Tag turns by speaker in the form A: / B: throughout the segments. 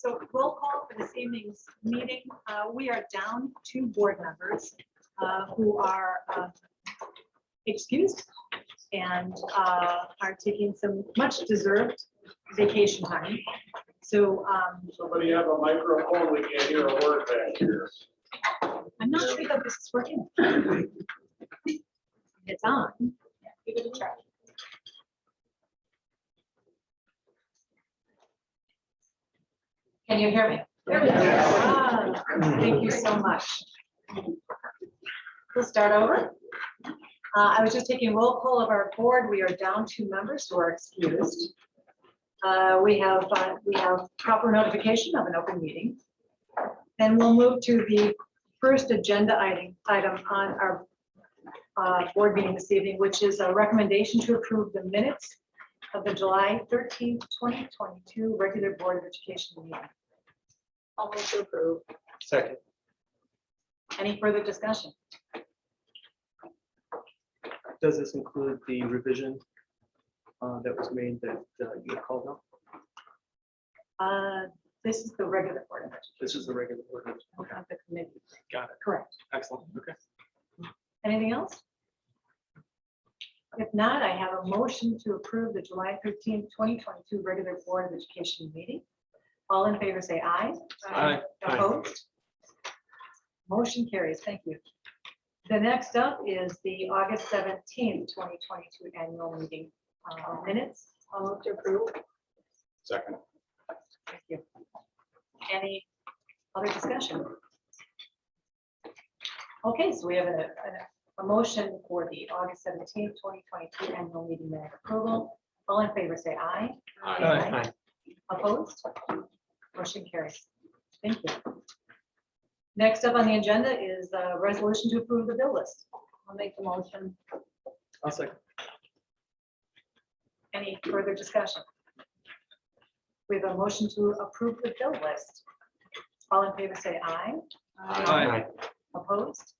A: So roll call for this evening's meeting. We are down 2 board members who are excused and are taking some much deserved vacation time. So
B: Somebody have a microphone, we can't hear a word back here.
A: I'm not sure that this is working. It's on. Give it a try. Can you hear me? Ah, thank you so much. We'll start over. I was just taking roll call of our board. We are down 2 members who are excused. We have proper notification of an open meeting. Then we'll move to the first agenda item on our board meeting this evening, which is a recommendation to approve the minutes of the July 13th, 2022 regular Board of Education meeting. I'll move to approve.
C: Second.
A: Any further discussion?
C: Does this include the revision that was made that you had called out?
A: This is the regular Board of Education.
C: This is the regular order. Okay,
A: Not the committee.
C: got it.
A: Correct.
C: Excellent. Okay.
A: Anything else? If not, I have a motion to approve the July 13th, 2022 regular Board of Education meeting. All in favor say aye.
C: Aye.
A: Opposed? Motion carries. Thank you. The next up is the August 17th, 2022 annual meeting minutes. I'll move to approve.
B: Second.
A: Thank you. Any other discussion? Okay, so we have a motion for the August 17th, 2022 annual meeting minute approval. All in favor say aye.
C: Aye.
A: Opposed? Motion carries. Thank you. Next up on the agenda is a resolution to approve the bill list. I'll make the motion.
C: I'll second.
A: Any further discussion? We have a motion to approve the bill list. All in favor say aye.
C: Aye.
A: Opposed?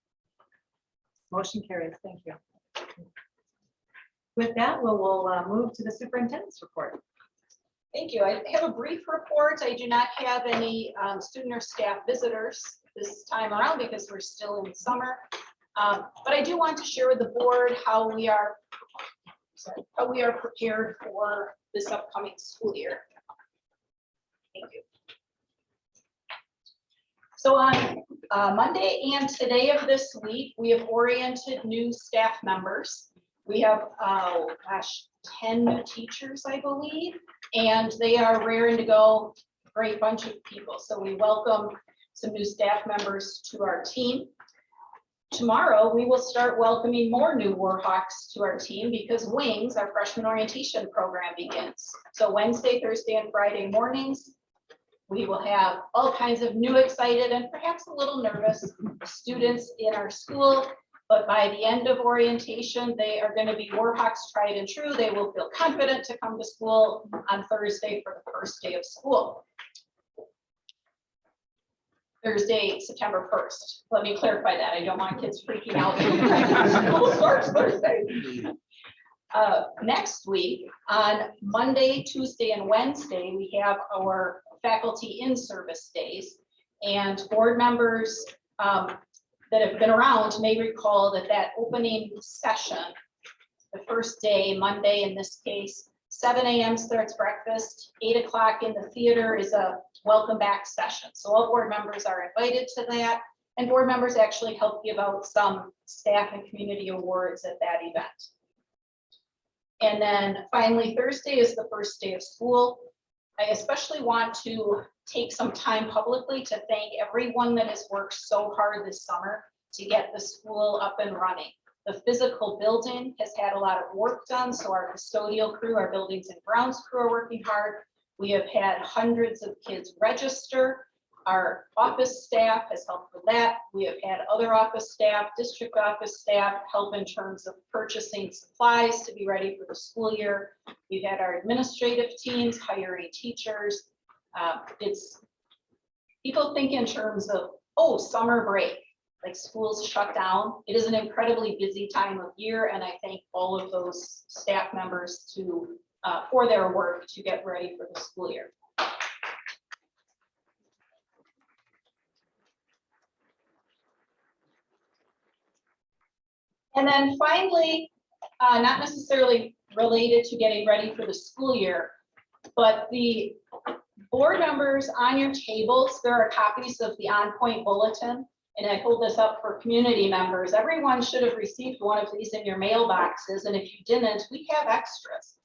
A: Motion carries. Thank you. With that, we'll move to the superintendent's report.
D: Thank you. I have a brief report. I do not have any student or staff visitors this time around because we're still in summer. But I do want to share with the board how we are prepared for this upcoming school year. Thank you. So on Monday and today of this week, we have oriented new staff members. We have, 10 new teachers, I believe, and they are raring to go, a great bunch of people. So we welcome some new staff members to our team. Tomorrow, we will start welcoming more new Warhawks to our team because WINGS, our freshman orientation program, begins. So Wednesday, Thursday, and Friday mornings, we will have all kinds of new, excited, and perhaps a little nervous students in our school. But by the end of orientation, they are going to be Warhawks tried and true. They will feel confident to come to school on Thursday for the first day of school. Thursday, September 1st. Let me clarify that. I don't want kids freaking out. School starts Thursday. Next week, on Monday, Tuesday, and Wednesday, we have our faculty in-service days. And board members that have been around may recall that opening session, the first day, Monday in this case, 7 a.m. starts breakfast, 8 o'clock in the theater is a welcome back session. So all board members are invited to that, and board members actually help give out some staff and community awards at that event. And then finally, Thursday is the first day of school. I especially want to take some time publicly to thank everyone that has worked so hard this summer to get the school up and running. The physical building has had a lot of work done, so our custodial crew, our buildings and grounds crew are working hard. We have had hundreds of kids register. Our office staff has helped with that. We have had other office staff, district office staff help in terms of purchasing supplies to be ready for the school year. We've had our administrative teams hiring teachers. People think in terms of, oh, summer break, like schools shut down. It is an incredibly busy time of year, and I thank all of those staff members for their work to get ready for the school year. And then finally, not necessarily related to getting ready for the school year, but the board members on your tables, there are copies of the On Point Bulletin, and I hold this up for community members. Everyone should have received one of these in your mailboxes, and if you didn't, we have extras.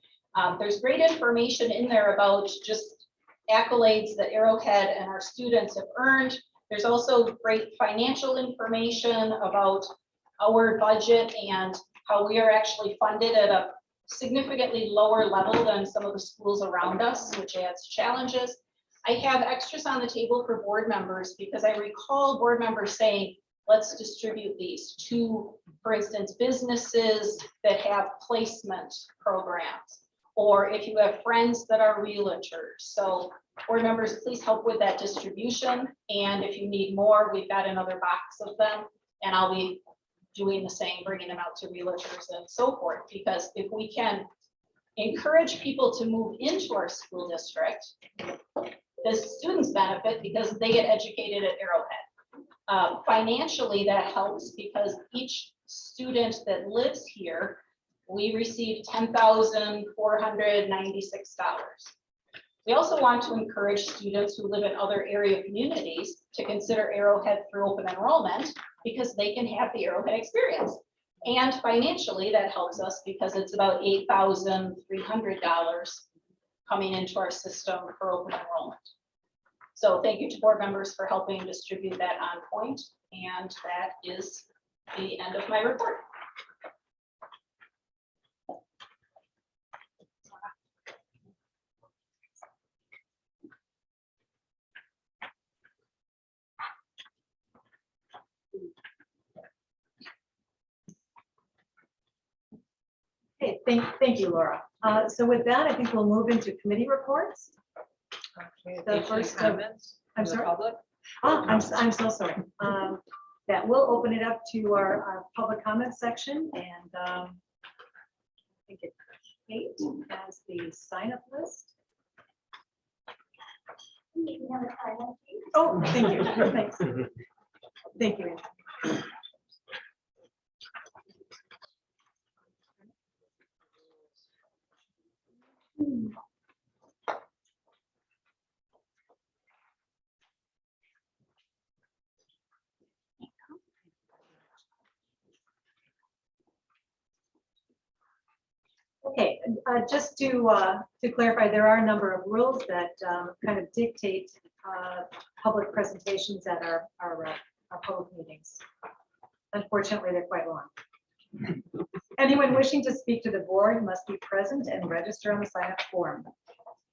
D: There's great information in there about just accolades that Arrowhead and our students have earned. There's also great financial information about our budget and how we are actually funded at a significantly lower level than some of the schools around us, which adds challenges. I have extras on the table for board members because I recall board members saying, let's distribute these to, for instance, businesses that have placement programs, or if you have friends that are realtors. So board members, please help with that distribution. And if you need more, we've got another box of them, and I'll be doing the same, bringing them out to realtors and so forth, because if we can encourage people to move into our school district, the students benefit because they get educated at Arrowhead. Financially, that helps because each student that lives here, we receive $10,496. We also want to encourage students who live in other area communities to consider Arrowhead through open enrollment because they can have the Arrowhead experience. And financially, that helps us because it's about $8,300 coming into our system for open enrollment. So thank you to board members for helping distribute that on point. And that is the end of my report.
A: Okay, thank you, Laura. So with that, I think we'll move into committee reports. The first comments. I'm sorry. Oh, I'm so sorry. That will open it up to our public comment section, and I think it's Kate has the sign up list. Oh, thank you. Thanks. Thank you. Okay, just to clarify, there are a number of rules that kind of dictate public presentations at our public meetings. Unfortunately, they're quite long. Anyone wishing to speak to the board must be present and register on the sign-up form.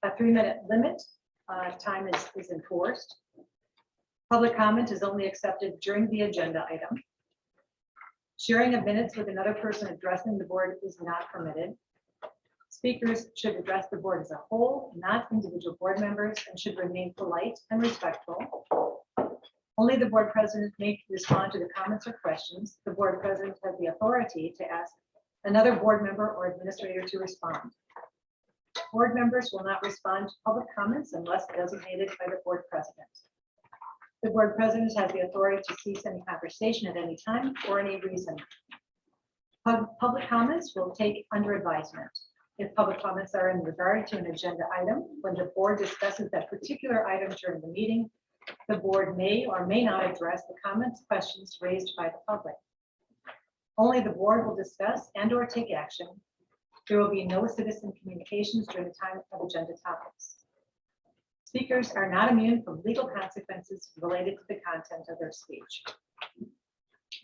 A: A 3-minute limit time is enforced. Public comment is only accepted during the agenda item. Sharing of minutes with another person addressing the board is not permitted. Speakers should address the board as a whole, not individual board members, and should remain polite and respectful. Only the board president may respond to the comments or questions. The board president has the authority to ask another board member or administrator to respond. Board members will not respond to public comments unless designated by the board president. The board president has the authority to cease any conversation at any time for any reason. Public comments will take under advisement. If public comments are in regard to an agenda item, when the board discusses that particular item during the meeting, the board may or may not address the comments, questions raised by the public. Only the board will discuss and or take action. There will be no citizen communications during the time of agenda topics. Speakers are not immune from legal consequences related to the content of their speech.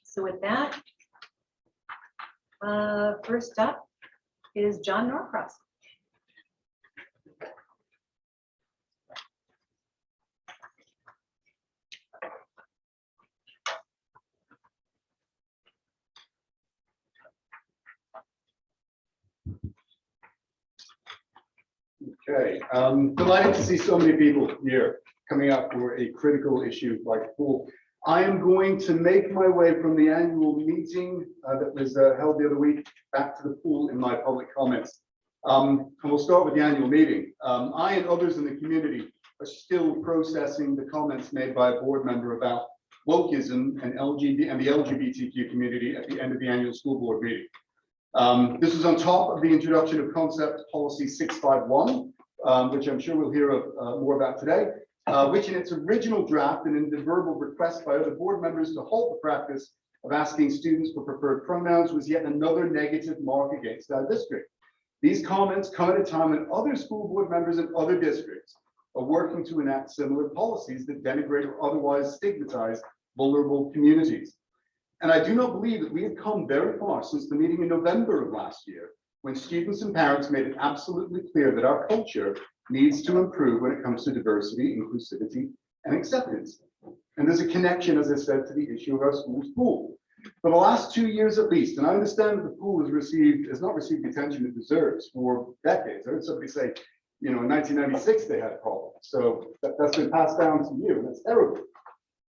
A: So with that, first up is John Norcross.
E: Okay, delighted to see so many people here coming up for a critical issue like pool. I am going to make my way from the annual meeting that was held the other week back to the pool in my public comments. And we'll start with the annual meeting. I and others in the community are still processing the comments made by a board member about wokeism, and the LGBTQ community at the end of the annual school board meeting. This is on top of the introduction of concept policy 651, which I'm sure we'll hear more about today, which in its original draft and in the verbal request by other board members to halt the practice of asking students for preferred pronouns was yet another negative mark against our district. These comments come at a time when other school board members in other districts are working to enact similar policies that denigrate or otherwise stigmatize vulnerable communities. And I do not believe that we have come very far since the meeting in November of last year, when students and parents made it absolutely clear that our culture needs to improve when it comes to diversity, inclusivity, and acceptance. And there's a connection, as I said, to the issue of our school's pool. For the last 2 years at least, and I understand that the pool has not received the attention it deserves for decades. I heard somebody say, you know, in 1996 they had problems. So that's been passed down to you, and that's terrible.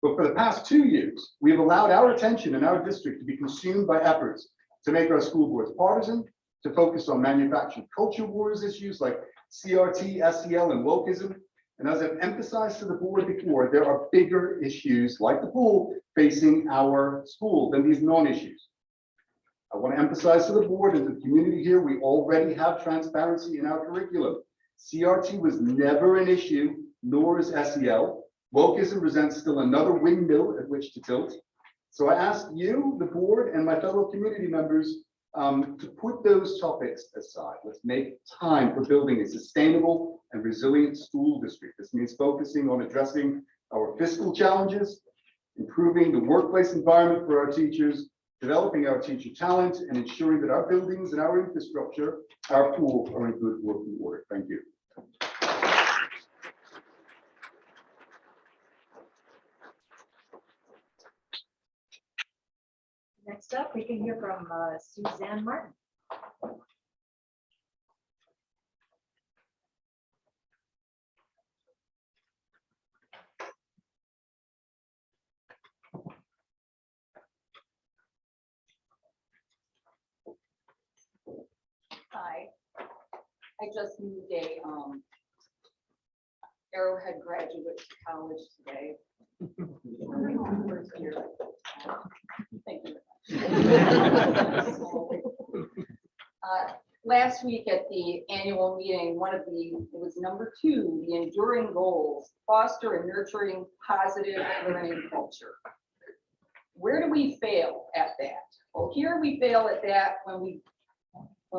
E: But for the past 2 years, we have allowed our attention in our district to be consumed by efforts to make our school boards partisan, to focus on manufactured culture wars issues like CRT, SEL, and wokeism. And as I've emphasized to the board before, there are bigger issues like the pool facing our school than these non-issues. I want to emphasize to the board and to the community here, we already have transparency in our curriculum. CRT was never an issue, nor is SEL. Wokeism presents still another windmill at which to tilt. So I ask you, the board, and my fellow community members to put those topics aside. Let's make time for building a sustainable and resilient school district. This means focusing on addressing our fiscal challenges, improving the workplace environment for our teachers, developing our teacher talent, and ensuring that our buildings and our infrastructure, our pool, are in good working order. Thank you.
A: Next up, we can hear from Suzanne Martin.
F: Hi, I just moved a Arrowhead graduate to college today. First year. Thank you. Last week at the annual meeting, it was number 2, the enduring goals, foster and nurturing positive learning culture. Where do we fail at that? Well, here we fail at that when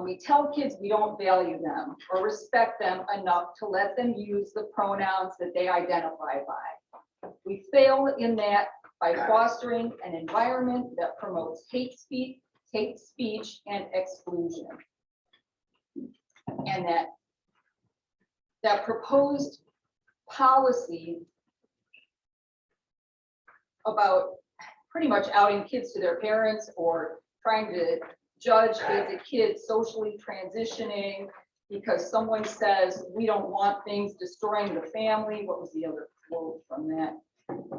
F: we tell kids we don't value them or respect them enough to let them use the pronouns that they identify by. We fail in that by fostering an environment that promotes hate speech, and exclusion. And that proposed policy about pretty much outing kids to their parents or trying to judge is a kid socially transitioning because someone says we don't want things destroying the family. What was the other quote from that?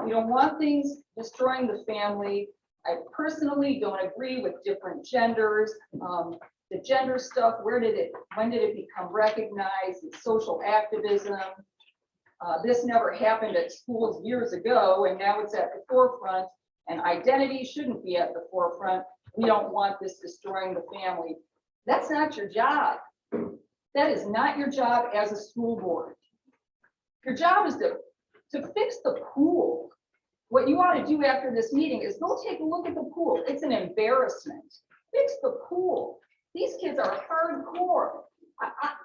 F: We don't want things destroying the family. I personally don't agree with different genders. The gender stuff, when did it become recognized? It's social activism. This never happened at schools years ago, and now it's at the forefront, and identity shouldn't be at the forefront. We don't want this destroying the family. That's not your job. That is not your job as a school board. Your job is to fix the pool. What you ought to do after this meeting is go take a look at the pool. It's an embarrassment. Fix the pool. These kids are hardcore.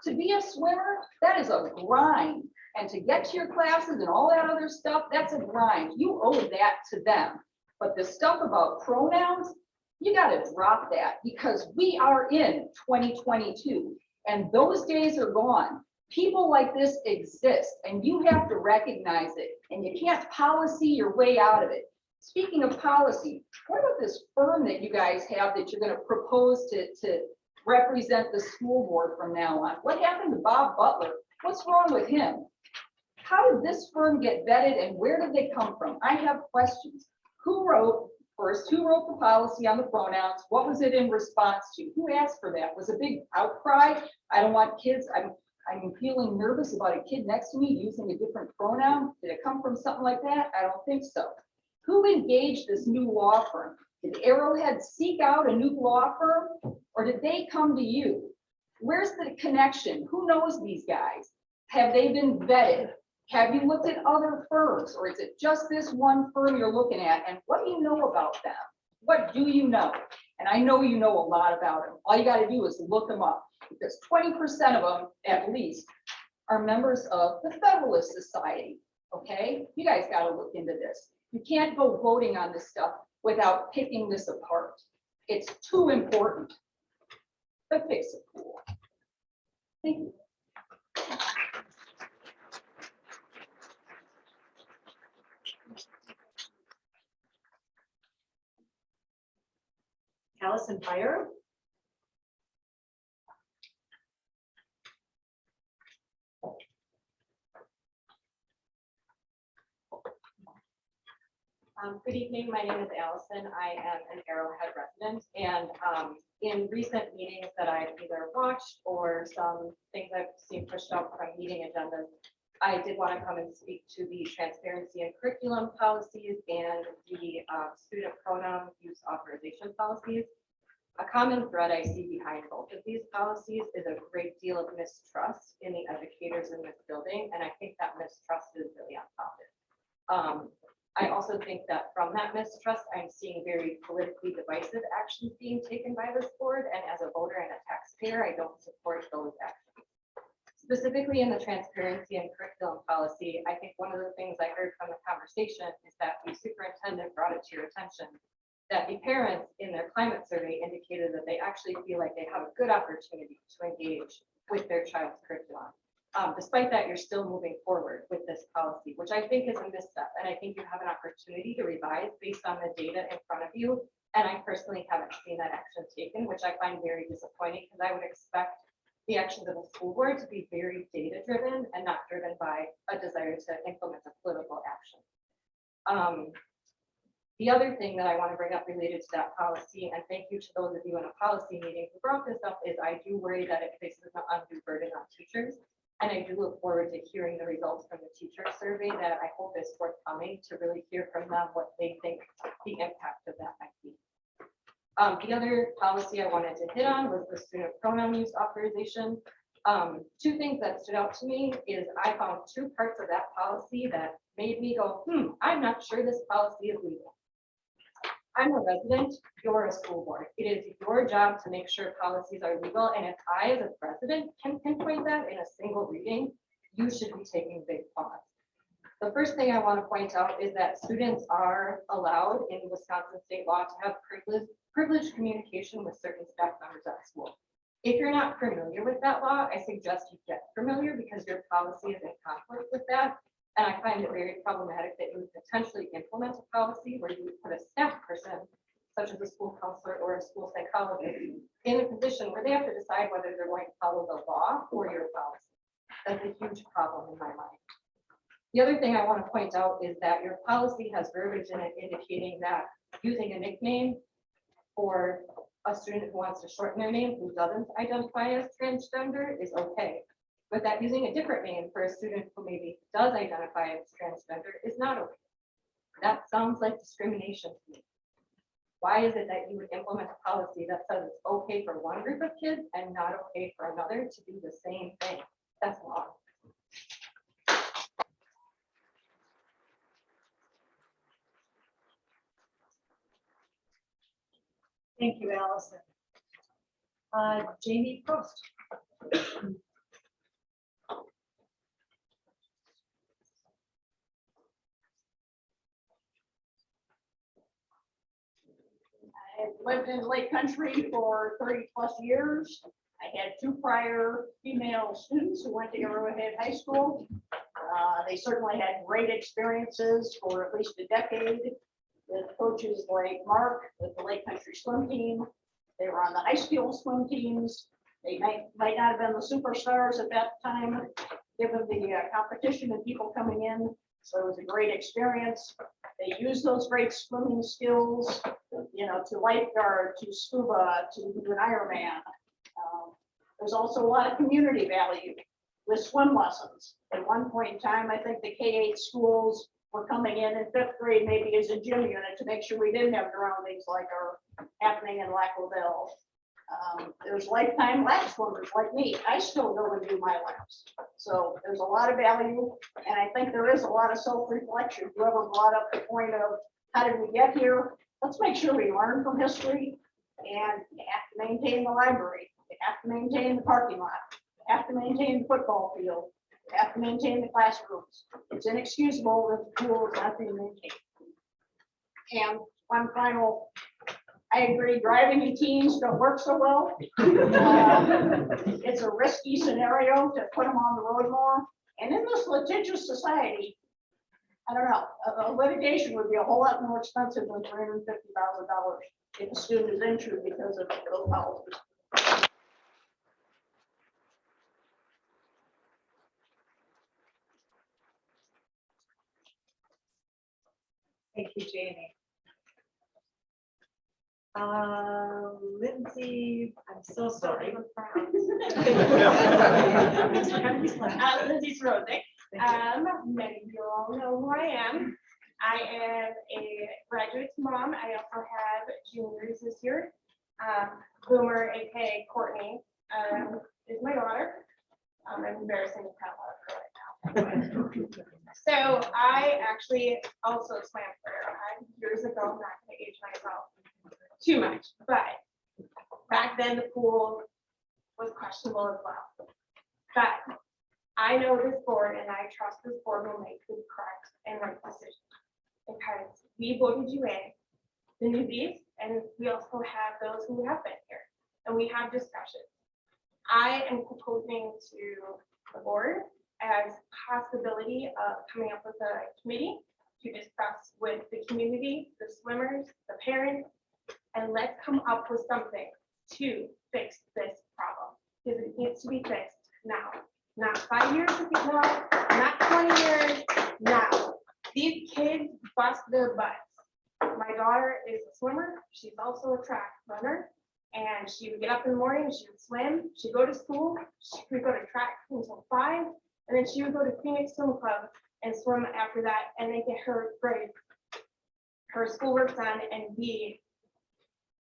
F: To be a swimmer, that is a grind. And to get to your classes and all that other stuff, that's a grind. You owe that to them. But the stuff about pronouns, you got to drop that because we are in 2022 and those days are gone. People like this exist and you have to recognize it, and you can't policy your way out of it. Speaking of policy, what about this firm that you guys have that you're going to propose to represent the school board from now on? What happened to Bob Butler? What's wrong with him? How did this firm get vetted and where did they come from? I have questions. Who wrote the policy on the pronouns? What was it in response to? Who asked for that? Was a big outcry? I don't want kids. I'm feeling nervous about a kid next to me using a different pronoun. Did it come from something like that? I don't think so. Who engaged this new law firm? Did Arrowhead seek out a new law firm, or did they come to you? Where's the connection? Who knows these guys? Have they been vetted? Have you looked at other firms, or is it just this one firm you're looking at? And what do you know about them? What do you know? And I know you know a lot about them. All you got to do is look them up, because 20% of them, at least, are members of the Federalist Society. Okay, you guys got to look into this. You can't go voting on this stuff without picking this apart. It's too important. But fix it cool. Thank you.
A: Allison Fire.
G: Good evening, my name is Allison. I am an Arrowhead resident, and in recent meetings that I've either watched or some things I've seen pushed out from meeting agendas, I did want to come and speak to the transparency and curriculum policies and the student pronoun use authorization policies. A common thread I see behind both of these policies is a great deal of mistrust in the educators in this building, and I think that mistrust is really unfounded. I also think that from that mistrust, I'm seeing very politically divisive actions being taken by this board, and as a voter and a taxpayer, I don't support those actions. Specifically in the transparency and curriculum policy, I think one of the things I heard from the conversation is that the superintendent brought it to your attention that the parents in their climate survey indicated that they actually feel like they have a good opportunity to engage with their child's curriculum. Despite that, you're still moving forward with this policy, which I think is a misstep. And I think you have an opportunity to revise based on the data in front of you. And I personally haven't seen that action taken, which I find very disappointing, because I would expect the actions of the school board to be very data driven and not driven by a desire to implement a political action. The other thing that I want to bring up related to that policy, and thank you to those of you in a policy meeting who brought this up, is I do worry that it places an undue burden on teachers. And I do look forward to hearing the results from the teacher survey that I hope is forthcoming, to really hear from them what they think the impact of that might be. The other policy I wanted to hit on was the student pronoun use authorization. Two things that stood out to me is I found two parts of that policy that made me go, I'm not sure this policy is legal. I'm a resident, you're a school board. It is your job to make sure policies are legal. And if I, as a president, can pinpoint that in a single reading, you should be taking big pause. The first thing I want to point out is that students are allowed in Wisconsin state law to have privileged communication with certain staff members at school. If you're not familiar with that law, I suggest you get familiar, because your policy is in conflict with that. And I find it very problematic that you would potentially implement a policy where you would put a staff person, such as a school counselor or a school psychologist, in a position where they have to decide whether they're going to follow the law or your policy. That's a huge problem in my mind. The other thing I want to point out is that your policy has verbiage in it indicating that using a nickname for a student who wants to shorten their name, who doesn't identify as transgender, is okay. But that using a different name for a student who maybe does identify as transgender is not okay. That sounds like discrimination to me. Why is it that you would implement a policy that says it's okay for one group of kids and not okay for another to do the same thing? That's wrong.
A: Thank you, Allison. Jamie Post.
H: I lived in Lake Country for 30+ years. I had 2 prior female students who went to Arrowhead High School. They certainly had great experiences for at least a decade with coaches like Mark with the Lake Country swim team. They were on the high school swim teams. They might not have been the superstars at that time, given the competition and people coming in. So it was a great experience. They used those great swimming skills, to lifeguard, to scuba, to do an Ironman. There's also a lot of community value with swim lessons. At one point in time, I think the K-8 schools were coming in fifth grade, maybe as a gym unit to make sure we didn't have drownings like are happening in Lackville. There's lifetime lap swimmers like me. I still go and do my laps. So there's a lot of value, and I think there is a lot of self-reflection. Whoever brought up the point of how did we get here? Let's make sure we learn from history, and you have to maintain the library. You have to maintain the parking lot. You have to maintain the football field. You have to maintain the classrooms. It's inexcusable that the pool is not being maintained. And one final, I agree, driving in teens don't work so well. It's a risky scenario to put them on the road more. And in this litigious society, I don't know, a litigation would be a whole lot more expensive than $350,000 if a student is injured because of those policies.
A: Thank you, Jamie. Lindsay, I'm so sorry.
I: Lindsay Srozik. Many of you all know who I am. I am a graduate's mom. I also have juniors this year. Boomer, aka Courtney, is my daughter. I'm embarrassing to tell her right now. So I actually also swam for Arrowhead years ago. I'm not going to age myself too much, but back then the pool was questionable as well. But I know this board and I trust this board will make the correct and right decision because we voted you in, the newbies, and we also have those who have been here and we have discussions. I am proposing to the board as possibility of coming up with a committee to discuss with the community, the swimmers, the parents, and let's come up with something to fix this problem because it needs to be fixed now. Not 5 years ago, not 20 years, now. These kids bust their butts. My daughter is a swimmer. She's also a track runner. And she would get up in the morning, she would swim, she'd go to school, she would go to track until 5, and then she would go to Phoenix Swim Club and swim after that, and then get her grade, her schoolwork done, and be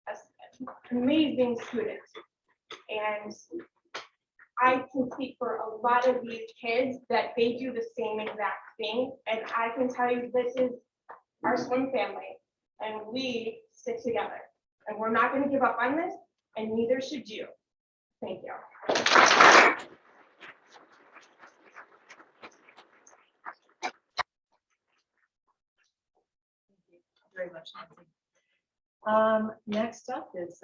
I: an amazing student. And I can speak for a lot of these kids that they do the same exact thing, and I can tell you this is our swim family, and we stick together. And we're not going to give up on this, and neither should you. Thank you.
A: Very much, Nancy. Next up is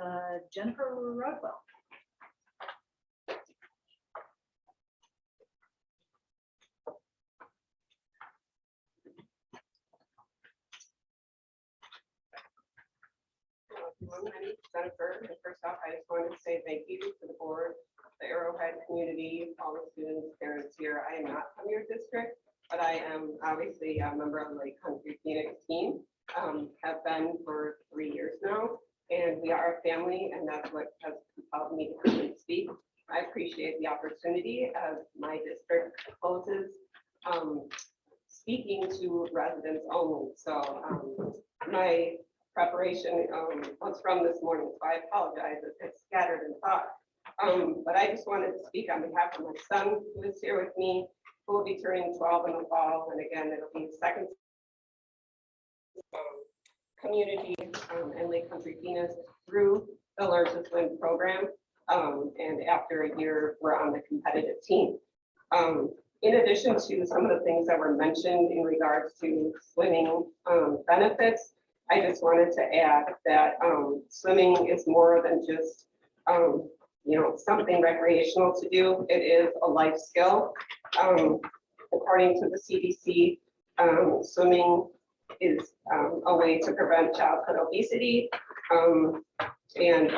A: Jennifer Rodwell.
J: My name is Jennifer, and first off, I just wanted to say thank you to the board, the Arrowhead community, all the students, parents here. I am not from your district, but I am obviously a member of the Lake Country Phoenix team. Have been for 3 years now, and we are a family, and that's what has compelled me to come and speak. I appreciate the opportunity as my district closes speaking to residents only. So my preparation was from this morning, so I apologize if it's scattered in thought. But I just wanted to speak on behalf of my son who is here with me, who will be turning 12 in the fall, and again, it'll be second community and Lake Country Phoenix through the Learn to Swim program. And after a year, we're on the competitive team. In addition to some of the things that were mentioned in regards to swimming benefits, I just wanted to add that swimming is more than just something recreational to do. It is a life skill. According to the CDC, swimming is a way to prevent childhood obesity and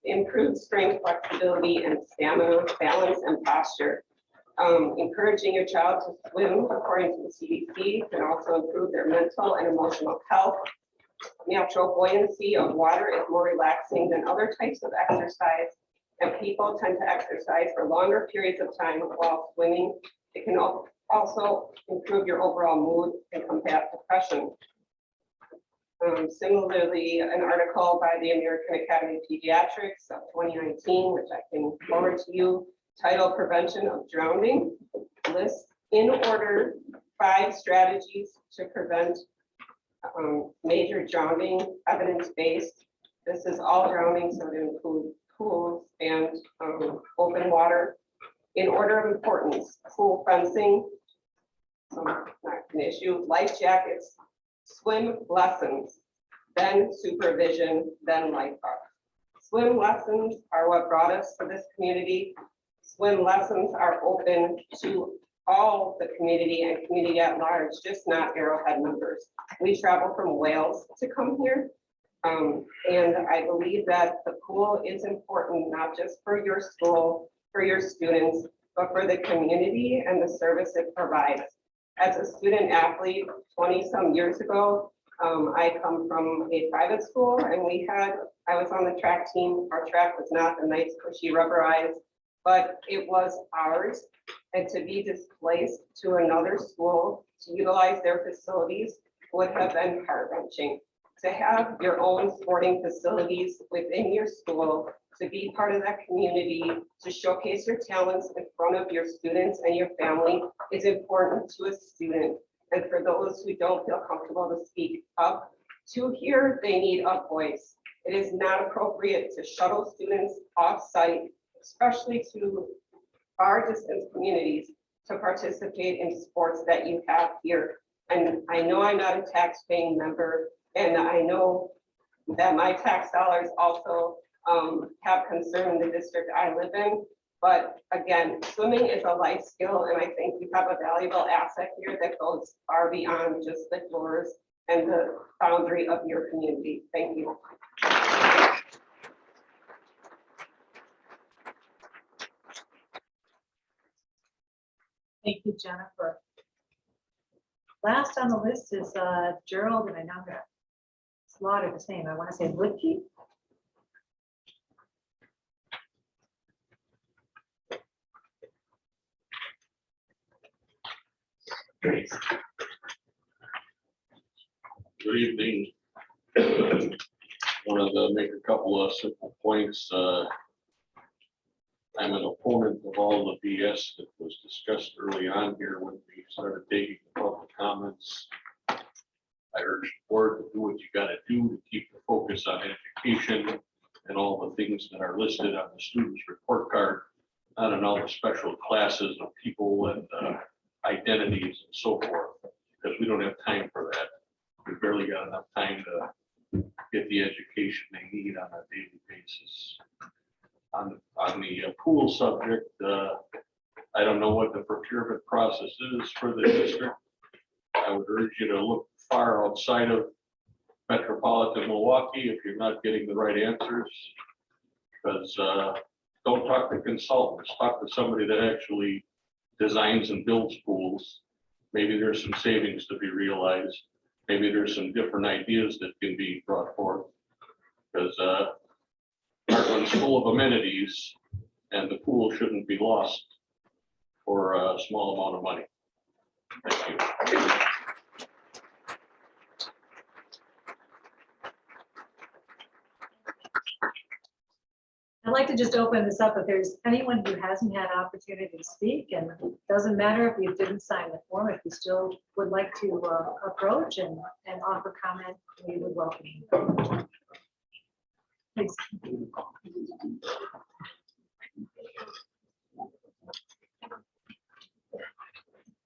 J: improve strength, flexibility, and stamina, balance, and posture. Encouraging your child to swim, according to the CDC, can also improve their mental and emotional health. Natural buoyancy of water is more relaxing than other types of exercise, and people tend to exercise for longer periods of time while swimming. It can also improve your overall mood and combat depression. Similarly, an article by the American Academy of Pediatrics of 2019, which I can forward to you, titled Prevention of Drowning, lists in order 5 strategies to prevent major drowning, evidence-based. This is all drowning, so it includes pools and open water. In order of importance, pool fencing, not an issue, life jackets, swim lessons, then supervision, then lifeguard. Swim lessons are what brought us to this community. Swim lessons are open to all the community and community at large, just not Arrowhead members. We travel from Wales to come here. And I believe that the pool is important, not just for your school, for your students, but for the community and the service it provides. As a student athlete 20 some years ago, I come from a private school and I was on the track team. Our track was not the nice cushy rubberized, but it was ours. And to be displaced to another school to utilize their facilities would have been heart-wrenching. To have your own sporting facilities within your school, to be part of that community, to showcase your talents in front of your students and your family is important to a student. And for those who don't feel comfortable to speak up, to hear they need a voice. It is not appropriate to shuttle students off-site, especially to far distance communities, to participate in sports that you have here. And I know I'm not a tax-paying member, and I know that my tax dollars also have concern in the district I live in. But again, swimming is a life skill, and I think you have a valuable asset here that goes far beyond just the doors and the boundary of your community. Thank you.
A: Thank you, Jennifer. Last on the list is Gerald, and I know I'm gonna slaughter his name. I want to say Licky.
K: Good evening. Wanted to make a couple of simple points. I'm an opponent of all the BS that was discussed early on here when we started taking public comments. I urge the board to do what you got to do to keep the focus on education and all the things that are listed on the student's report card, not on all the special classes of people and identities and so forth, because we don't have time for that. We barely got enough time to get the education they need on a daily basis. On the pool subject, I don't know what the procurement process is for the district. I would urge you to look far outside of metropolitan Milwaukee if you're not getting the right answers. Because don't talk to consultants, talk to somebody that actually designs and builds pools. Maybe there's some savings to be realized. Maybe there's some different ideas that can be brought forth. Because Heartland's full of amenities and the pool shouldn't be lost for a small amount of money. Thank you.
A: I'd like to just open this up if there's anyone who hasn't had opportunity to speak, and it doesn't matter if you didn't sign the form, if you still would like to approach and offer comment, we would welcome you. Please.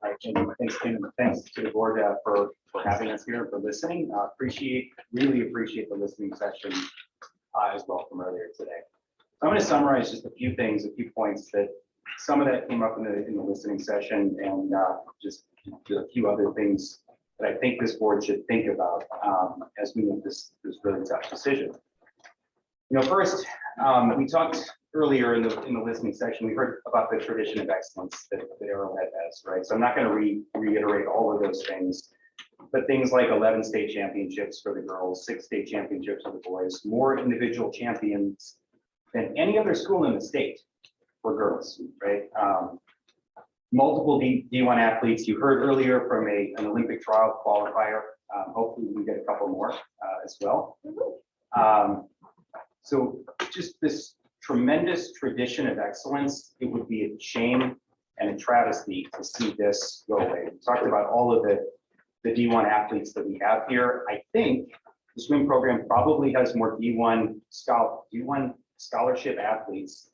L: Hi, Jim. Thanks, Tim. Thanks to the board for having us here, for listening. Really appreciate the listening session as well from earlier today. So I'm going to summarize just a few things, a few points that some of that came up in the listening session, and just a few other things that I think this board should think about as we make this really tough decision. You know, first, we talked earlier in the listening section, we heard about the tradition of excellence that Arrowhead has, right? So I'm not going to reiterate all of those things, but things like 11 state championships for the girls, 6 state championships for the boys, more individual champions than any other school in the state for girls, right? multiple D1 athletes. You heard earlier from an Olympic trial qualifier. Hopefully we can get a couple more as well. So just this tremendous tradition of excellence, it would be a shame and a travesty to see this go away. We talked about all of the D1 athletes that we have here. I think the swim program probably has more D1 scholarship athletes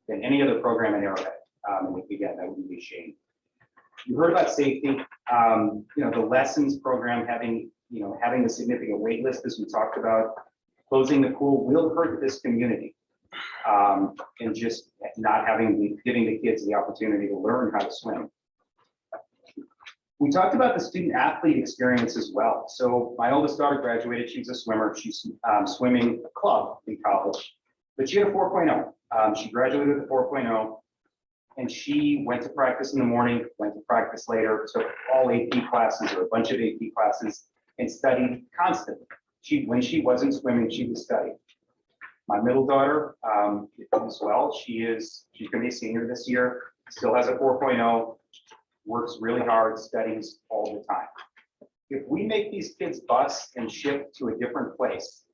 L: than any other program in Arrowhead. And again, that would be a shame. You heard about safety. The lessons program having a significant wait list, as we talked about. Closing the pool will hurt this community. And just not giving the kids the opportunity to learn how to swim. We talked about the student athlete experience as well. So my oldest daughter graduated, she's a swimmer. She's swimming club in college, but she had a 4.0. She graduated with a 4.0 and she went to practice in the morning, went to practice later, took all AP classes or a bunch of AP classes and studied constantly. When she wasn't swimming, she was studying. My middle daughter as well, she's gonna be a senior this year, still has a 4.0, works really hard, studies all the time. If we make these kids bus and ship to a different place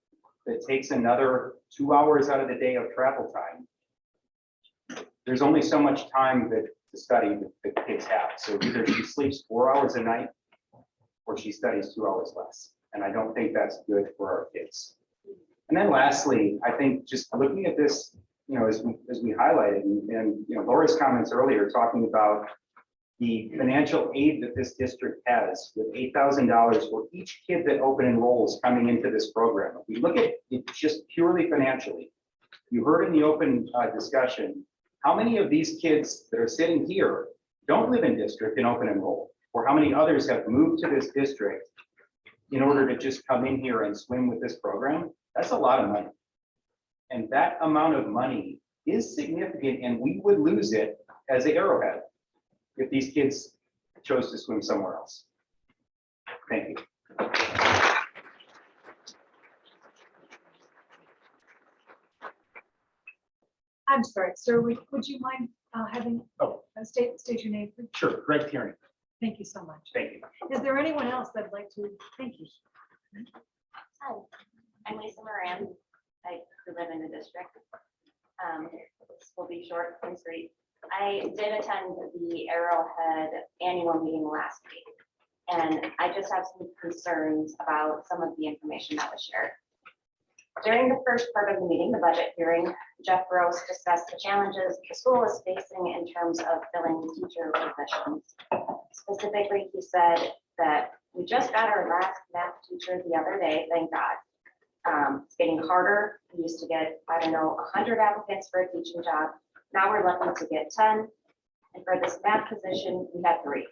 L: that takes another 2 hours out of the day of travel time, there's only so much time to study that the kids have. So either she sleeps 4 hours a night or she studies 2 hours less. And I don't think that's good for our kids. And then lastly, I think just looking at this, as we highlighted, and Laura's comments earlier talking about the financial aid that this district has with $8,000 for each kid that open enrolls coming into this program. If we look at it just purely financially, you heard in the open discussion, how many of these kids that are sitting here don't live in district and open enroll? Or how many others have moved to this district in order to just come in here and swim with this program? That's a lot of money. And that amount of money is significant, and we would lose it as an Arrowhead if these kids chose to swim somewhere else. Thank you.
A: I'm sorry, sir, would you mind having state your name, please?
L: Sure, Greg Tierney.
A: Thank you so much.
L: Thank you.
A: Is there anyone else that'd like to? Thank you.
G: Hi, I'm Lisa Moran. I live in the district. This will be short and sweet. I did attend the Arrowhead annual meeting last week, and I just have some concerns about some of the information that was shared. During the first part of the meeting, the budget hearing, Jeff Gross discussed the challenges the school is facing in terms of filling teacher positions. Specifically, he said that we just got our last math teacher the other day, thank God. It's getting harder. We used to get, 100 applicants for a teaching job. Now we're lucky to get 10. And for this math position, we had 3.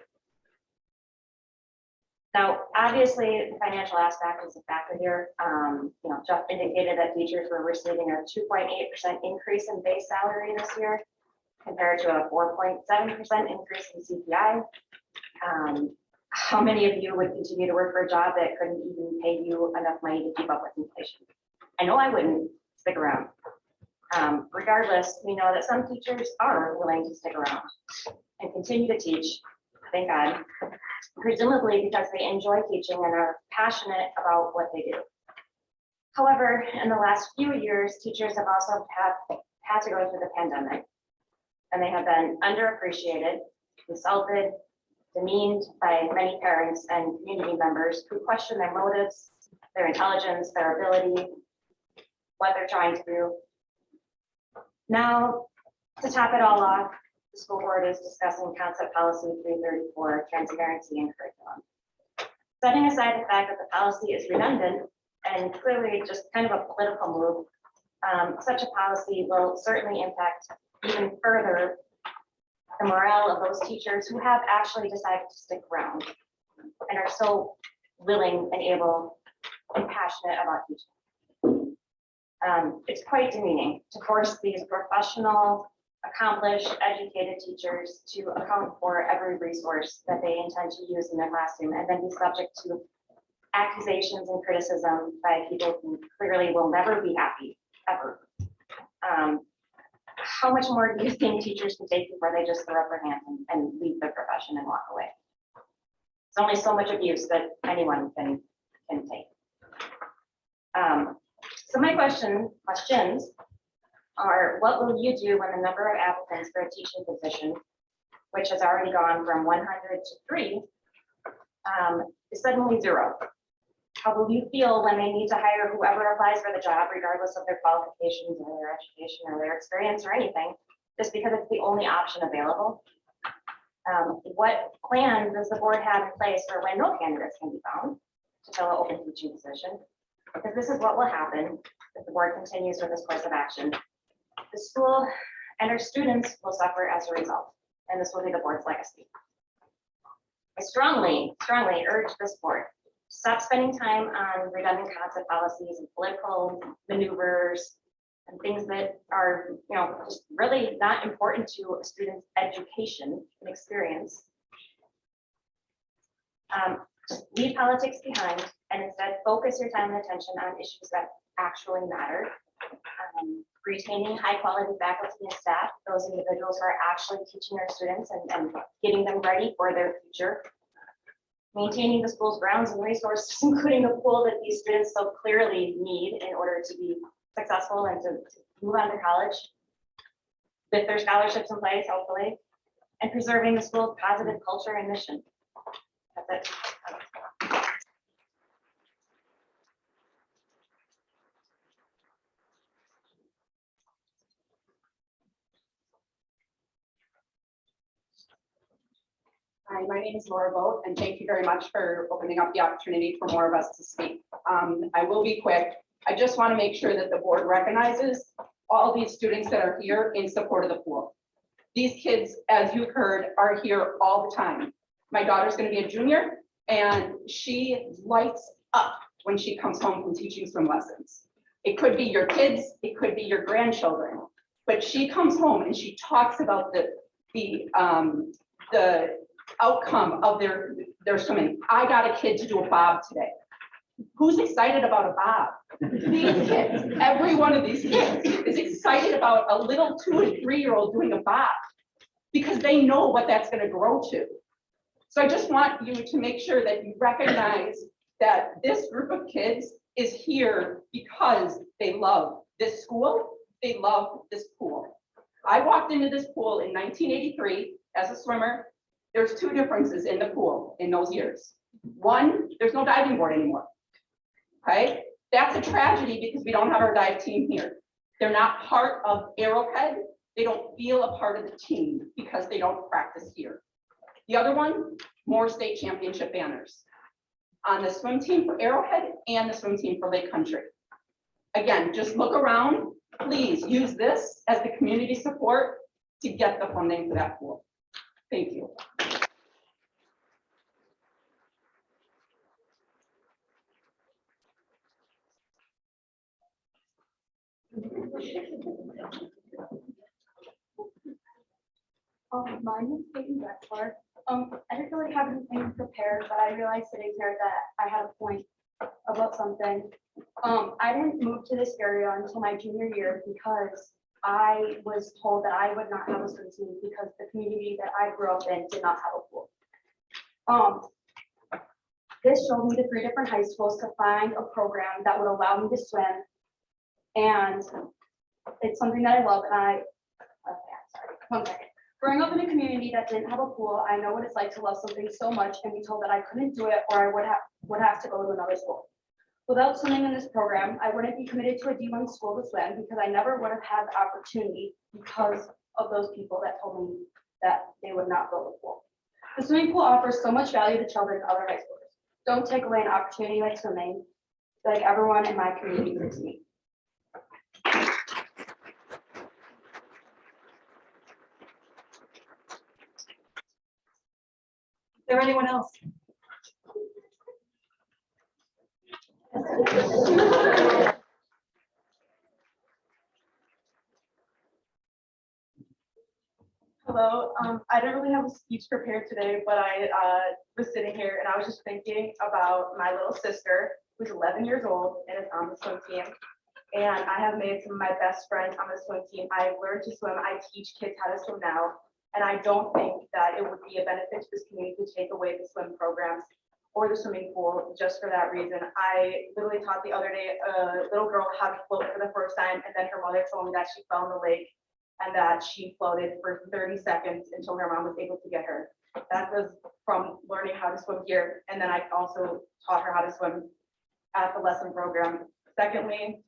G: Now, obviously, the financial aspect is a factor here. Jeff indicated that teachers were receiving a 2.8% increase in base salary this year, compared to a 4.7% increase in CPI. How many of you would continue to work for a job that couldn't even pay you enough money to keep up with inflation? I know I wouldn't stick around. Regardless, we know that some teachers are willing to stick around and continue to teach, thank God, presumably because they enjoy teaching and are passionate about what they do. However, in the last few years, teachers have also had to go through the pandemic, and they have been underappreciated, insulted, demeaned by many parents and community members who question their motives, their intelligence, their ability, what they're trying to do. Now, to top it all off, the school board is discussing concept policy 334, transparency in curriculum. Setting aside the fact that the policy is redundant and clearly just kind of a political move, such a policy will certainly impact even further the morale of those teachers who have actually decided to stick around and are so willing and able and passionate about teaching. It's quite demeaning to force these professional, accomplished, educated teachers to account for every resource that they intend to use in their classroom and then be subject to accusations and criticism by people who clearly will never be happy, ever. how much more do you think teachers can take before they just throw up their hands and leave the profession and walk away? There's only so much abuse that anyone can take. So my questions are, what will you do when the number of applicants for a teaching position, which has already gone from 100 to 3, is suddenly 0? How will you feel when they need to hire whoever applies for the job, regardless of their qualifications or their education or their experience or anything, just because it's the only option available? What plan does the board have in place for when no candidates can be found to fill an open teaching position? Because this is what will happen if the board continues with this course of action. The school and our students will suffer as a result, and this will be the board's legacy. I strongly urge this board, stop spending time on redundant concept policies and political maneuvers and things that are, just really not important to a student's education and experience. Just leave politics behind and instead focus your time and attention on issues that actually matter. Retaining high quality faculty and staff, those individuals who are actually teaching our students and getting them ready for their future. Maintaining the school's grounds and resources, including a pool that these students so clearly need in order to be successful and to move on to college with their scholarships in place, hopefully, and preserving the school's positive culture and mission. That's it.
M: Hi, my name is Laura Vogt, and thank you very much for opening up the opportunity for more of us to speak. I will be quick. I just want to make sure that the board recognizes all these students that are here in support of the pool. These kids, as you've heard, are here all the time. My daughter's going to be a junior, and she lights up when she comes home from teaching swim lessons. It could be your kids, it could be your grandchildren, but she comes home and she talks about the outcome of their swimming. I got a kid to do a bob today. Who's excited about a bob? These kids, every one of these kids is excited about a little 2 and 3-year-old doing a bob because they know what that's going to grow to. So I just want you to make sure that you recognize that this group of kids is here because they love this school, they love this pool. I walked into this pool in 1983 as a swimmer. There's 2 differences in the pool in those years. One, there's no diving board anymore. Okay, that's a tragedy because we don't have our dive team here. They're not part of Arrowhead. They don't feel a part of the team because they don't practice here. The other one, more state championship banners on the swim team for Arrowhead and the swim team for Lake Country. Again, just look around. Please use this as the community support to get the funding for that pool. Thank you.
N: My name is Peyton Drexler. I didn't really have anything prepared, but I realized sitting here that I had a point about something. I didn't move to this area until my junior year because I was told that I would not have a swim team because the community that I grew up in did not have a pool. This showed me the 3 different high schools to find a program that would allow me to swim. And it's something that I love. And sorry, one second. Growing up in a community that didn't have a pool, I know what it's like to love something so much and be told that I couldn't do it or I would have to go to another school. Without swimming in this program, I wouldn't be committed to a D1 school to swim because I never would have had the opportunity because of those people that told me that they would not build a pool. The swimming pool offers so much value to children in other high schools. Don't take away an opportunity like swimming, like everyone in my community gives me.
A: Is there anyone else?
O: Hello, I didn't really have a speech prepared today, but I was sitting here and I was just thinking about my little sister, who's 11 years old and is on the swim team. and I have made some of my best friends on the swim team. I've learned to swim. I teach kids how to swim now. And I don't think that it would be a benefit to this community to take away the swim programs or the swimming pool just for that reason. I literally taught the other day a little girl how to float for the first time, and then her mother told me that she fell in the lake and that she floated for 30 seconds until her mom was able to get her. That was from learning how to swim here. And then I also taught her how to swim at the lesson program. Secondly,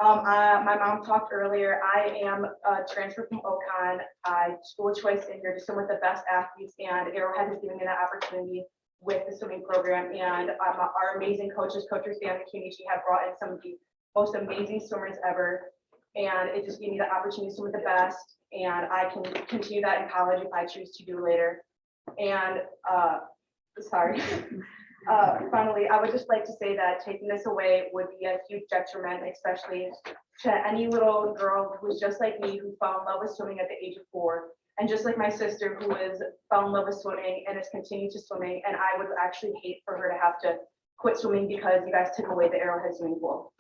O: my mom talked earlier. I am transferred from Ocon. I school choice in here to swim with the best athletes, and Arrowhead has given me that opportunity with the swimming program. And our amazing coaches, Coach Stan and Kenichi, have brought in some of the most amazing swimmers ever. And it just gave me the opportunity to swim with the best. And I can continue that in college if I choose to do later. And sorry. Finally, I would just like to say that taking this away would be a huge detriment, especially to any little girl who's just like me, who fell in love with swimming at the age of 4, and just like my sister who fell in love with swimming and has continued to swimming. And I would actually hate for her to have to quit swimming because you guys took away the Arrowhead swimming pool.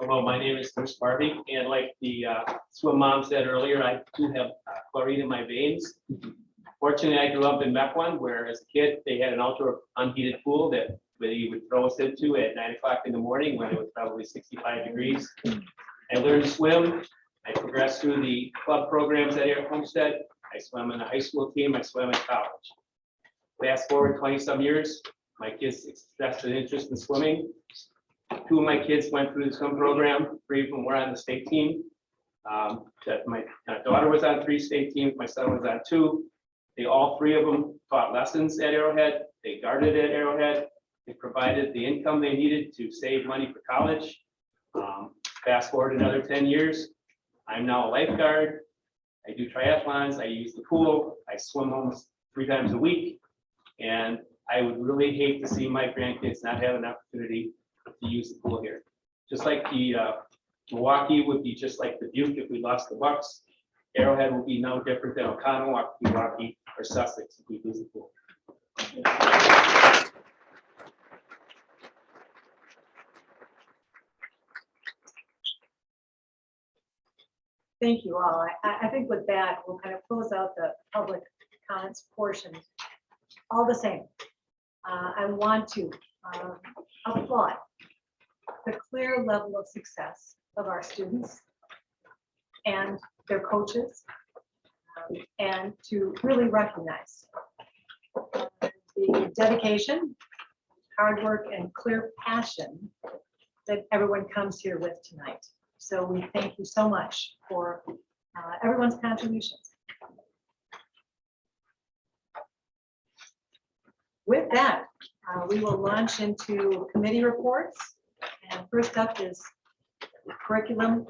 P: Hello, my name is Bruce Barbie, and like the swim mom said earlier, I do have chlorine in my veins. Fortunately, I grew up in Mequon, where as a kid, they had an outdoor unheated pool that they would throw us into at 9 o'clock in the morning when it was probably 65 degrees. I learned to swim. I progressed through the club programs at Air Homestead. I swam in the high school team. I swam in college. Fast forward 20-some years, my kids expressed an interest in swimming. 2 of my kids went through the swim program. 3 of them were on the state team. My daughter was on 3 state teams. My son was on 2. All 3 of them taught lessons at Arrowhead. They guarded at Arrowhead. They provided the income they needed to save money for college. Fast forward another 10 years. I'm now a lifeguard. I do triathlons. I use the pool. I swim almost 3 times a week. And I would really hate to see my grandkids not have an opportunity to use the pool here. Just like the Milwaukee would be just like the Duke if we lost the Bucks. Arrowhead will be no different than O'Connell, Milwaukee, or Sussex if we lose the pool.
A: Thank you all. I think with that, we'll kind of close out the public comments portion. All the same, I want to applaud the clear level of success of our students and their coaches, and to really recognize the dedication, hard work, and clear passion that everyone comes here with tonight. So we thank you so much for everyone's contributions. With that, we will launch into committee reports. And first up is curriculum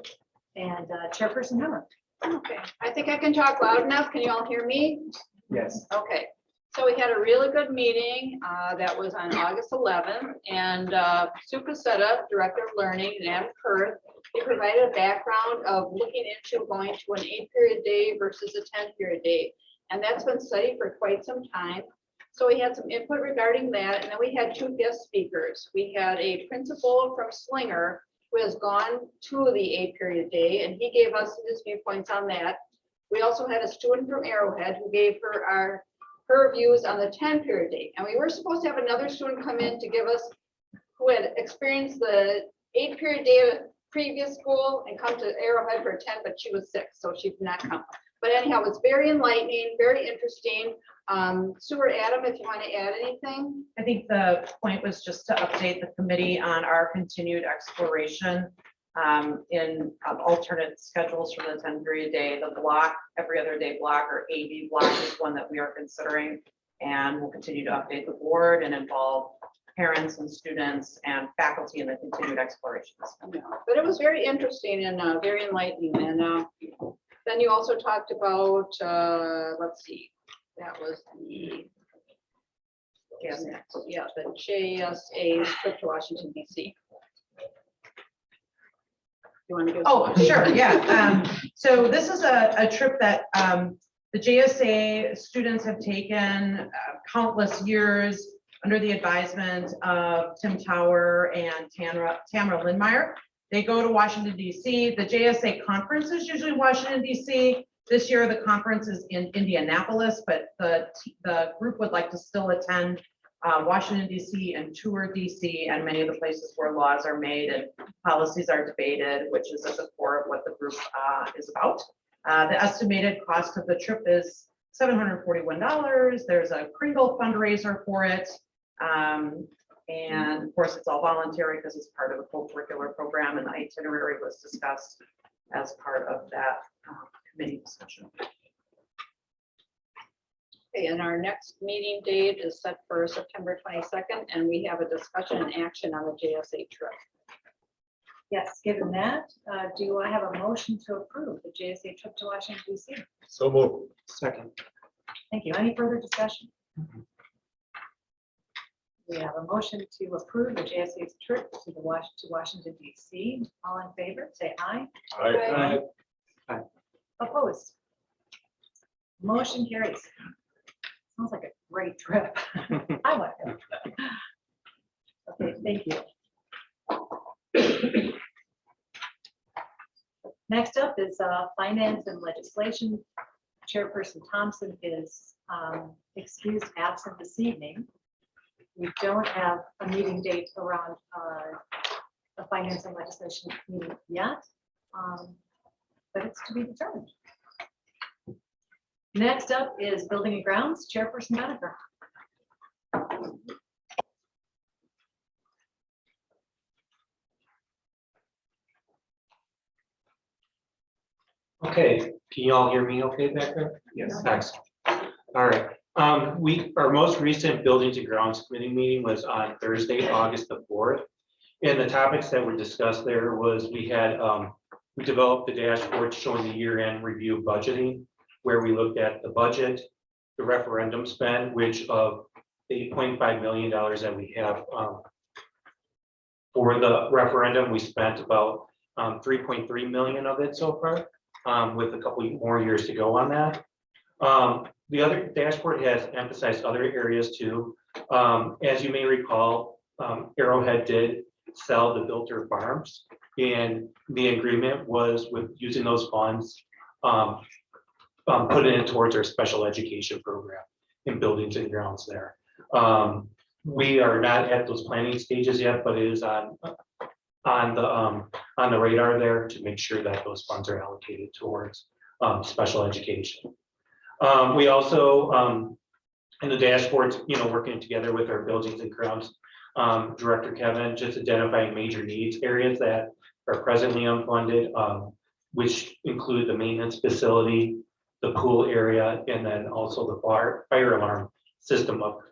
A: and Chairperson Miller.
F: Okay, I think I can talk loud enough. Can you all hear me?
C: Yes.
F: Okay, so we had a really good meeting that was on August 11th, and Sue Casetta, Director of Learning, and Adam Kurth, they provided a background of looking into going to an 8-period day versus a 10-period day. And that's been studied for quite some time. So we had some input regarding that, and then we had 2 guest speakers. We had a principal from Slinger who has gone to the 8-period day, and he gave us his viewpoints on that. We also had a student from Arrowhead who gave her views on the 10-period day. And we were supposed to have another student come in to give us, who had experienced the 8-period day at previous school and come to Arrowhead for 10, but she was sick, so she did not come. But anyhow, it's very enlightening, very interesting. Sue or Adam, if you want to add anything.
Q: I think the point was just to update the committee on our continued exploration in alternate schedules for the 10-period day. The block, every other day block, or AV block, is one that we are considering, and we'll continue to update the board and involve parents and students and faculty in the continued explorations.
F: But it was very interesting and very enlightening. And then you also talked about, let's see, that was the JSA trip to Washington, D.C. You want to go?
Q: Oh, sure, yeah. So this is a trip that the JSA students have taken countless years under the advisement of Tim Tower and Tamara Lindmeyer. They go to Washington DC. The JSA conference is usually Washington DC. This year, the conference is in Indianapolis, but the group would like to still attend Washington DC and tour DC and many of the places where laws are made and policies are debated, which is at the core of what the group is about. The estimated cost of the trip is $741. There's a Kringle fundraiser for it. And of course, it's all voluntary because it's part of the co-curricular program, and the itinerary was discussed as part of that committee discussion.
F: Okay, and our next meeting date is set for September 22nd, and we have a discussion and action on the JSA trip.
A: Yes, given that, do I have a motion to approve the JSA trip to Washington DC?
K: So moved.
C: Second.
A: Thank you. Any further discussion? We have a motion to approve the JSA's trip to Washington DC. All in favor, say aye.
K: Aye.
A: Opposed? Motion carries. Sounds like a great trip. I want it. Okay, thank you. Next up is finance and legislation. Chairperson Thompson is excused absent this evening. We don't have a meeting date around the finance and legislation meeting yet, but it's to be determined. Next up is building and grounds, Chairperson Benneker.
R: Okay, can you all hear me okay back there?
C: Yes.
R: Excellent. All right. Our most recent Buildings and Grounds Committee meeting was on Thursday, August the 4th. And the topics that were discussed there was we developed the dashboard showing the year-end review of budgeting, where we looked at the budget, the referendum spend, which of the $8.5 million that we have for the referendum, we spent about 3.3 million of it so far, with a couple more years to go on that. The other dashboard has emphasized other areas too. As you may recall, Arrowhead did sell the Bilter Farms, and the agreement was with using those funds, put it in towards our special education program in buildings and grounds there. We are not at those planning stages yet, but it is on the radar there to make sure that those funds are allocated towards special education. We also, in the dashboards, working together with our buildings and grounds director, Kevin, just identifying major needs areas that are presently unfunded, which include the maintenance facility, the pool area, and then also the fire alarm system upgrade.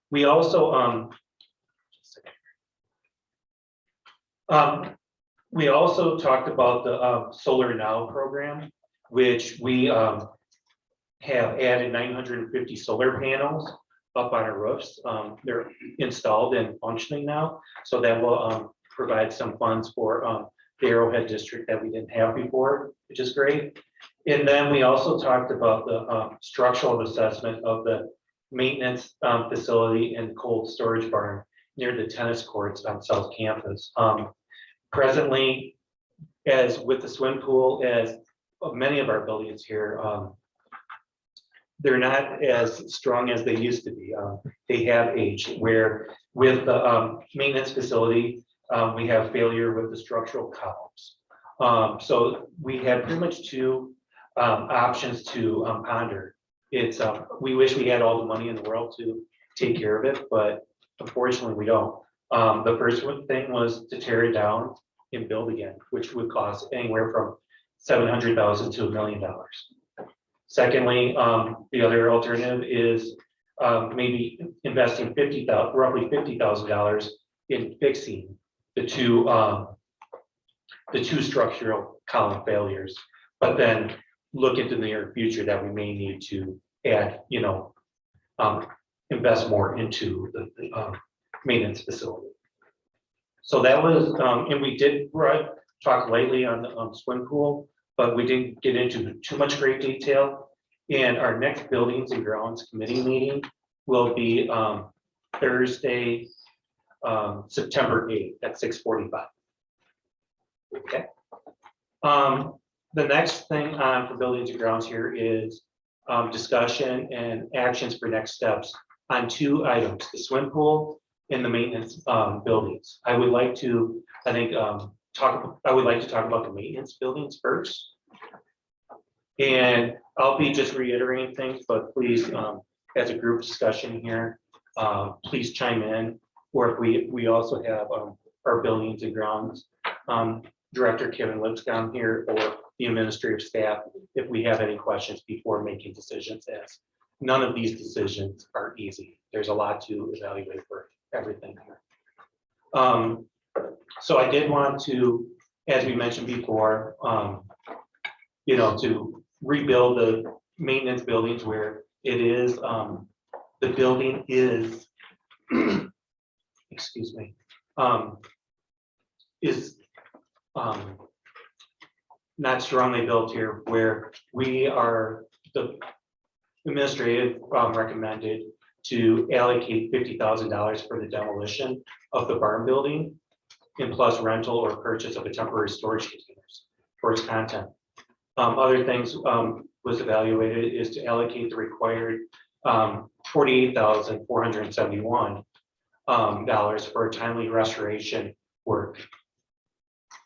R: We also, we also talked about the Solar Now program, which we have added 950 solar panels up on our roofs. They're installed and functioning now, so that will provide some funds for the Arrowhead district that we didn't have before, which is great. And then we also talked about the structural assessment of the maintenance facility and cold storage barn near the tennis courts on South Campus. Presently, as with the swim pool, as many of our buildings here, they're not as strong as they used to be. They have aged, where with the maintenance facility, we have failure with the structural columns. So we have pretty much two options to ponder. It's we wish we had all the money in the world to take care of it, but unfortunately we don't. The first thing was to tear it down and build again, which would cost anywhere from $700,000 to $1 million. Secondly, the other alternative is maybe investing roughly $50,000 in fixing the two structural column failures, but then look into the near future that we may need to add, invest more into the maintenance facility. So that was, and we did talk lately on the swim pool, but we didn't get into too much great detail. And our next Buildings and Grounds Committee meeting will be Thursday, September 8th at 6:45. Okay. The next thing on for Buildings and Grounds here is discussion and actions for next steps on 2 items, the swim pool and the maintenance buildings. I would like to, I think, I would like to talk about the maintenance buildings first. And I'll be just reiterating things, but please, as a group discussion here, please chime in. Or if we also have our Buildings and Grounds Director Kevin Lipscomb here, or the administrative staff, if we have any questions before making decisions, as none of these decisions are easy. There's a lot to evaluate for everything here. So I did want to, as we mentioned before, you know, to rebuild the maintenance buildings where it is, the building is, excuse me, is not strongly built here, where we are, the administrative recommended to allocate $50,000 for the demolition of the barn building, and plus rental or purchase of a temporary storage containers for its content. Other things was evaluated is to allocate the required $48,471 for timely restoration work,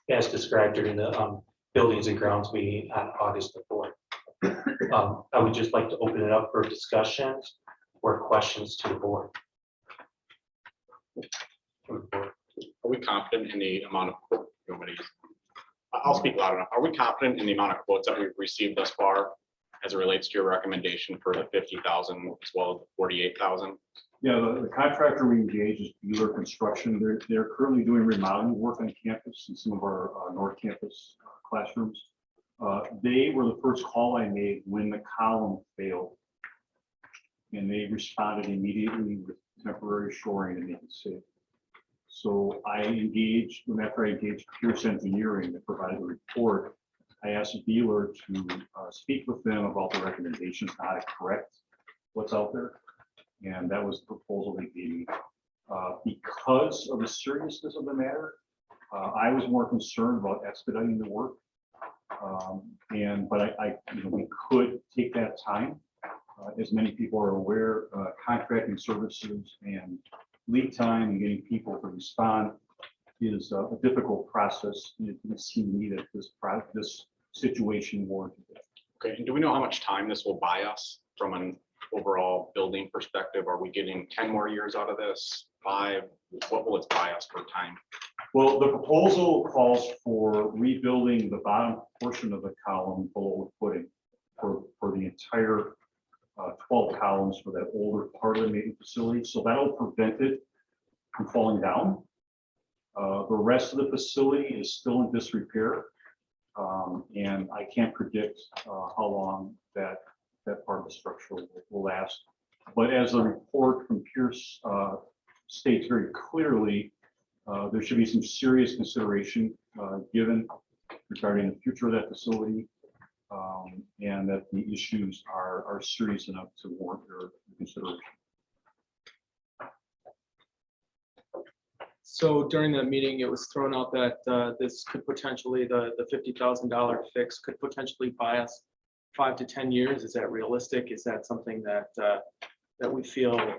R: as described during the Buildings and Grounds meeting on August the 4th. I would just like to open it up for discussions or questions to the board.
B: Are we confident in the amount of, I'll speak loud enough. Are we confident in the amount of quotes that we've received thus far as it relates to your recommendation for the 50,000 as well as the 48,000?
S: Yeah, the contractor we engaged is Bueller Construction. They're currently doing remodeling work on campus in some of our North Campus classrooms. They were the first call I made when the column failed. And they responded immediately with temporary shoring to make it safe. So I engaged, after I engaged Pierce Engineering that provided the report, I asked Bueller to speak with them about the recommendations, how to correct what's out there. And that was the proposal they gave me. Because of the seriousness of the matter, I was more concerned about expediting the work. But you know, we could take that time. As many people are aware, contracting services and lead time and getting people to respond is a difficult process. It didn't seem to me that this situation warranted it.
B: Okay, and do we know how much time this will buy us from an overall building perspective? Are we getting 10 more years out of this? 5? What will it buy us for time?
S: Well, the proposal calls for rebuilding the bottom portion of the column below the footing for the entire 12 columns for that older part of the maintenance facility. So that'll prevent it from falling down. The rest of the facility is still in disrepair. And I can't predict how long that part of the structure will last. But as the report from Pierce states very clearly, there should be some serious consideration given regarding the future of that facility, and that the issues are serious enough to warrant your consideration.
C: So during the meeting, it was thrown out that this could potentially, the $50,000 fix could potentially buy us 5 to 10 years. Is that realistic? Is that something that that we feel is?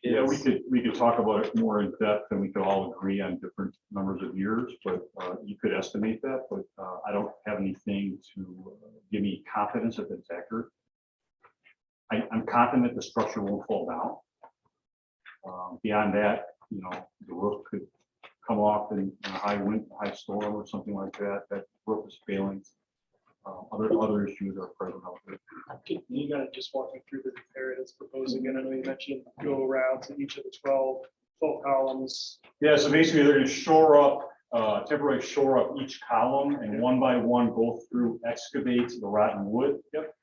S: Yeah, we could talk about it more in depth, and we could all agree on different numbers of years, but you could estimate that, but I don't have anything to give me confidence that it's accurate. I'm confident the structure won't fall down. Beyond that, you know, the roof could come off in a high wind, high storm or something like that. That roof is failing. Other issues are present out there.
C: You gotta just walk me through the repair that's proposing, and I know you mentioned go around to each of the 12 columns.
S: Yeah, so basically they're going to shore up, temporarily shore up each column, and one by one go through, excavate the rotten wood. Yep.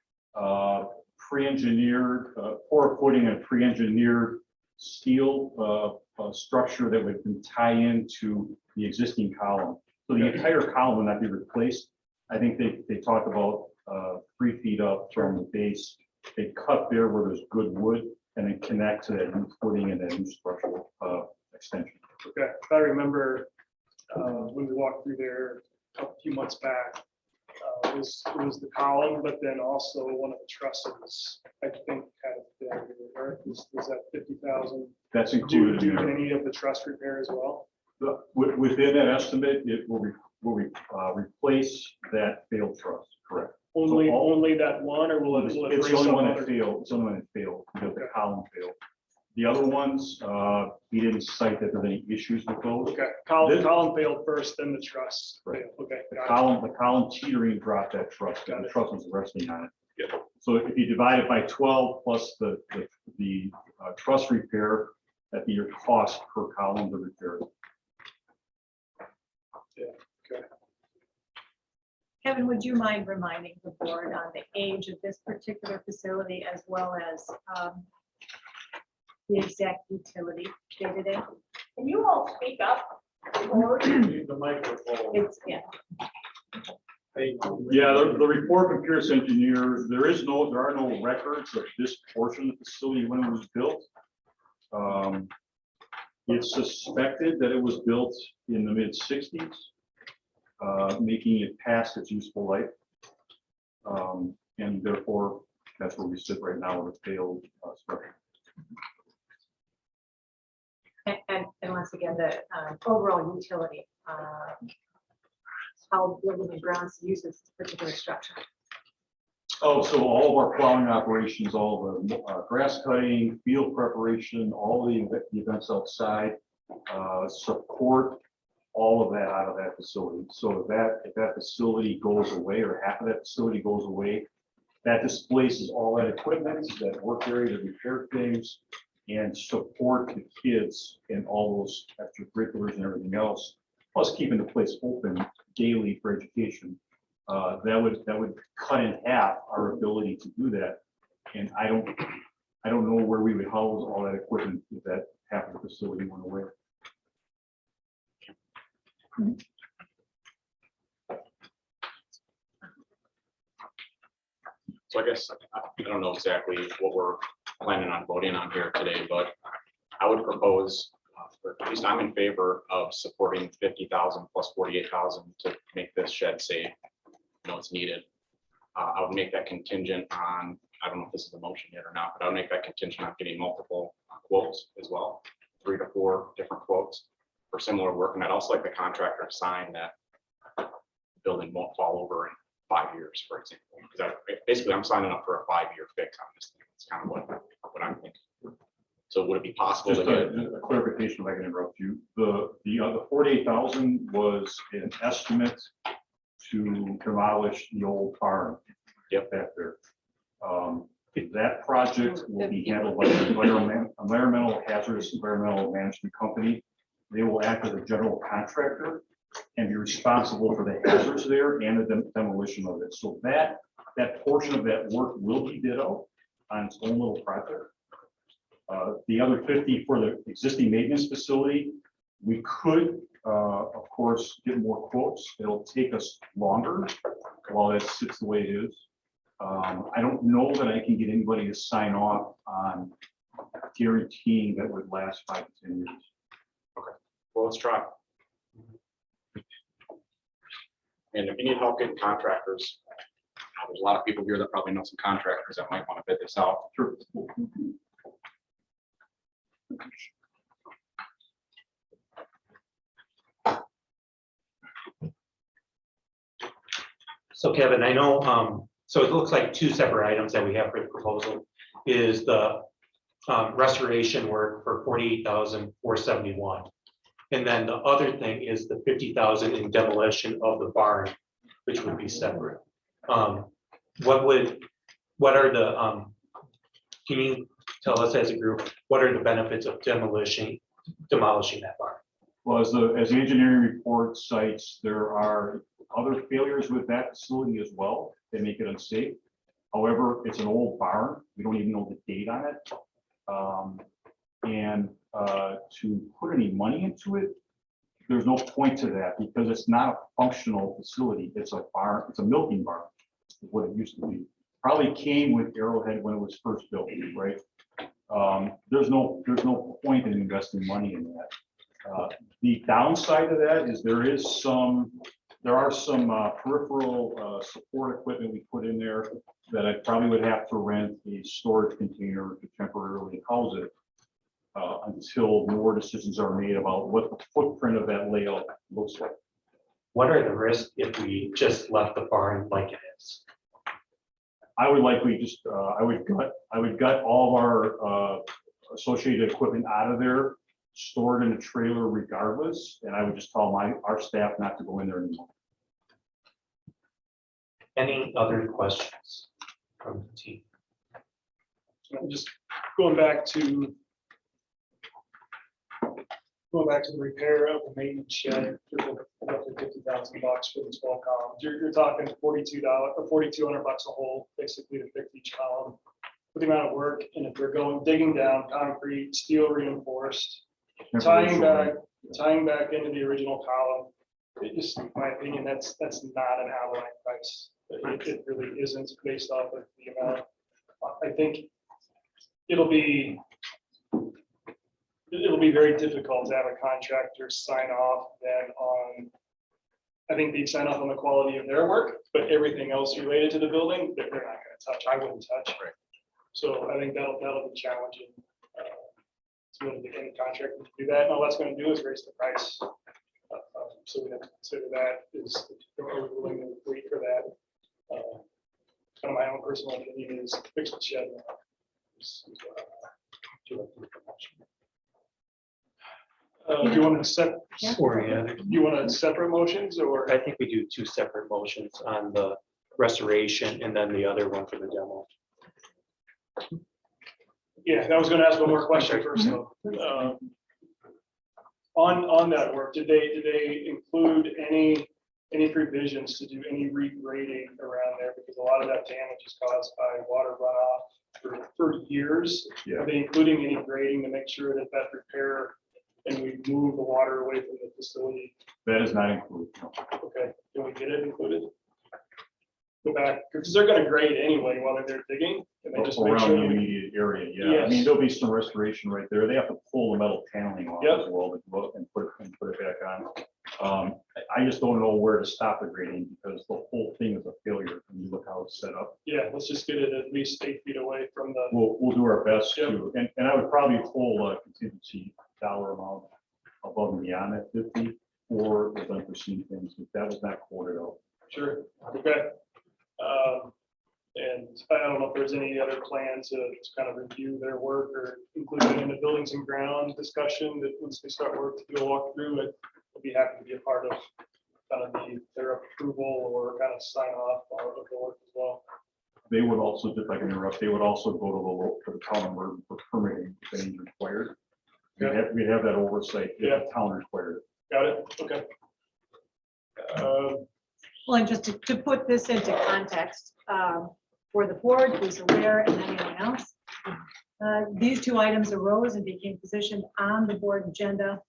S: Pre-engineered, pour a footing and pre-engineered steel a structure that would tie into the existing column. So the entire column would not be replaced. I think they talk about 3 feet up from the base. They cut there where there's good wood and then connect to that new footing and that new structural extension.
C: Okay, I remember when we walked through there a few months back, it was the column, but then also one of the trusses, I think, had a failure, right? Was that 50,000?
S: That's included in
C: Do
S: there.
C: any of the truss repair as well?
S: Within that estimate, it will replace that failed truss, correct?
C: Only that one, or will it?
S: It's
C: will it
S: the
C: bring
S: only
C: some
S: one that
C: other-
S: failed, it's the only one that failed, because the column failed. The other ones, he didn't cite that there's any issues with those.
C: Okay, column
S: This-
C: failed first, then the truss
S: Right.
C: failed. Okay.
S: The
C: got it.
S: column teetering dropped that truss,
C: Got
S: the
C: it.
S: truss was resting on it. So if you divide it by 12 plus the truss repair, that'd be your cost per column to repair.
A: Kevin, would you mind reminding the board on the age of this particular facility as well as the exact utility day to day?
H: Can you all speak up? Or-
S: The microphone.
A: It's, yeah.
S: Yeah, the report from Pierce Engineers, there are no records of this portion of the facility when it was built. It's suspected that it was built in the mid-60s, making it past its useful life. And therefore, that's where we sit right now with a failed structure.
A: And once again, the overall utility, how building and grounds uses this particular structure.
S: Oh, so all of our plowing operations, all the grass cutting, field preparation, all the events outside, support all of that out of that facility. So if that facility goes away, or half of that facility goes away, that displaces all that equipment, that work area to repair things and support the kids and all those extracurriculars and everything else, plus keeping the place open daily for education. That would cut in half our ability to do that. And I don't know where we would house all that equipment if that half of the facility went away.
B: So I guess, I don't know exactly what we're planning on voting on here today, but I would propose, or at least I'm in favor of supporting 50,000 plus 48,000 to make this shed safe. You know, it's needed. I would make that contingent on, I don't know if this is a motion yet or not, but I would make that contingent on getting multiple quotes as well, 3 to 4 different quotes for similar work. And I'd also like the contractor to sign that the building won't fall over in 5 years, for example. Because basically I'm signing up for a 5-year fix on this thing. It's kind of what I'm thinking. So would it be possible
S: Just
B: to
S: a
B: get?
S: a clarification, if I can interrupt you. The 48,000 was an estimate to demolish the old barn.
B: Yep.
S: Back there. That project will be handled by the environmental hazardous environmental management company. They will act as a general contractor and be responsible for the hazards there and the demolition of it. So that portion of that work will be bid out on its own little project. The other 50 for the existing maintenance facility, we could, of course, get more quotes. It'll take us longer while that sits the way it is. I don't know that I can get anybody to sign off on guaranteeing that would last 5 to 10 years.
B: Okay, well, let's try. And if you need help getting contractors, there's a lot of people here that probably know some contractors that might want to bid this out.
S: Sure.
R: So Kevin, I know, so it looks like 2 separate items that we have for the proposal is the restoration work for 48,471. And then the other thing is the 50,000 in demolition of the barn, which would be separate. What are the, can you tell us as a group, what are the benefits of demolishing that barn?
S: Well, as the engineering report cites, there are other failures with that facility as well that make it unsafe. However, it's an old barn. We don't even know the date on it. And to put any money into it, there's no point to that because it's not a functional facility. It's a barn, it's a milking barn, is what it used to be. Probably came with Arrowhead when it was first built, right? There's no point in investing money in that. The downside of that is there are some peripheral support equipment we put in there that I probably would have to rent a storage container to temporarily house it until more decisions are made about what the footprint of that layout looks like.
R: What are the risks if we just left the barn like it is?
S: I would likely just, I would gut all of our associated equipment out of there, store it in a trailer regardless, and I would just tell our staff not to go in there anymore.
R: Any other questions from the team?
T: Just going back to the repair of the maintenance shed, for roughly $50,000 for the 12 columns. You're talking $42 or $4,200 a hole, basically to fix each column. With the amount of work, and if they're digging down concrete, steel reinforced, tying back into the original column, it just, in my opinion, that's not an outline price. It really isn't based off of the amount. I think it'll be very difficult to have a contractor sign off then on, I think they'd sign off on the quality of their work, but everything else related to the building, they're not gonna touch, I wouldn't touch. Right. So I think that'll be challenging. To really get any contractor to do that, and all that's gonna do is raise the price. So we have to consider that, are we willing to wait for that? Kind of my own personal opinion is fix the shed. Do you want to set?
R: Or, yeah,
T: You want separate motions or?
R: I think we do two separate motions on the restoration and then the other one for the demo.
T: Yeah, I was going to ask one more question first. Though. On that work, did they include any provisions to do any regrading around there? Because a lot of that damage is caused by water runoff for years.
S: Yeah.
T: Are they including any grading to make sure that repair and we move the water away from the facility?
S: That is not included. No.
T: Okay, can we get it included? Go back, because they're gonna grade anyway while they're digging, and they just make
S: Around
T: sure.
S: the
T: that we-
S: immediate area, yeah. I mean,
T: Yes.
S: there'll be some restoration right there. They have to pull the metal paneling off
T: Yep.
S: as well to go up and put it back on. I just don't know where to stop the grading because the whole thing is a failure. When you look how it's set up.
T: Yeah, let's just get it at least 8 feet away from the.
S: We'll do our best
T: Yep.
S: to, and I would probably pull a contingency dollar amount above and beyond that 50 for the unforeseen things, but that was not quoted out.
T: Sure, okay. And I don't know if there's any other plan to kind of review their work or include it in the buildings and ground discussion that once they start work to do a walkthrough, I'd be happy to be a part of kind of their approval or kind of sign off of the work as well.
S: They would also, if I can interrupt, they would also go to the town board for permitting if any required. We'd have that oversight if the town required it.
T: Got it, okay.
A: Well, and just to put this into context, for the board who's aware and anyone else, these two items arose and became positioned on the board agenda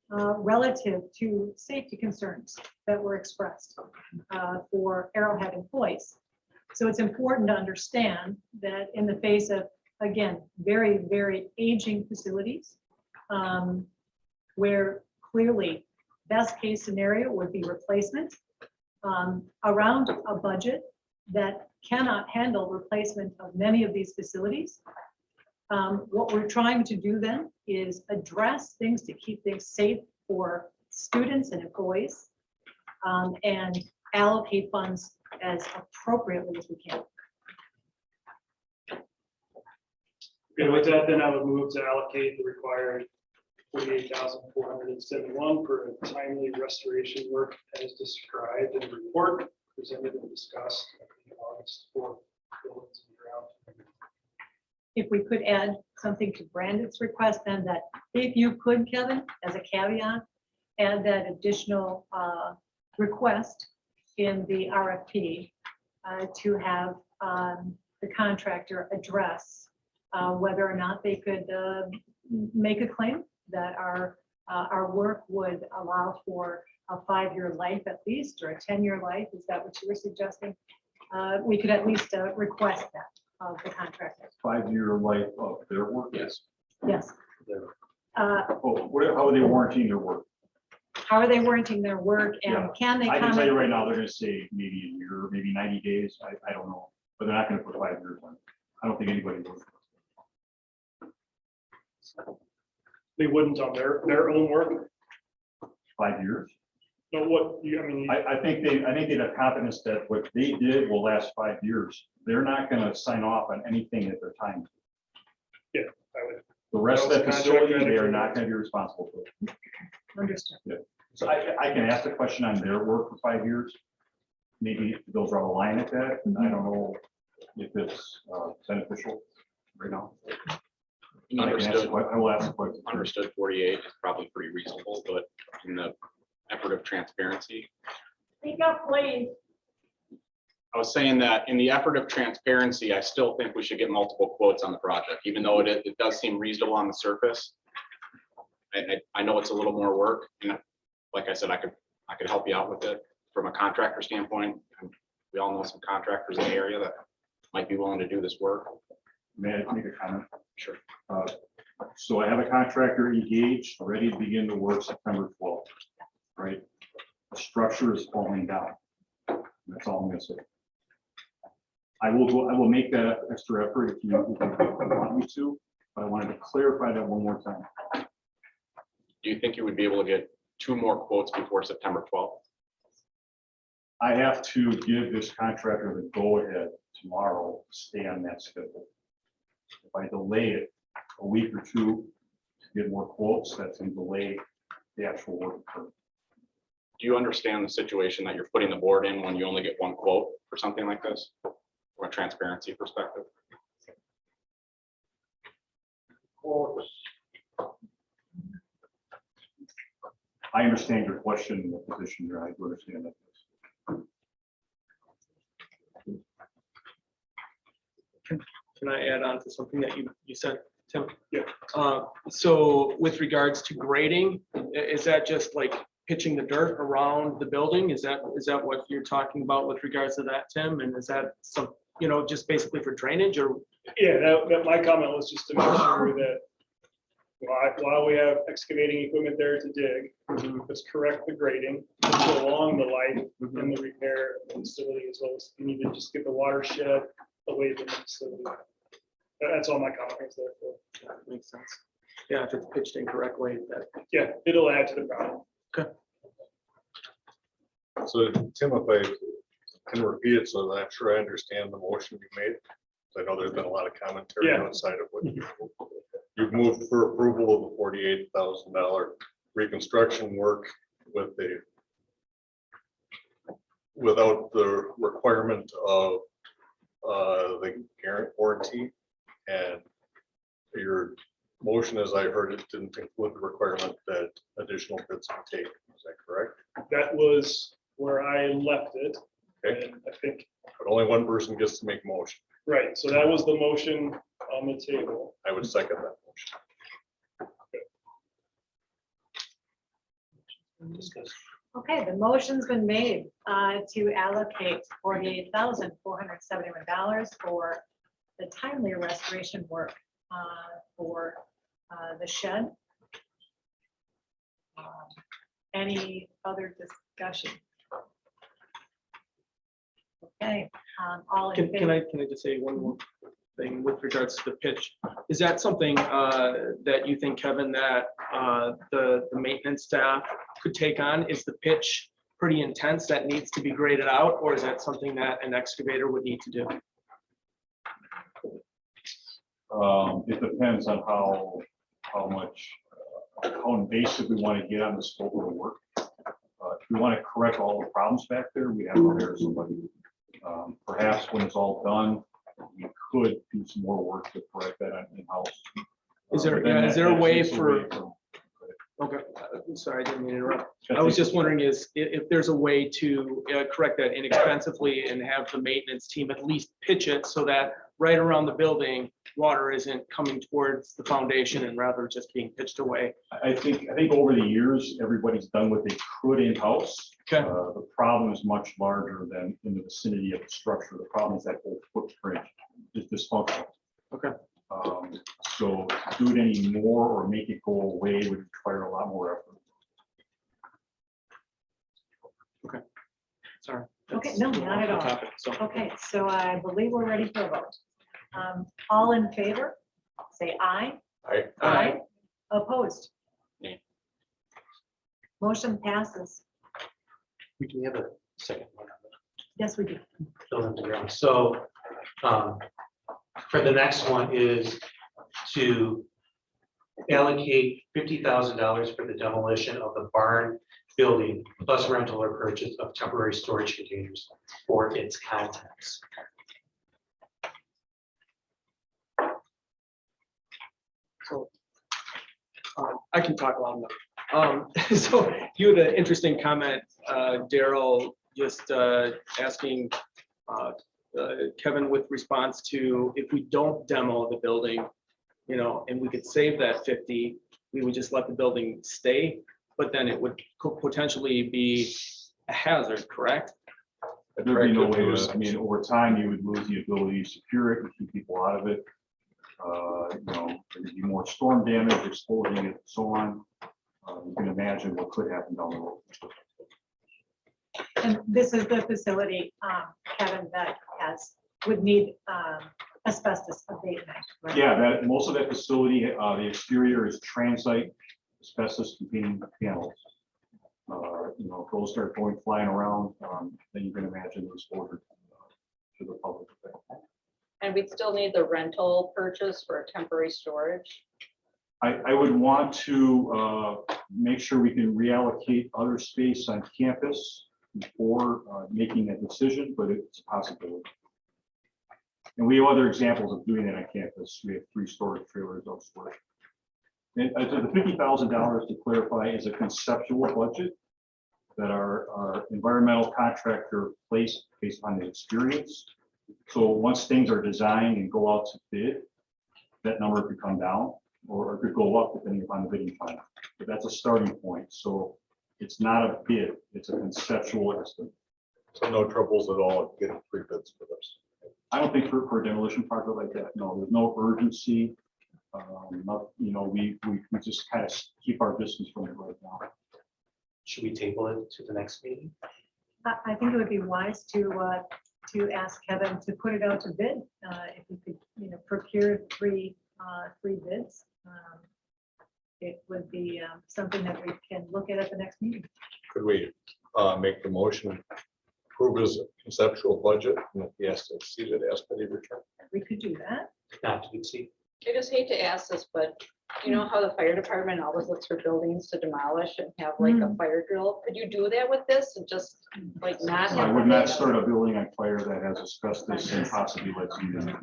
A: relative to safety concerns that were expressed for Arrowhead employees. So it's important to understand that in the face of, again, very, very aging facilities, where clearly best case scenario would be replacement around a budget that cannot handle replacement of many of these facilities. What we're trying to do then is address things to keep things safe for students and employees and allocate funds as appropriately as we can.
T: Okay, with that, then I would move to allocate the required $48,471 for a timely restoration work as described in the report presented and discussed in August for buildings and ground.
A: If we could add something to Brandon's request, then that if you could, Kevin, as a caveat, add that additional request in the RFP to have the contractor address whether or not they could make a claim that our work would allow for a 5-year life at least, or a 10-year life, is that what you were suggesting? We could at least request that of the contractor.
S: 5-year life of their work?
B: Yes.
A: Yes.
S: How are they warranting their work?
A: How are they warranting their work, and
S: Yeah.
A: can they
S: I can tell you
A: comment?
S: right now, they're gonna say maybe a year, maybe 90 days, I don't know, but they're not gonna put 5 years on it. I don't think anybody would.
T: They wouldn't on their own work.
S: 5 years?
T: No, what, you, I mean,
S: I think they'd have confidence that what they did will last 5 years. They're not gonna sign off on anything at their time.
T: yeah, I would.
S: The rest of
T: That
S: that
T: was
S: facility,
T: contract
S: they are
T: manager.
S: not gonna be responsible for it.
A: Understood.
S: Yeah. So I can ask the question on their work for 5 years. Maybe they'll draw a line at that. I don't know if it's beneficial right now. I can ask the
B: Understood.
S: I will ask the question.
B: Understood, 48 is probably pretty reasonable, but in the effort of transparency,
H: Speak up, please.
B: I was saying that in the effort of transparency, I still think we should get multiple quotes on the project, even though it does seem reasonable on the surface. I know it's a little more work, and like I said, I could help you out with it from a contractor standpoint. We all know some contractors in the area that might be willing to do this work.
S: May I make a comment?
B: Sure.
S: So I have a contractor engaged, ready to begin to work September 12th, right? The structure is falling down. That's all I'm gonna say. I will make that extra effort if you want me to, but I wanted to clarify that one more time.
B: Do you think you would be able to get 2 more quotes before September 12th?
S: I have to give this contractor the go-ahead tomorrow, to stay on that schedule. If I delay it a week or 2 to get more quotes, that's going to delay the actual work.
B: Do you understand the situation that you're putting the board in when you only get 1 quote for something like this? From a transparency perspective?
S: I understand your question, and the position here. I do understand that.
C: Can I add on to something that you said, Tim?
T: Yeah.
C: So with regards to grading, is that just like pitching the dirt around the building? Is that what you're talking about with regards to that, Tim? And is that some, just basically for drainage, or?
T: Yeah, that my comment was just to make sure that while we have excavating equipment there to dig, let's correct the grading, prolong the life and the repair of the facility, as well as you need to just get the watershed away from the facility. That's all my comments there for.
C: That makes sense. Yeah, if it's pitched incorrectly, that.
T: Yeah, it'll add to the problem.
C: Okay.
K: So Tim, if I can repeat it so that I'm sure I understand the motion you made. I know there's been a lot of commentary
T: Yeah.
K: outside of what you've moved for approval of the $48,000 reconstruction work without the requirement of the warranty, and your motion, as I heard it, didn't include the requirement that additional bids be taken. Is that correct?
T: That was where I left it.
K: Okay.
T: And I think,
K: But only one person gets to make a motion.
T: right, so that was the motion on the table.
K: I would second that motion.
A: Okay, the motion's been made to allocate $48,471 for the timely restoration work for the shed. Any other discussion? Okay, all in
C: Can I
A: favor?
C: just say one more thing with regards to the pitch? Is that something that you think, Kevin, that the maintenance staff could take on? Is the pitch pretty intense that needs to be graded out, or is that something that an excavator would need to do?
S: It depends on how much, how invasive we want to get on the scope of the work. If we want to correct all the problems back there, we have to hire somebody. Perhaps when it's all done, we could do some more work to correct that in-house.
C: Is there a way for? Okay, I'm sorry, I didn't mean to interrupt. I was just wondering if there's a way to correct that inexpensively and have the maintenance team at least pitch it so that right around the building, water isn't coming towards the foundation and rather just being pitched away.
S: I think over the years, everybody's done what they could in-house.
C: Okay.
S: The problem is much larger than in the vicinity of the structure. The problem is that whole footprint is dysfunctional.
C: Okay.
S: So to do it anymore or make it go away would require a lot more effort.
C: Okay. Sorry.
A: Okay, no, not at all.
C: Topic, so.
A: Okay, so I believe we're ready for a vote. All in favor, say aye.
C: Aye.
A: Opposed?
B: Nay.
A: Motion passes.
R: We can have a second one.
A: Yes, we do.
R: Fill in the ground. So for the next one is to allocate $50,000 for the demolition of the barn building plus rental or purchase of temporary storage containers for its contents.
C: So I can talk loud enough. So you had an interesting comment, Daryl, just asking Kevin with response to if we don't demo the building, you know, and we could save that 50, we would just let the building stay, but then it would potentially be a hazard, correct?
S: There'd be no way to, I mean, over time, you would lose the ability to secure it and keep people out of it. You know, there'd be more storm damage, exposing it, and so on. You can imagine what could happen down the road.
A: And this is the facility, Kevin, that would need asbestos abatement, right?
S: Yeah, that, most of that facility, the exterior is transite asbestos containing panels. You know, if those start flying around, then you can imagine the exposure to the public.
F: And we'd still need the rental purchase for temporary storage.
S: I would want to make sure we can reallocate other space on campus before making that decision, but it's a possibility. And we have other examples of doing that on campus. We have 3 storage trailers elsewhere. And the $50,000, to clarify, is a conceptual budget that our environmental contractor placed based on the experience. So once things are designed and go out to bid, that number could come down or it could go up depending upon the bidding plan. But that's a starting point. So it's not a bid, it's a conceptual estimate.
K: So no troubles at all getting free bids for this.
S: I don't think for a demolition project like that, no, there's no urgency. You know, we just kind of keep our distance from it right now.
R: Should we table it to the next meeting?
A: I think it would be wise to ask Kevin to put it out to bid. If you could, you know, procure three bids. It would be something that we can look at the next meeting.
K: Could we make the motion, approve his conceptual budget, and if he has to exceed it, ask that he return?
A: We could do that.
R: Not to exceed.
D: I just hate to ask this, but you know how the fire department always looks for buildings to demolish and have like a fire drill? Could you do that with this and just like not?
S: I would not start a building on fire that has asbestos and possibly let's use it.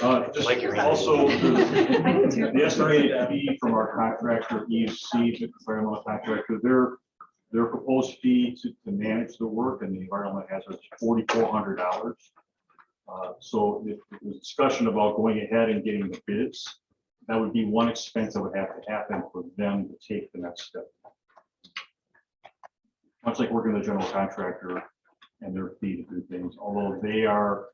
S: No. Just
R: Like your
S: also,
A: I do too.
S: the estimated fee from our contractor, EFC, the environmental contractor, their proposed fee to manage the work and the environmental hazard is $4,400. So if there's discussion about going ahead and getting the bids, that would be one expense that would have to happen for them to take the next step. Much like working with a general contractor and their fee to do things, although they are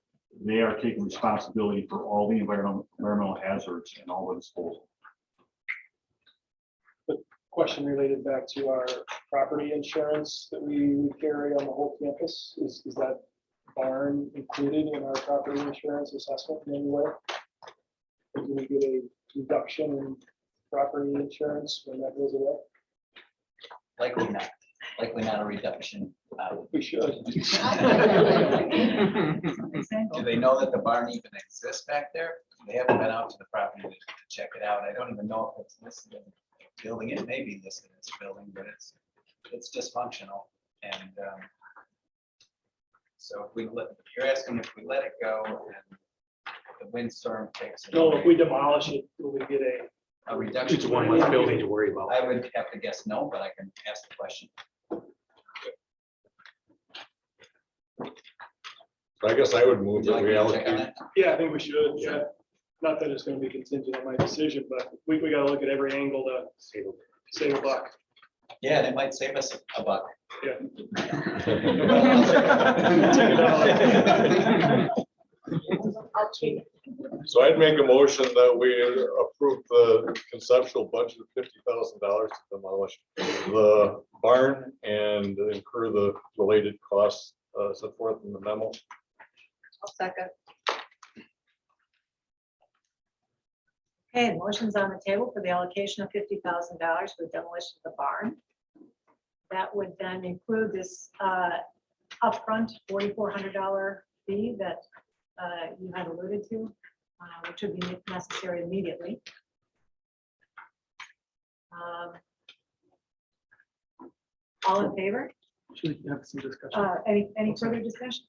S: taking responsibility for all the environmental hazards and all the disposal.
T: Question related back to our property insurance that we carry on the whole campus. Is that barn included in our property insurance assessment in any way? Or do we get a reduction in property insurance when that goes away?
U: Likely not a reduction.
T: We should.
U: Do they know that the barn even exists back there? They haven't been out to the property to check it out. I don't even know if it's listed in the building. It may be listed in this building, but it's dysfunctional. And so if you're asking if we let it go and the windstorm takes it
T: No,
U: away,
T: if we demolish it, will we get
U: a reduction?
R: It's one less building to worry about.
U: I would have to guess no, but I can ask the question.
E: I guess I would move
U: Would you
E: that
U: like
E: we
U: me to check on
E: allocate.
U: that?
T: Yeah, I think we should, yeah. Not that it's gonna be contingent on my decision, but we gotta look at every angle to save a buck.
U: Yeah, and it might save us a buck.
T: Yeah.
H: I'll cheat.
E: So I'd make a motion that we approve the conceptual budget of $50,000 to demolish the barn and incur the related costs set forth in the memo.
A: I'll second. Okay, the motion's on the table for the allocation of $50,000 for the demolition of the barn. That would then include this upfront $4,400 fee that you had alluded to, which would be necessary immediately. All in favor?
C: Should we have some discussion?
A: Any further discussion?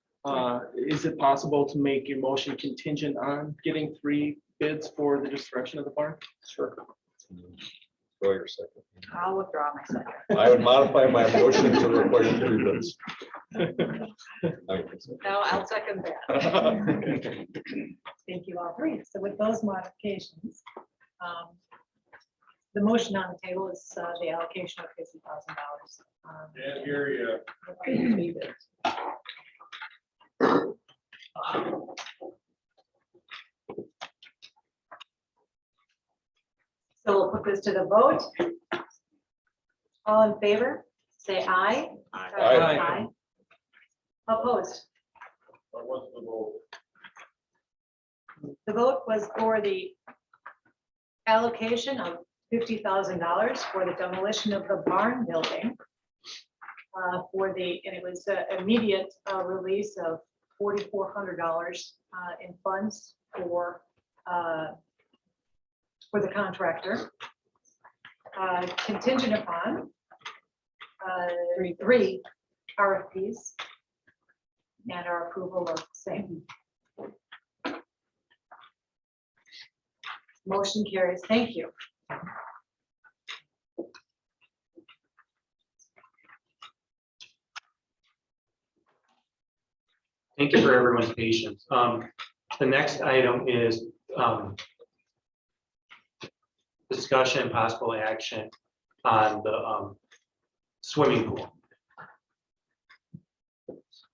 C: Is it possible to make your motion contingent on getting 3 bids for the destruction of the barn?
E: Sure. Go your second.
A: I'll withdraw my second.
E: I would modify my motion to require 3 bids.
A: No, I'll second that. Thank you all three. So with those modifications, the motion on the table is the allocation of $50,000.
E: Yeah, hear you.
A: So we'll put this to the vote. All in favor, say aye.
E: Aye.
A: Opposed?
E: What's the vote?
A: The vote was for the allocation of $50,000 for the demolition of the barn building. And it was an immediate release of $4,400 in funds for the contractor. Contingent upon three RFPs and our approval of the same. Motion carries. Thank you.
R: Thank you for everyone's patience. The next item is discussion and possible action on the swimming pool.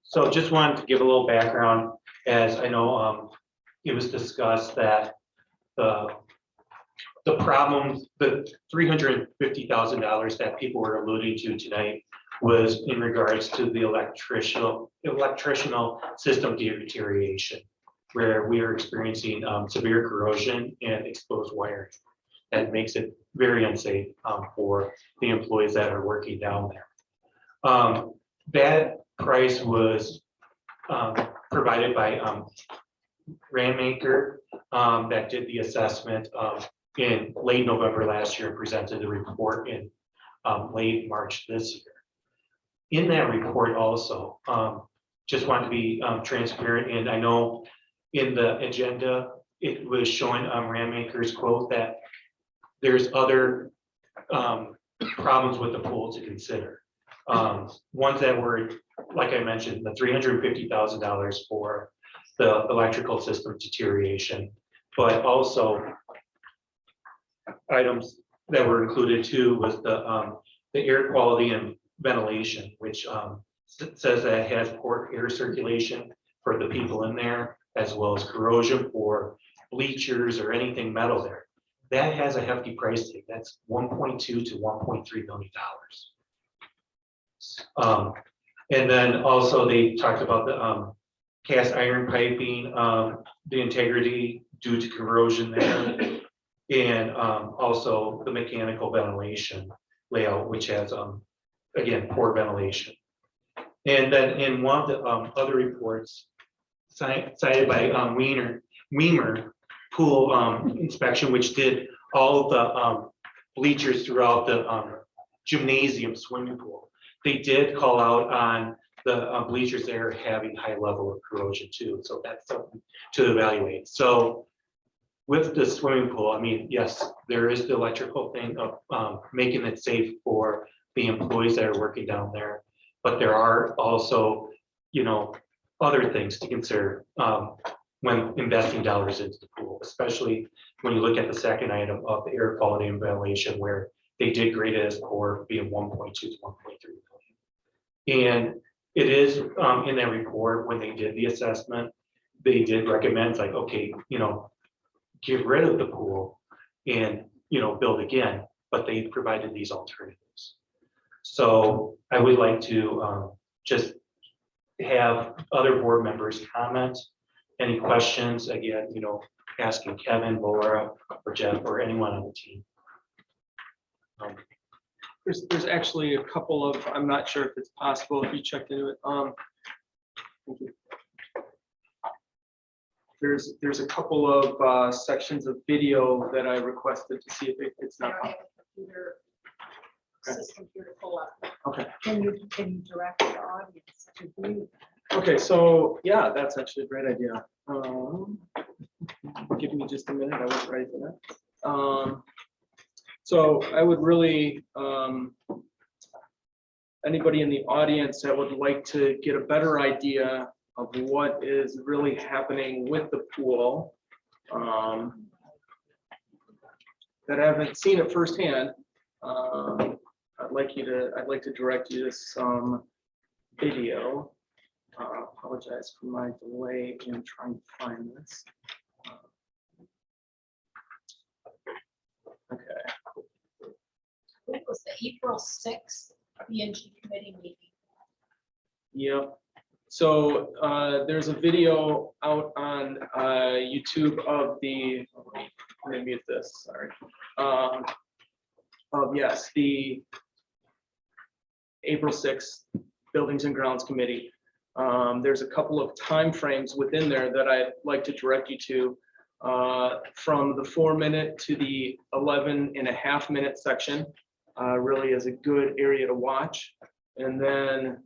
R: So just wanted to give a little background, as I know it was discussed that the problems, the $350,000 that people were alluding to tonight was in regards to the electrical system deterioration, where we are experiencing severe corrosion and exposed wiring. That makes it very unsafe for the employees that are working down there. That price was provided by Rainmaker that did the assessment in late November last year and presented the report in late March this year. In that report also, just wanted to be transparent, and I know in the agenda, it was showing Rainmaker's quote that there's other problems with the pool to consider. Ones that were, like I mentioned, the $350,000 for the electrical system deterioration, but also items that were included too was the air quality and ventilation, which says that it has poor air circulation for the people in there, as well as corrosion for bleachers or anything metal there. That has a hefty price tag. That's $1.2 to $1.3 million. And then also they talked about the cast iron piping, the integrity due to corrosion there, and also the mechanical ventilation layout, which has again poor ventilation. And then in one of the other reports cited by Weimer Pool Inspection, which did all of the bleachers throughout the gymnasium swimming pool, they did call out on the bleachers there having high level of corrosion too. So that's something to evaluate. So with the swimming pool, I mean, yes, there is the electrical thing of making it safe for the employees that are working down there, but there are also, you know, other things to consider when investing dollars into the pool, especially when you look at the second item of the air quality and ventilation, where they did grade it as poor, being 1.2 to 1.3 million. And it is in that report, when they did the assessment, they did recommend like, okay, get rid of the pool and, build again, but they provided these alternatives. So I would like to just have other board members comment. Any questions, again, asking Kevin, Laura, or Jeff, or anyone on the team.
C: There's actually a couple of, I'm not sure if it's possible if you checked into it. Thank you. There's a couple of sections of video that I requested to see if it's not.
A: System here to pull up.
C: Okay.
A: Can you direct the audience to view?
C: Okay, so yeah, that's actually a great idea. Give me just a minute, I was ready for that. So I would really, anybody in the audience that would like to get a better idea of what is really happening with the pool, that haven't seen it firsthand, I'd like to direct you to some video. Apologize for my delay in trying to find this. Okay.
D: It was the April 6th B&G committee meeting.
C: Yep. So there's a video out on YouTube of the, let me mute this, sorry. Yes, the April 6th Buildings and Grounds Committee. There's a couple of time frames within there that I'd like to direct you to, from the 4-minute to the 11.5-minute section, really is a good area to watch. And then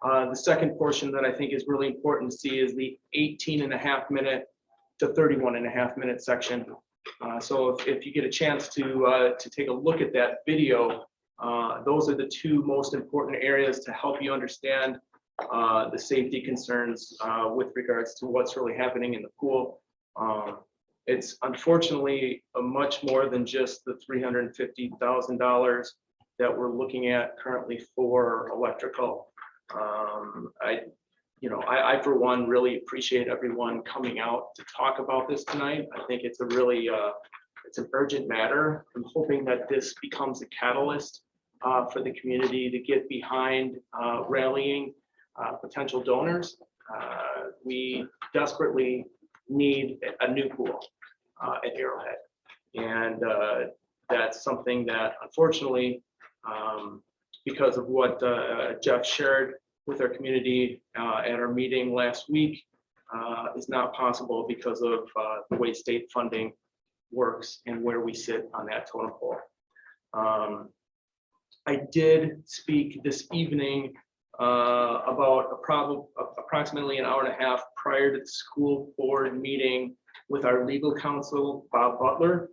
C: the second portion that I think is really important to see is the 18.5-minute to 31.5-minute section. So if you get a chance to take a look at that video, those are the two most important areas to help you understand the safety concerns with regards to what's really happening in the pool. It's unfortunately much more than just the $350,000 that we're looking at currently for electrical. I for one really appreciate everyone coming out to talk about this tonight. I think it's a really it's an urgent matter. I'm hoping that this becomes a catalyst for the community to get behind rallying potential donors. We desperately need a new pool at Arrowhead, and that's something that unfortunately, because of what Jeff shared with our community at our meeting last week, is not possible because of the way state funding works and where we sit on that totem pole. I did speak this evening about approximately an hour and a half prior to the school board meeting with our legal counsel, Bob Butler,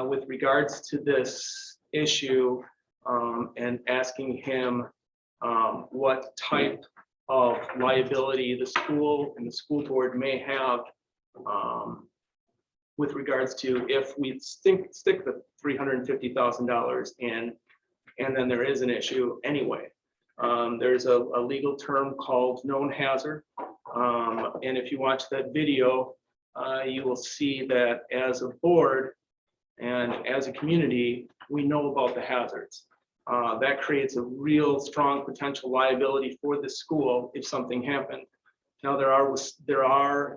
C: with regards to this issue, and asking him what type of liability the school and the school board may have with regards to if we stick the $350,000 in, and then there is an issue anyway. There's a legal term called known hazard. And if you watch that video, you will see that as a board and as a community, we know about the hazards. That creates a real strong potential liability for the school if something happened. Now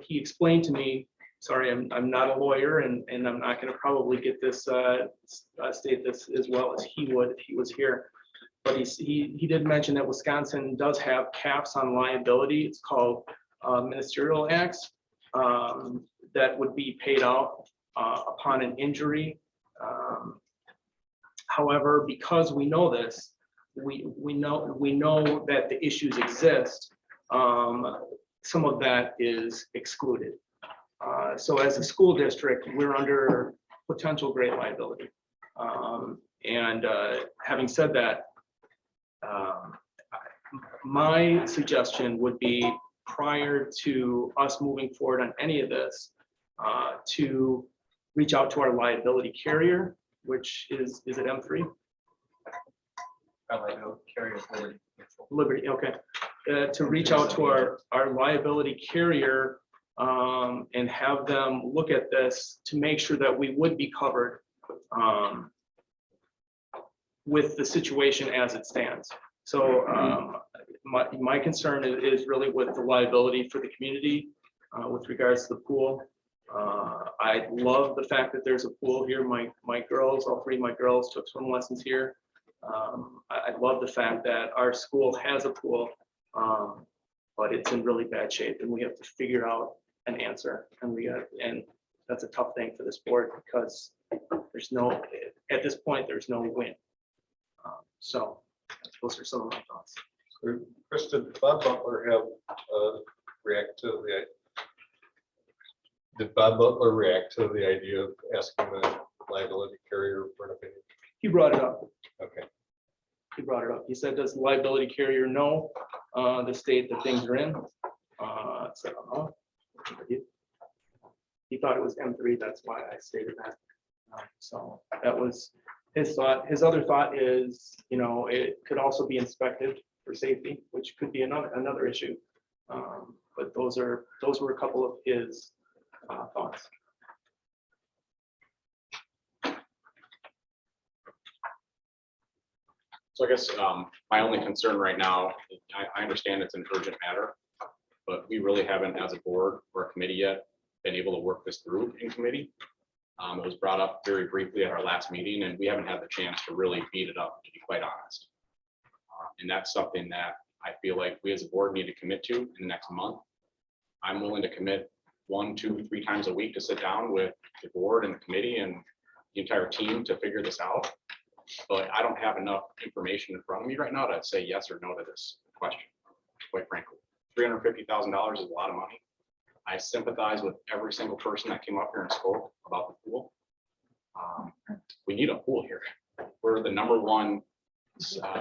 C: he explained to me, sorry, I'm not a lawyer, and I'm not going to probably get this state this as well as he would if he was here. But he did mention that Wisconsin does have caps on liability. It's called ministerial acts that would be paid out upon an injury. However, because we know this, we know that the issues exist. Some of that is excluded. So as a school district, we're under potential great liability. And having said that, my suggestion would be prior to us moving forward on any of this, to reach out to our liability carrier, which is it M3?
U: Probably no carrier forward.
C: Liberty, okay. To reach out to our liability carrier and have them look at this to make sure that we would be covered with the situation as it stands. So my concern is really with the liability for the community with regards to the pool. I love the fact that there's a pool here. My girls, all three of my girls took swim lessons here. I love the fact that our school has a pool, but it's in really bad shape and we have to figure out an answer. And that's a tough thing for this board because there's no, at this point, there's no win. So those are some of my thoughts.
E: Chris, did Bob Butler have react to the idea of asking the liability carrier for an opinion?
C: He brought it up.
E: Okay.
C: He brought it up. He said, does the liability carrier know the state that things are in? I said, I don't know. He thought it was M3, that's why I stated that. So that was his thought. His other thought is, it could also be inspected for safety, which could be another issue. But those were a couple of his thoughts.
B: So I guess my only concern right now, I understand it's an urgent matter, but we really haven't, as a board or a committee yet, been able to work this through in committee. It was brought up very briefly at our last meeting, and we haven't had the chance to really beat it up, to be quite honest. And that's something that I feel like we as a board need to commit to in the next month. I'm willing to commit 1, 2, 3 times a week to sit down with the board and the committee and the entire team to figure this out. But I don't have enough information in front of me right now to say yes or no to this question, quite frankly. $350,000 is a lot of money. I sympathize with every single person that came up here and spoke about the pool. We need a pool here. We're the #1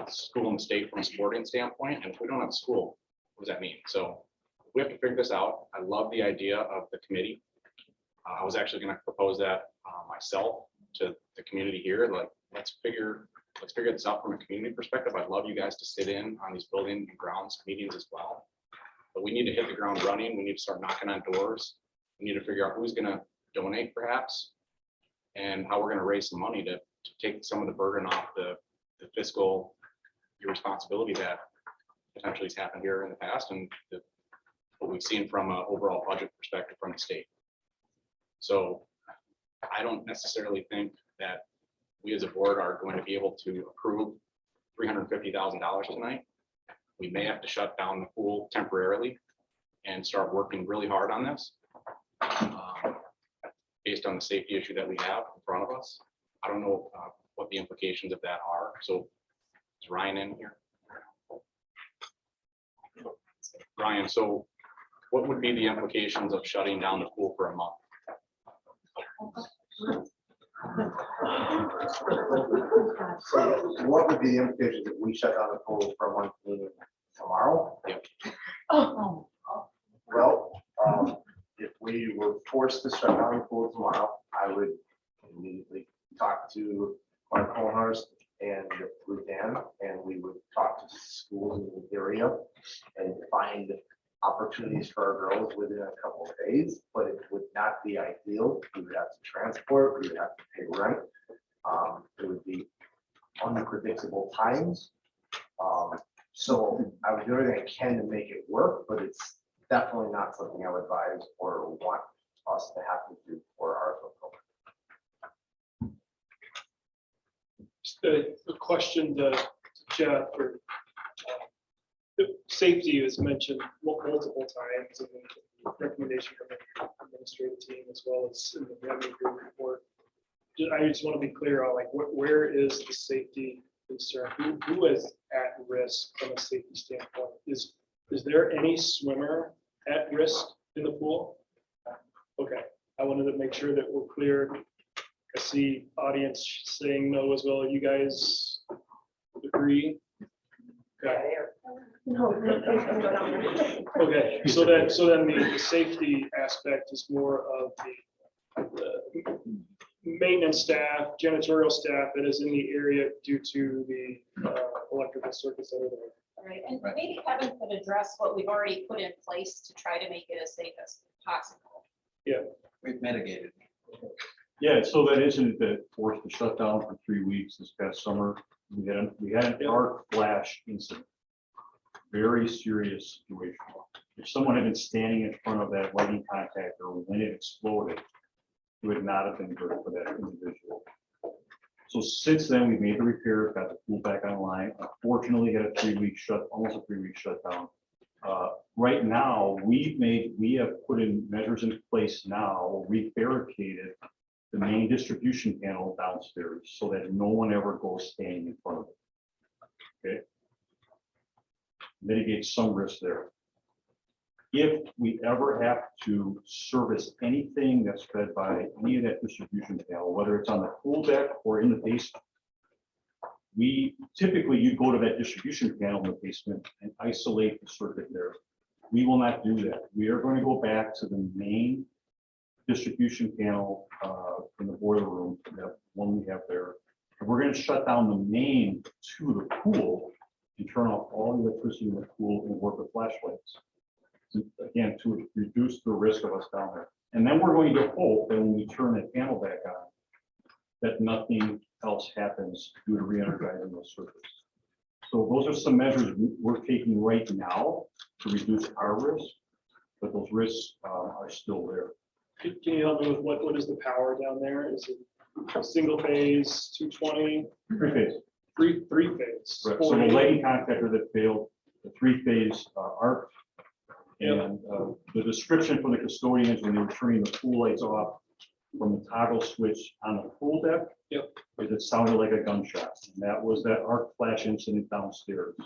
B: school in the state from a sporting standpoint, and if we don't have a school, what does that mean? So we have to figure this out. I love the idea of the committee. I was actually going to propose that myself to the community here. Like, let's figure this out from a community perspective. I'd love you guys to sit in on these building and grounds meetings as well. But we need to hit the ground running. We need to start knocking on doors. We need to figure out who's going to donate perhaps, and how we're going to raise some money to take some of the burden off the fiscal irresponsibility that potentially has happened here in the past and what we've seen from an overall budget perspective from the state. So I don't necessarily think that we as a board are going to be able to approve $350,000 tonight. We may have to shut down the pool temporarily and start working really hard on this based on the safety issue that we have in front of us. I don't know what the implications of that are. So is Ryan in here? Ryan, so what would be the implications of shutting down the pool for a month?
I: So what would be the implications if we shut down the pool for a month meeting tomorrow?
B: Yep.
I: Well, if we were forced to shut down the pool tomorrow, I would immediately talk to Mark Hohenhurst and Ruth Ann, and we would talk to schools in the area and find opportunities for our girls within a couple of days, but it would not be ideal. We would have to transport, we would have to pay rent. It would be unpredictable times. So I would do everything I can to make it work, but it's definitely not something I would advise or want us to have to do for our program.
T: Just a question to Jeff, or safety was mentioned multiple times in the recommendation from the administrative team as well as in the revenue group report. I just want to be clear on like where is the safety concern? Who is at risk from a safety standpoint? Is there any swimmer at risk in the pool? Okay, I wanted to make sure that we're clear. I see audience saying no as well. You guys agree? Okay.
O: No, please don't go down there.
T: Okay, so then the safety aspect is more of the maintenance staff, janitorial staff that is in the area due to the electrical circuits that are there.
D: All right, and maybe Kevin could address what we've already put in place to try to make it as safe as possible.
T: Yeah.
U: We've mitigated.
S: Yeah, so that incident that forced the shutdown for 3 weeks this past summer, we had an arc flash incident. Very serious situation. If someone had been standing in front of that lighting contactor when it exploded, it would not have been good for that individual. So since then, we've made the repair, got the pool back online. Unfortunately, had a 3-week almost a 3-week shutdown. Right now, we have put in measures in place now. We barricaded the main distribution panel downstairs so that no one ever goes standing in front of it. Okay. Mitigate some risk there. If we ever have to service anything that's fed by any of that distribution panel, whether it's on the pool deck or in the basement, you go to that distribution panel in the basement and isolate the circuit there. We will not do that. We are going to go back to the main distribution panel in the boiler room, that one we have there. And we're going to shut down the main to the pool and turn off all the electricity in the pool and work with flashlights. Again, to reduce the risk of us down there. And then we're going to hope that when we turn that panel back on, that nothing else happens due to re-energizing those circuits. So those are some measures we're taking right now to reduce our risk, but those risks are still there.
T: Can you help me with what is the power down there? Is it single phase, 220?
S: 3-phase.
T: Three phase.
S: Right. So the lighting contactor that failed, the 3-phase arc. And the description for the custodians when they were turning the pool lights off from the toggle switch on the pool deck,
T: is
S: it sounded like a gunshot. And that was that arc flash incident downstairs.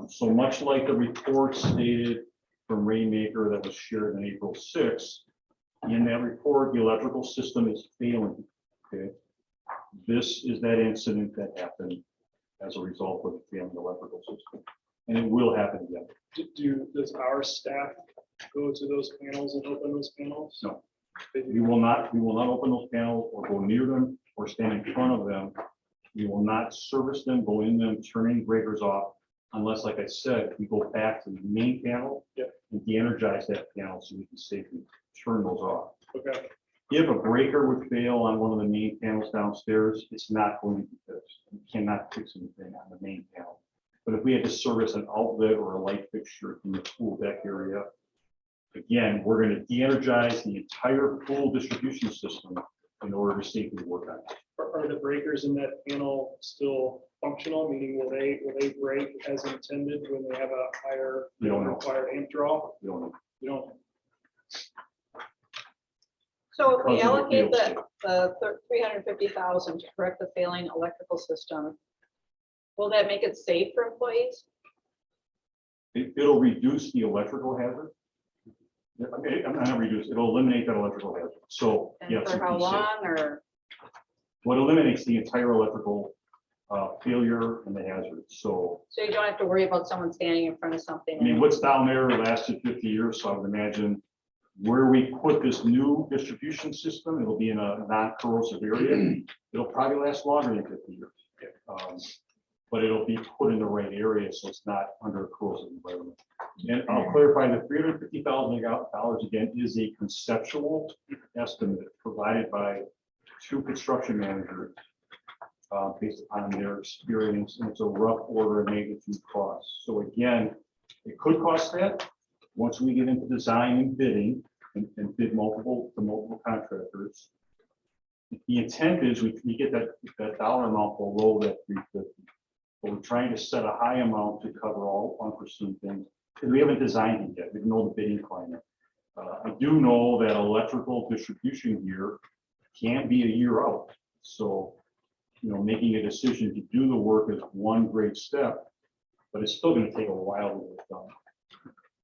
S: So much like the report stated from Rainmaker that was shared on April 6th, in that report, the electrical system is failing. Okay, this is that incident that happened as a result of the failing electrical system, and it will happen again.
T: Does our staff go to those panels and open those panels?
S: No, we will not open those panels or go near them or stand in front of them. We will not service them, go in them, turning breakers off, unless, like I said, we go back to the main panel and de-energize that panel so we can safely turn those off.
T: Okay.
S: If a breaker would fail on one of the main panels downstairs, it's not going to be fixed. You cannot fix anything on the main panel. But if we had to service an outlet or a light fixture in the pool deck area, again, we're going to de-energize the entire pool distribution system in order to safely work on it.
T: Are the breakers in that panel still functional? Meaning, will they break as intended when they have a higher required amp draw?
S: We don't know.
T: You don't.
F: So if we
S: Because of the
F: allocate
S: field
F: the 350,000 to correct the failing electrical system, will that make it safe for employees?
S: It'll reduce the electrical hazard. I'm not reduce, it'll eliminate that electrical hazard. So,
F: And
S: yes.
F: for how
S: it'd be safe.
F: long, or?
S: What eliminates the entire electrical failure and the hazard. So,
F: So you don't have to worry about someone standing in front of something?
S: I mean, what's down there lasted 50 years, so I would imagine where we put this new distribution system, it'll be in a non-corrosive area. It'll probably last longer than 50 years. But it'll be put in the right area, so it's not under a corrosive environment. And I'll clarify, the $350,000 again is a conceptual estimate provided by 2 construction managers based upon their experience, and it's a rough order of magnitude cost. So again, it could cost that once we get into design and bidding and bid multiple contractors. The intent is we get that dollar amount below that 350. But we're trying to set a high amount to cover all unforeseen things, because we haven't designed it yet. We don't know the bidding climate. I do know that electrical distribution gear can be a year out. So, making a decision to do the work is one great step, but it's still going to take a while to get done.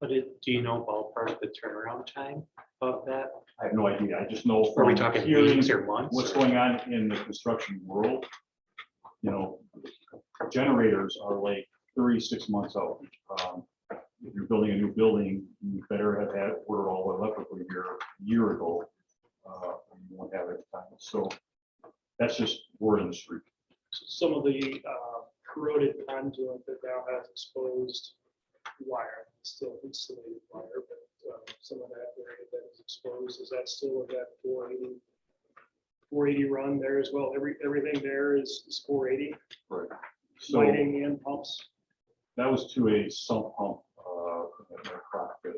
R: But do you know ballpark the turnaround time of that?
S: I have no idea. I just know.
R: Are we
S: from
R: talking
S: hearing
R: weeks or months?
S: What's going on in the construction world? Generators are like 36 months out. If you're building a new building, you better have had ordered all the electrical here a year ago. You won't have it at the time. So that's just word in the street.
T: Some of the corroded conduit that now has exposed wire, still insulated wire, but some of that area that is exposed, is that still at that 480 run there as well? Everything there is 480,
S: Right. So
T: lighting and pumps?
S: that was to a sump pump in the cockpit.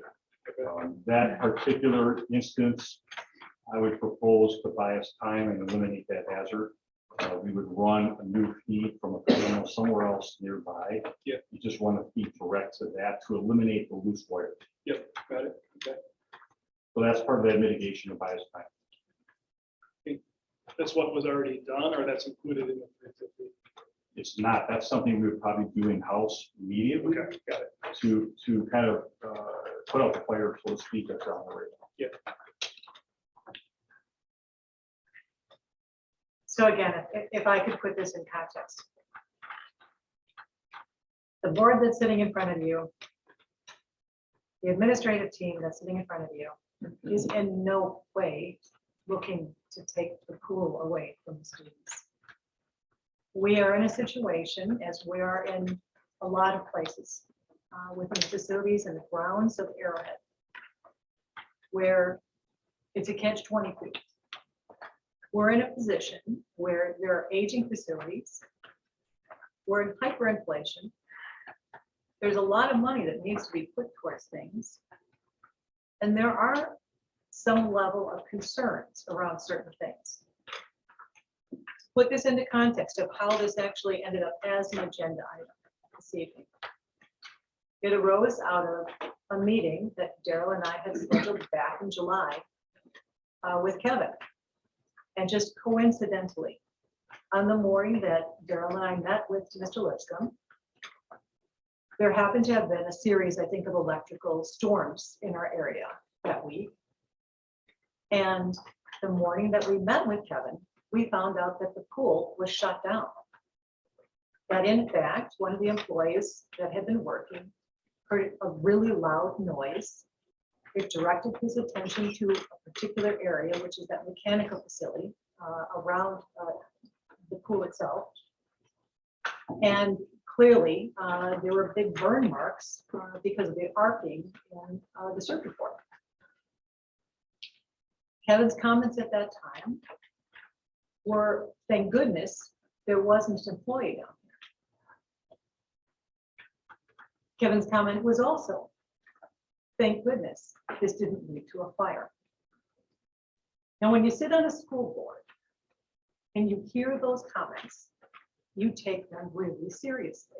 S: That particular instance, I would propose to buy us time and eliminate that hazard. We would run a new feed from a panel somewhere else nearby.
T: Yep.
S: You just run a feed direct to that to eliminate the loose wire.
T: Yep, got it. Okay.
S: So that's part of that mitigation of bias time.
T: That's what was already done, or that's included in the 350?
S: It's not, that's something we would probably do in-house immediately
T: Okay, got it.
S: to kind of put out the fire, so to speak, that's on the radar.
T: Yeah.
A: So again, if I could put this in context. The board that's sitting in front of you, the administrative team that's sitting in front of you is in no way looking to take the pool away from the students. We are in a situation, as we are in a lot of places, within the facilities and the grounds of Arrowhead, where it's a catch-22. We're in a position where there are aging facilities. We're in hyperinflation. There's a lot of money that needs to be put towards things. And there are some level of concerns around certain things. Put this into context of how this actually ended up as an agenda item this evening. It arose out of a meeting that Daryl and I had scheduled back in July with Kevin. And just coincidentally, on the morning that Daryl and I met with Mr. Lipscomb, there happened to have been a series, I think, of electrical storms in our area that week. And the morning that we met with Kevin, we found out that the pool was shut down. That in fact, one of the employees that had been working heard a really loud noise. It directed his attention to a particular area, which is that mechanical facility around the pool itself. And clearly, there were big burn marks because of the arcing in the circuit board. Kevin's comments at that time were, thank goodness, there wasn't an employee down there. Kevin's comment was also, thank goodness, this didn't lead to a fire. Now, when you sit on a school board and you hear those comments, you take them really seriously.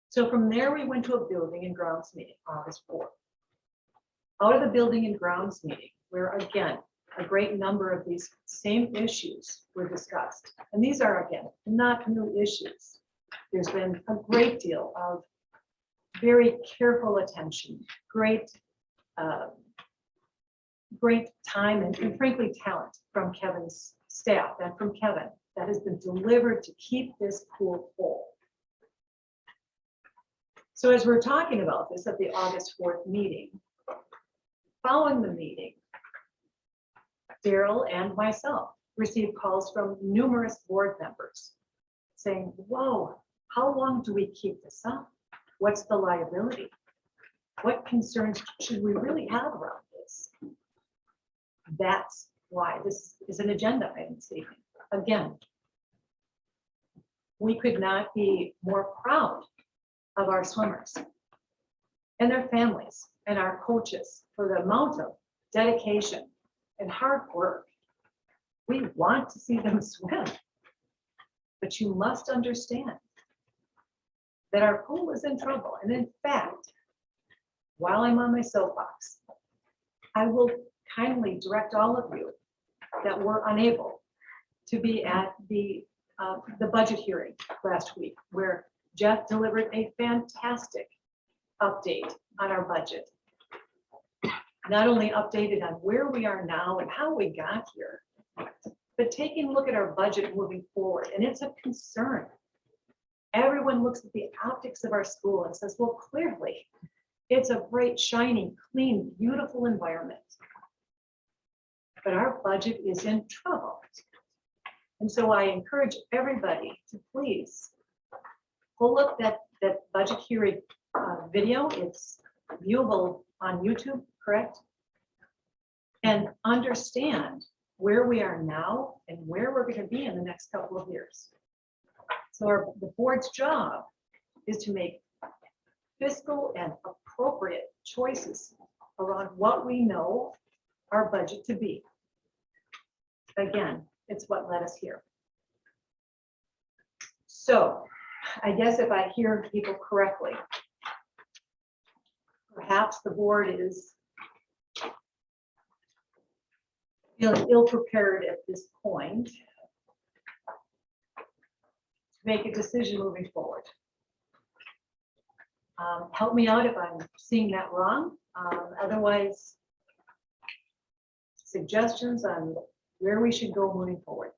A: So from there, we went to a building and grounds meeting, August 4th. Out of the building and grounds meeting, where again, a great number of these same issues were discussed. And these are, again, not new issues. There's been a great deal of very careful attention, great time and frankly talent from Kevin's staff and from Kevin that has been delivered to keep this pool full. So as we're talking about this at the August 4th meeting, following the meeting, Daryl and myself received calls from numerous board members saying, whoa, how long do we keep this up? What's the liability? What concerns should we really have around this? That's why this is an agenda item this evening. Again, we could not be more proud of our swimmers and their families and our coaches for the amount of dedication and hard work. We want to see them swim, but you must understand that our pool is in trouble. And in fact, while I'm on my soapbox, I will kindly direct all of you that were unable to be at the budget hearing last week, where Jeff delivered a fantastic update on our budget. Not only updated on where we are now and how we got here, but taking a look at our budget moving forward. And it's a concern. Everyone everyone looks at the optics of our school and says, well, clearly, it's a bright, shiny, clean, beautiful environment. But our budget is in trouble. And so I encourage everybody to please pull up that budget hearing video. It's viewable on YouTube, correct? And understand where we are now and where we're going to be in the next couple of years. So the board's job is to make fiscal and appropriate choices around what we know our budget to be. Again, it's what led us here. So I guess if I hear people correctly, perhaps the board is feeling ill-prepared at this point to make a decision moving forward. Help me out if I'm seeing that wrong. Otherwise, suggestions on where we should go moving forward.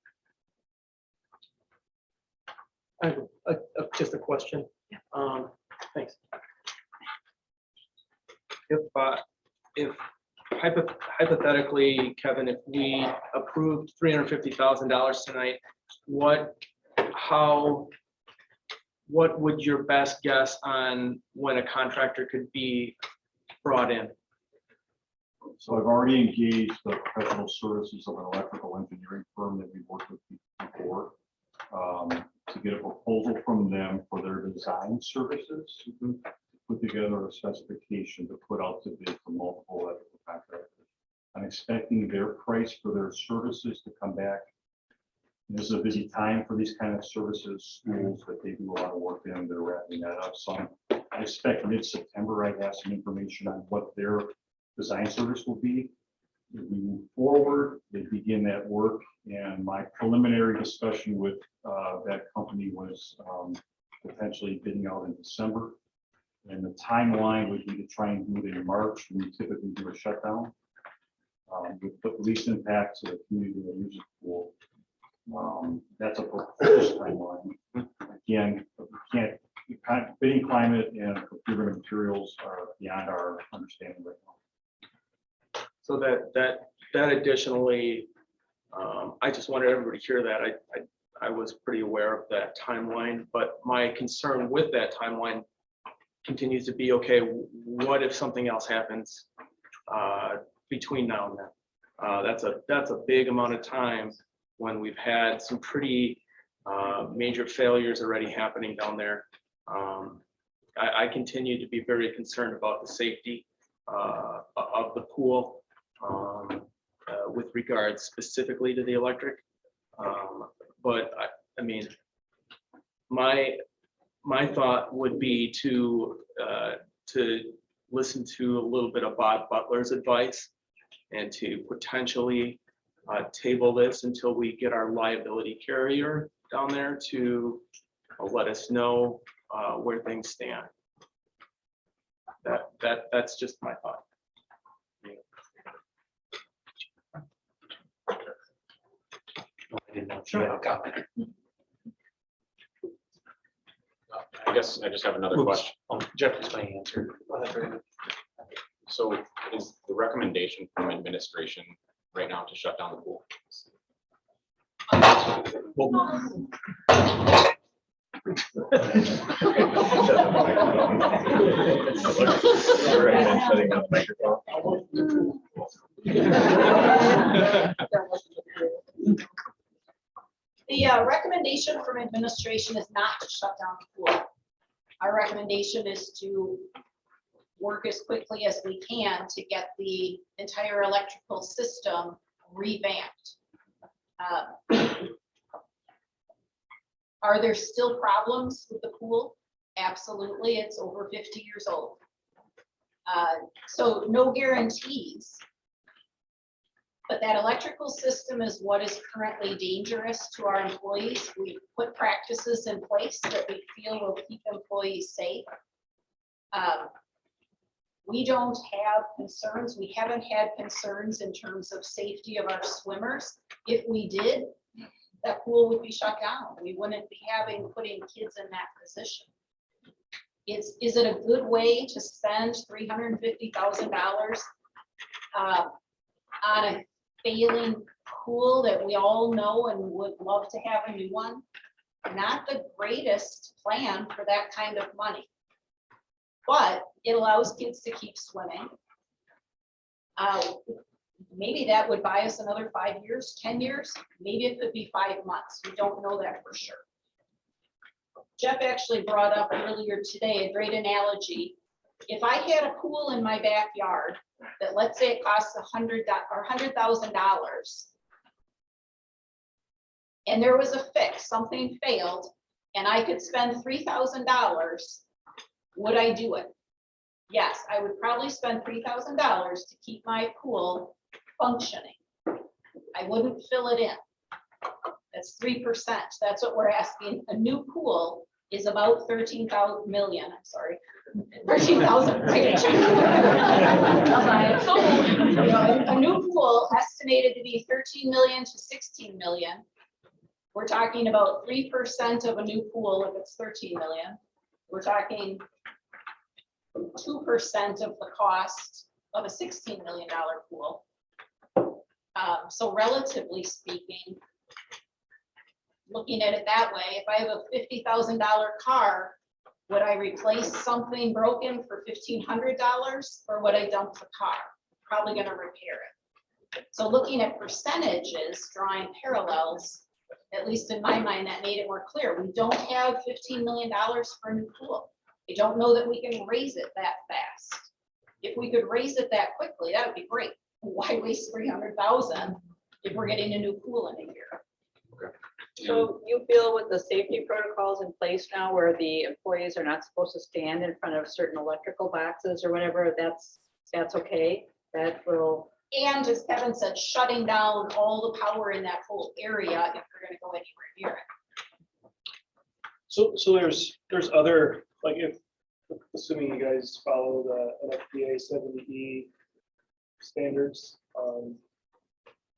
C: I have just a question. Thanks. If hypothetically, Kevin, if we approved $350,000 tonight, what would your best guess on when a contractor could be brought in?
S: So I've already engaged the professional services of an electrical engineering firm that we worked with before to get a proposal from them for their design services. Put together a specification to put out to bid for multiple electrical contractors. I'm expecting their price for their services to come back. This is a busy time for these kind of services, schools that they do a lot of work in, they're wrapping that up. So I expect mid-September, I have some information on what their design service will be. As we move forward, they begin that work, and my preliminary discussion with that company was potentially bidding out in December. And the timeline would be to try and do it in March. We typically do a shutdown with the least impact to the community that uses the pool. That's a proposed timeline. Again, we can't, bidding climate and procurement materials are beyond our understanding right now.
C: So that additionally, I just wanted everybody to hear that. I was pretty aware of that timeline, but my concern with that timeline continues to be, okay, what if something else happens between now and then? That's a big amount of time when we've had some pretty major failures already happening down there. I continue to be very concerned about the safety of the pool with regards specifically to the electric. But I mean, my thought would be to listen to a little bit of Bob Butler's advice and to potentially table this until we get our liability carrier down there to let us know where things stand. That's just my thought.
R: I didn't know if you had a comment.
B: I guess I just have another question.
R: Jeff is my answer.
B: So is the recommendation from administration right now to shut down the pool?
D: The recommendation from administration is not to shut down the pool. Our recommendation is to work as quickly as we can to get the entire electrical system revamped. Are there still problems with the pool? Absolutely, it's over 50 years old. So no guarantees. But that electrical system is what is currently dangerous to our employees. We put practices in place that we feel will keep employees safe. We don't have concerns. We haven't had concerns in terms of safety of our swimmers. If we did, that pool would be shut down. We wouldn't be putting kids in that position. Is it a good way to spend $350,000 on a failing pool that we all know and would love to have a new one? Not the greatest plan for that kind of money, but it allows kids to keep swimming. Maybe that would buy us another 5 years, 10 years, maybe it could be 5 months. We don't know that for sure. Jeff actually brought up earlier today a great analogy. If I had a pool in my backyard that, let's say it costs $100,000, and there was a fix, something failed, and I could spend $3,000, would I do it? Yes, I would probably spend $3,000 to keep my pool functioning. I wouldn't fill it in. That's 3%. That's what we're asking. A new pool is about 13,000 million, I'm sorry. 13,000. So, a new pool estimated to be 13 million to 16 million. We're talking about 3% of a new pool if it's 13 million. We're talking 2% of the cost of a $16 million pool. So relatively speaking, looking at it that way, if I have a $50,000 car, would I replace something broken for $1,500 or would I dump the car? Probably going to repair it. So looking at percentages, drawing parallels, at least in my mind, that made it more clear. We don't have $15 million for a new pool. I don't know that we can raise it that fast. If we could raise it that quickly, that would be great. Why waste 300,000 if we're getting a new pool in a year?
J: So you feel with the safety protocols in place now where the employees are not supposed to stand in front of certain electrical boxes or whatever, that's okay? That will.
D: And as Kevin said, shutting down all the power in that whole area if we're going to go anywhere near it.
T: So there's other, like if, assuming you guys follow the NFPA 70E standards,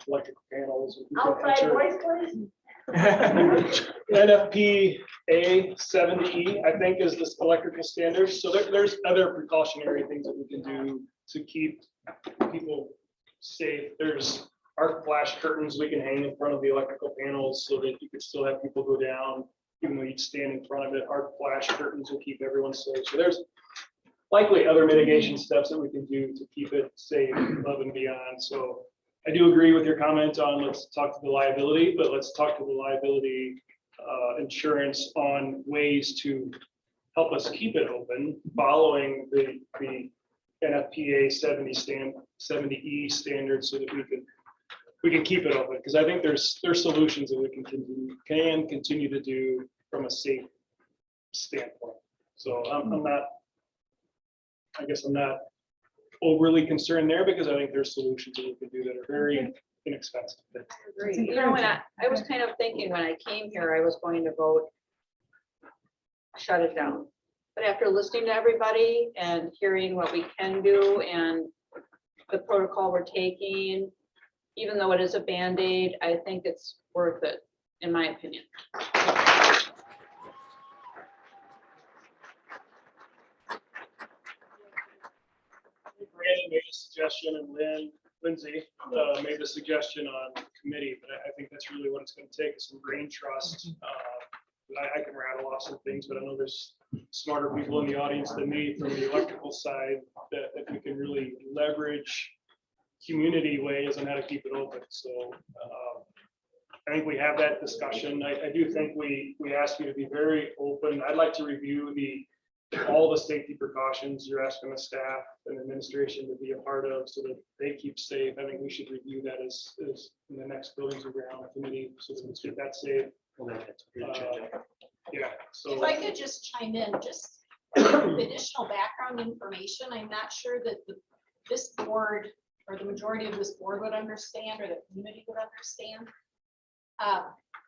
T: electrical panels.
H: Outside voice, please.
T: NFPA 70E, I think, is this electrical standards. So there's other precautionary things that we can do to keep people safe. There's arc flash curtains we can hang in front of the electrical panels so that you could still have people go down, even though you'd stand in front of it. Arc flash curtains will keep everyone safe. So there's likely other mitigation steps that we can do to keep it safe above and beyond. So I do agree with your comment on let's talk to the liability, but let's talk to the liability insurance on ways to help us keep it open following the NFPA 70E standards so that we can keep it open. Because I think there's solutions that we can continue to do from a safe standpoint. So I'm not overly concerned there because I think there's solutions that we can do that are very inexpensive.
J: You know, when I was kind of thinking when I came here, I was going to vote shut it down. But after listening to everybody and hearing what we can do and the protocol we're taking, even though it is a Band-Aid, I think it's worth it, in my opinion.
T: Brandon made a suggestion and Lindsay made the suggestion on committee, but I think that's really what it's going to take is some brain trust. I can rattle off some things, but I know there's smarter people in the audience than me from the electrical side that we can really leverage community ways on how to keep it open. So I think we have that discussion. I do think we ask you to be very open. I'd like to review all the safety precautions you're asking the staff and administration to be a part of so that they keep safe. I think we should review that as in the next buildings and ground committee so that we get that safe. Yeah. So
D: if I could just chime in, just additional background information. I'm not sure that this board or the majority of this board would understand or the community would understand.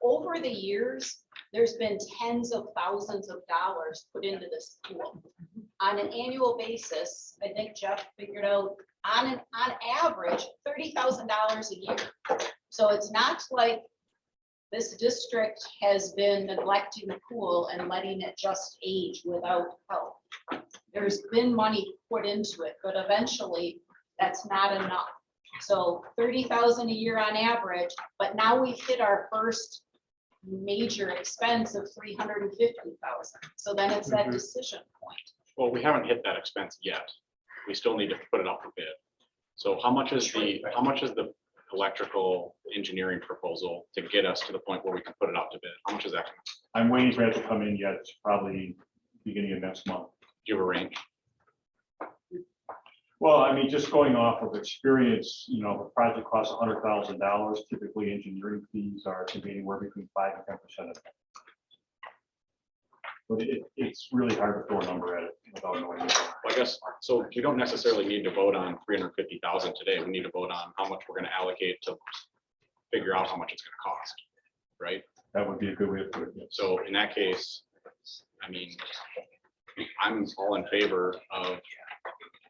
D: Over the years, there's been tens of thousands of dollars put into this pool. On an annual basis, I think Jeff figured out on average, $30,000 a year. So it's not like this district has been neglecting the pool and letting it just age without help. There's been money put into it, but eventually that's not enough. So 30,000 a year on average, but now we've hit our first major expense of 350,000. So then it's that decision point.
B: Well, we haven't hit that expense yet. We still need to put it out for bid. So how much is the electrical engineering proposal to get us to the point where we can put it out to bid? How much is that?
S: I'm waiting for it to come in yet. It's probably beginning of next month.
B: Do you have a range?
S: Well, I mean, just going off of experience, you know, the project costs $100,000. Typically, engineering fees are to be anywhere between 5 and 10% of that. But it's really hard to throw a number at it without knowing.
B: Well, I guess, so we don't necessarily need to vote on 350,000 today. We need to vote on how much we're gonna allocate to figure out how much it's gonna cost, right?
S: That would be a good way to put it. Yes.
B: So in that case, I mean, I'm all in favor of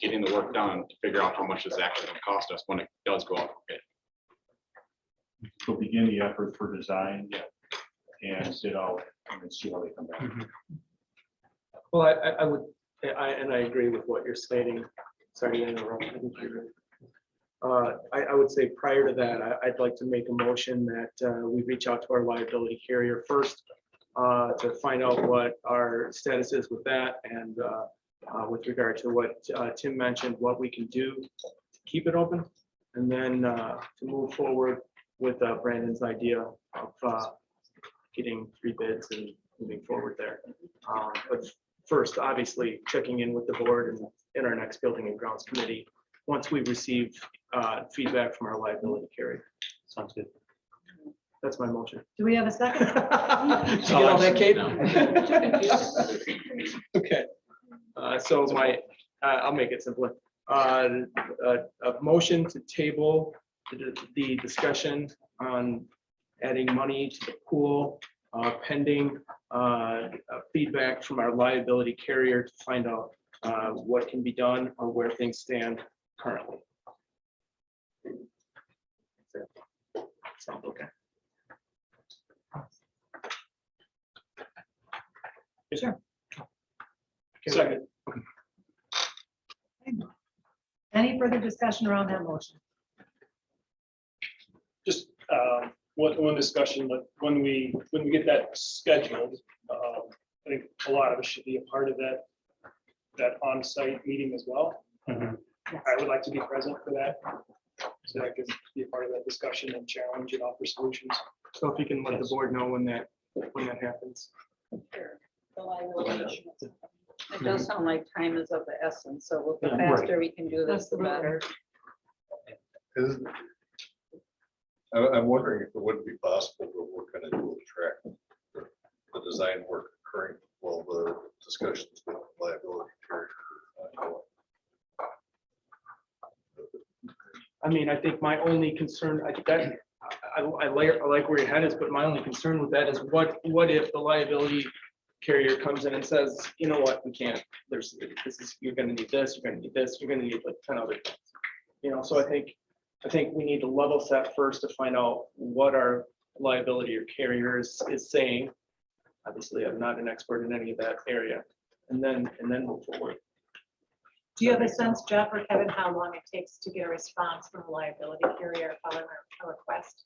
B: getting the work done to figure out how much it's actually gonna cost us when it does go out for bid.
S: So begin the effort for design and sit out and then see how they come back.
C: Well, I would, I agree with what you're stating. Sorry to interrupt. I think you're right. I would say prior to that, I'd like to make a motion that we reach out to our liability carrier first to find out what our status is with that, and with regard to what Tim mentioned, what we can do to keep it open, and then to move forward with Brandon's idea of getting 3 bids and moving forward there. But first, obviously, checking in with the board and in our next building and grounds committee, once we receive feedback from our liability carrier.
R: Sounds good.
C: That's my motion.
A: Do we have a second?
C: Did you get all that, Kate? Okay. So I'll make it simpler. A motion to table the discussion on adding money to the pool pending feedback from our liability carrier to find out what can be done or where things stand currently. Sounds okay. Yes, sir.
T: Second.
A: Any further discussion around that motion?
T: Just one discussion, but when we get that scheduled, I think a lot of us should be a part of that on-site meeting as well. I would like to be present for that, so I can be a part of that discussion and challenge and offer solutions.
C: So if you can let the board know when that happens.
J: It does sound like time is of the essence, so the
C: Yeah, right.
J: faster we can do this, the better.
E: I'm wondering if it wouldn't be possible to work on a dual track, the design work occurring while the discussions with liability carrier.
C: I mean, I think my only concern, I like where your head is, but my only concern with that is what if the liability carrier comes in and says, you know what, we can't, you're gonna need this, you're gonna need this, you're gonna need like 10 other things. You know, so I think we need to level set first to find out what our liability or carrier is saying. Obviously, I'm not an expert in any of that area, and then move forward.
A: Do you have a sense, Jeff or Kevin, how long it takes to get a response from a liability carrier following a request?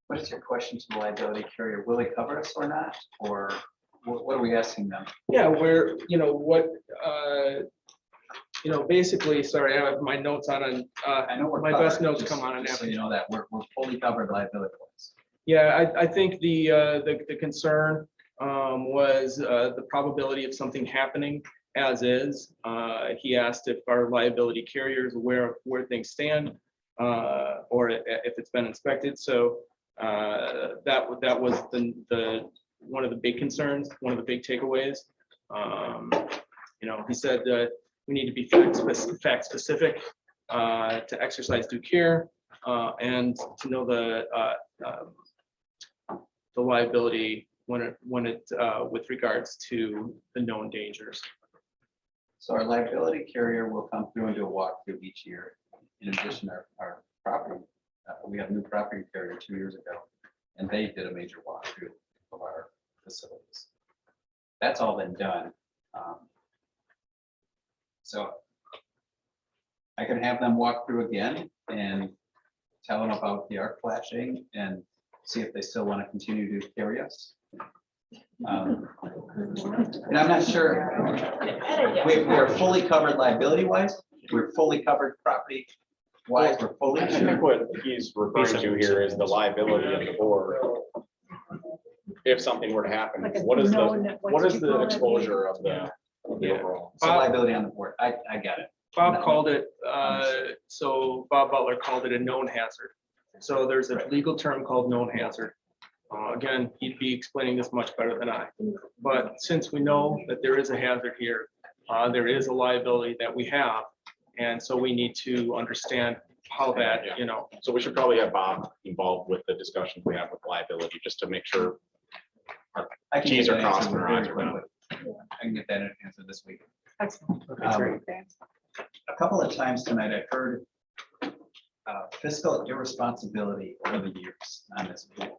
U: What is your question to the liability carrier? Will they cover us or not? Or what are we asking them?
C: Yeah, where, you know, what, you know, basically, sorry, I have my notes on,
U: I know we're
C: my
U: covered,
C: best notes
U: just-
C: come on.
U: just so you know that we're fully covered liability wise.
C: Yeah, I think the concern was the probability of something happening as is. He asked if our liability carrier is aware of where things stand or if it's been inspected. So that was one of the big concerns, one of the big takeaways. You know, he said that we need to be fact specific to exercise due care and to know the liability when it with regards to the known dangers.
U: So our liability carrier will come through and do a walkthrough each year. In addition, our property, we had a new property carrier 2 years ago, and they did a major walkthrough of our facilities. That's all been done. So I can have them walk through again and tell them about the arc flashing and see if they still want to continue to carry us. And I'm not sure, we are fully covered liability wise, we're fully covered property wise, we're fully
B: I think
U: insured.
B: what he's referring to here is the liability of the board. If something were to happen,
A: Like a
B: what is
A: known-
B: the
A: what did you call it?
B: exposure of the overall?
U: So liability on the board, I got it.
C: Bob called it, so Bob Butler called it a known hazard. So there's a legal term called known hazard. Again, he'd be explaining this much better than I. But since we know that there is a hazard here, there is a liability that we have. And so we need to understand how that, you know.
B: So we should probably have Bob involved with the discussions we have with liability, just to make sure our
U: I can
B: Ts
U: get
B: are
U: that
B: crossed
U: answer
B: and
U: very
B: Is are dotted.
U: quickly. I can get that answer this week.
A: Excellent.
U: A couple of times tonight, I've heard fiscal irresponsibility over the years on this pool.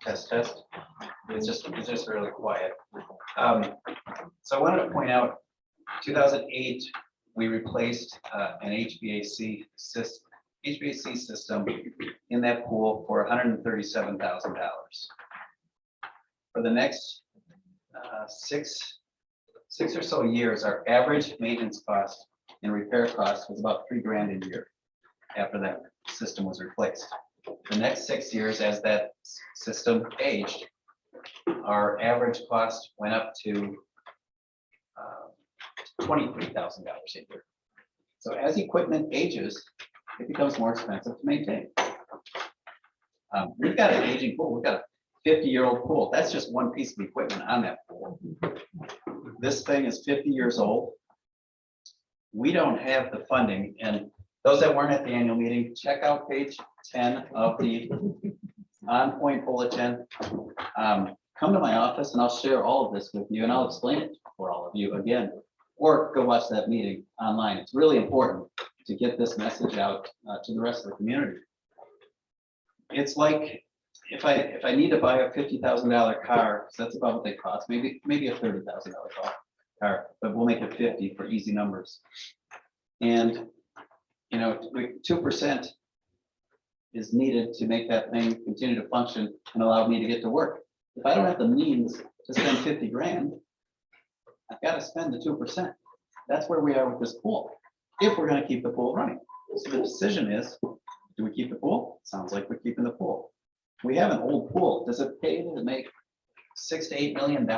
U: Test, test. It's just really quiet. So I wanted to point out, 2008, we replaced an HVAC system in that pool for $137,000. For the next six or so years, our average maintenance cost and repair cost was about $3,000 a year after that system was replaced. The next 6 years, as that system aged, our average cost went up to $23,000 a year. So as equipment ages, it becomes more expensive to maintain. We've got an aging pool. We've got a 50-year-old pool. That's just one piece of equipment on that pool. This thing is 50 years old. We don't have the funding, and those that weren't at the annual meeting, check out page 10 of the on-point bulletin. Come to my office and I'll share all of this with you, and I'll explain it for all of you again, or go watch that meeting online. It's really important to get this message out to the rest of the community. It's like if I need to buy a $50,000 car, so that's about what they cost, maybe a $30,000 car, but we'll make it 50 for easy numbers. And 2% is needed to make that thing continue to function and allow me to get to work. If I don't have the means to spend 50 grand, I've got to spend the 2%. That's where we are with this pool, if we're going to keep the pool running. So the decision is, do we keep the pool? Sounds like we're keeping the pool. We have an old pool. Does it pay to make $6 to $8 million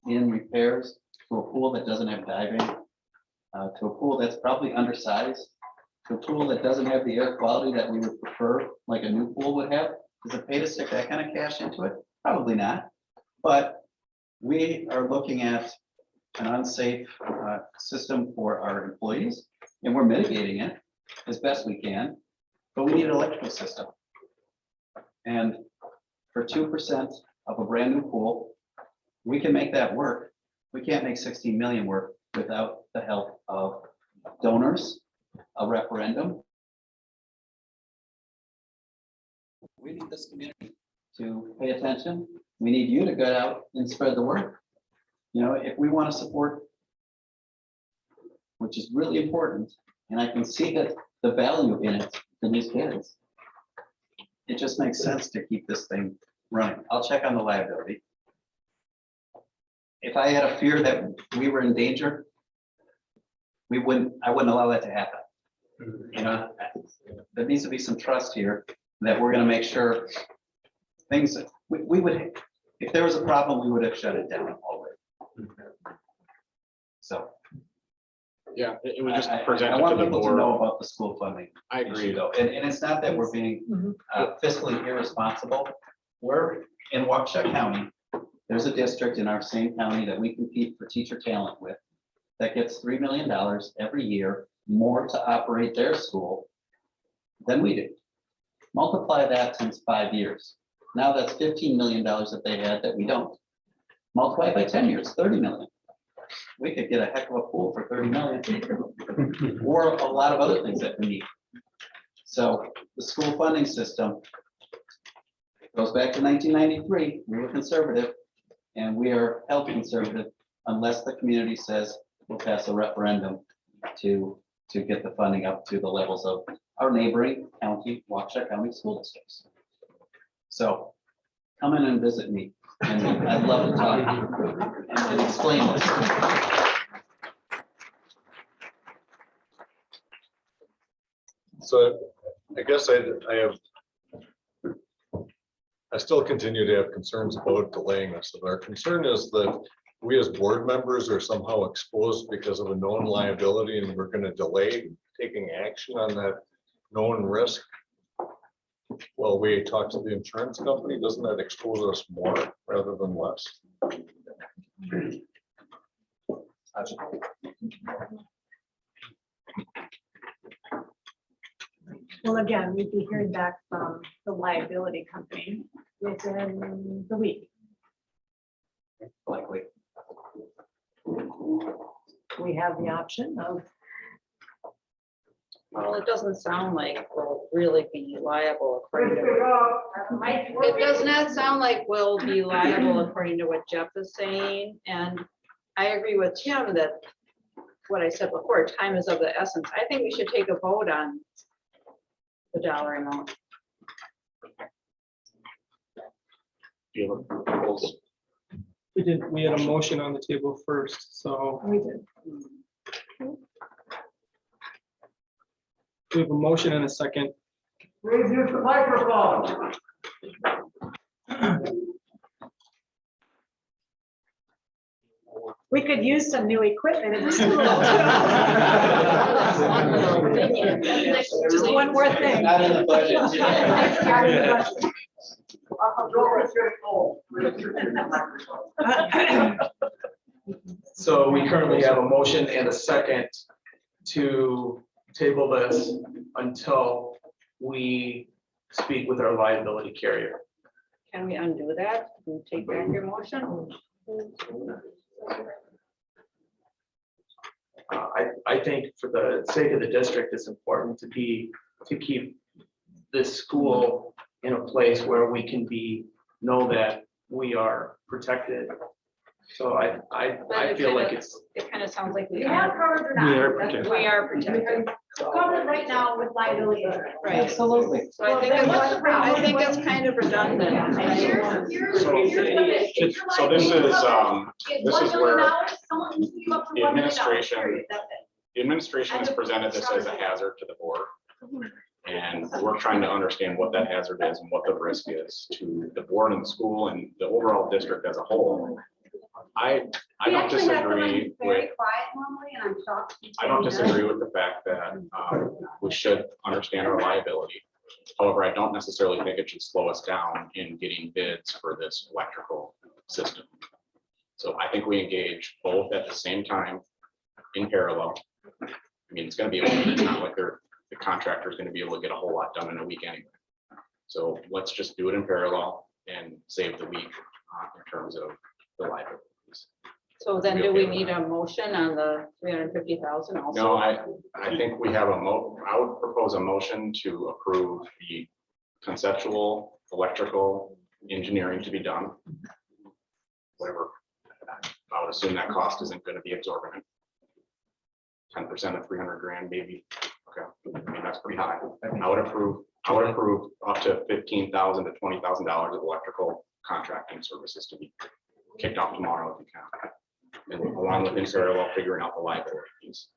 U: in repairs to a pool that doesn't have diving, to a pool that's probably undersized, to a pool that doesn't have the air quality that we would prefer, like a new pool would have? Does it pay to stick that kind of cash into it? Probably not. But we are looking at an unsafe system for our employees, and we're mitigating it as best we can, but we need an electrical system. And for 2% of a brand new pool, we can make that work. We can't make 16 million work without the help of donors, a referendum. We need this community to pay attention. We need you to go out and spread the word. If we want to support, which is really important, and I can see that the value in it for these kids, it just makes sense to keep this thing running. I'll check on the liability. If I had a fear that we were in danger, I wouldn't allow that to happen. There needs to be some trust here that we're going to make sure things, we would, if there was a problem, we would have shut it down already. So.
B: Yeah, it was just
U: I
B: presented to
U: want
B: the
U: people to know
B: board.
U: about the school funding.
B: I agree.
U: issue, though. And it's not that we're being fiscally irresponsible. We're in Waukesha County. There's a district in our same county that we compete for teacher talent with that gets $3 million every year more to operate their school than we do. Multiply that times 5 years. Now that's $15 million that they had that we don't. Multiply it by 10 years, 30 million. We could get a heck of a pool for 30 million or a lot of other things that we need. So the school funding system goes back to 1993. We were conservative, and we are held conservative unless the community says we'll pass a referendum to get the funding up to the levels of our neighboring county, Waukesha County school districts. So come in and visit me, and I'd love to talk and explain this.
E: So I guess I still continue to have concerns about delaying this. And our concern is that we as board members are somehow exposed because of a known liability, and we're going to delay taking action on that known risk. Well, we talk to the insurance company. Doesn't that expose us more rather than less?
A: Well, again, we'd be hearing back from the liability company within the week.
U: Likely.
A: We have the option of,
J: Well, it doesn't sound like we'll really be liable according to. It does not sound like we'll be liable according to what Jeff is saying, and I agree with Tim that what I said before, time is of the essence. I think we should take a vote on the dollar amount.
B: Do you have a proposal?
C: We had a motion on the table first, so
A: we did.
C: we have a motion and a second.
H: Please use the microphone.
A: We could use some new equipment in the school. Just one more thing.
U: Not in the budget.
A: Not in the budget.
C: So we currently have a motion and a second to table this until we speak with our liability carrier.
J: Can we undo that and take back your motion?
C: I think for the sake of the district, it's important to keep this school in a place where we can know that we are protected. So I feel like it's.
J: It kind of sounds like
H: We have covered or not.
C: We are protected.
J: We are protected.
H: Covered right now with liability insurance.
J: Right.
A: Absolutely.
J: So I think it's kind of redundant.
B: So this is where
H: The
B: the administration has presented this as a hazard to the board. And we're trying to understand what that hazard is and what the risk is to the board and the school and the overall district as a whole. I don't disagree with, I don't disagree with the fact that we should understand our liability. However, I don't necessarily think it should slow us down in getting bids for this electrical system. So I think we engage both at the same time in parallel. I mean, it's going to be, it's not like the contractor is going to be able to get a whole lot done in a week anyway. So let's just do it in parallel and save the week in terms of the liabilities.
J: So then do we need a motion on the 350,000 also?
B: No, I think we have I would propose a motion to approve the conceptual electrical engineering to be done. Whatever, I would assume that cost isn't going to be exorbitant. 10% of 300 grand, maybe. Okay, I mean, that's pretty high. I would approve up to $15,000 to $20,000 of electrical contracting services to be kicked off tomorrow if you can. And along with in parallel, figuring out the liabilities.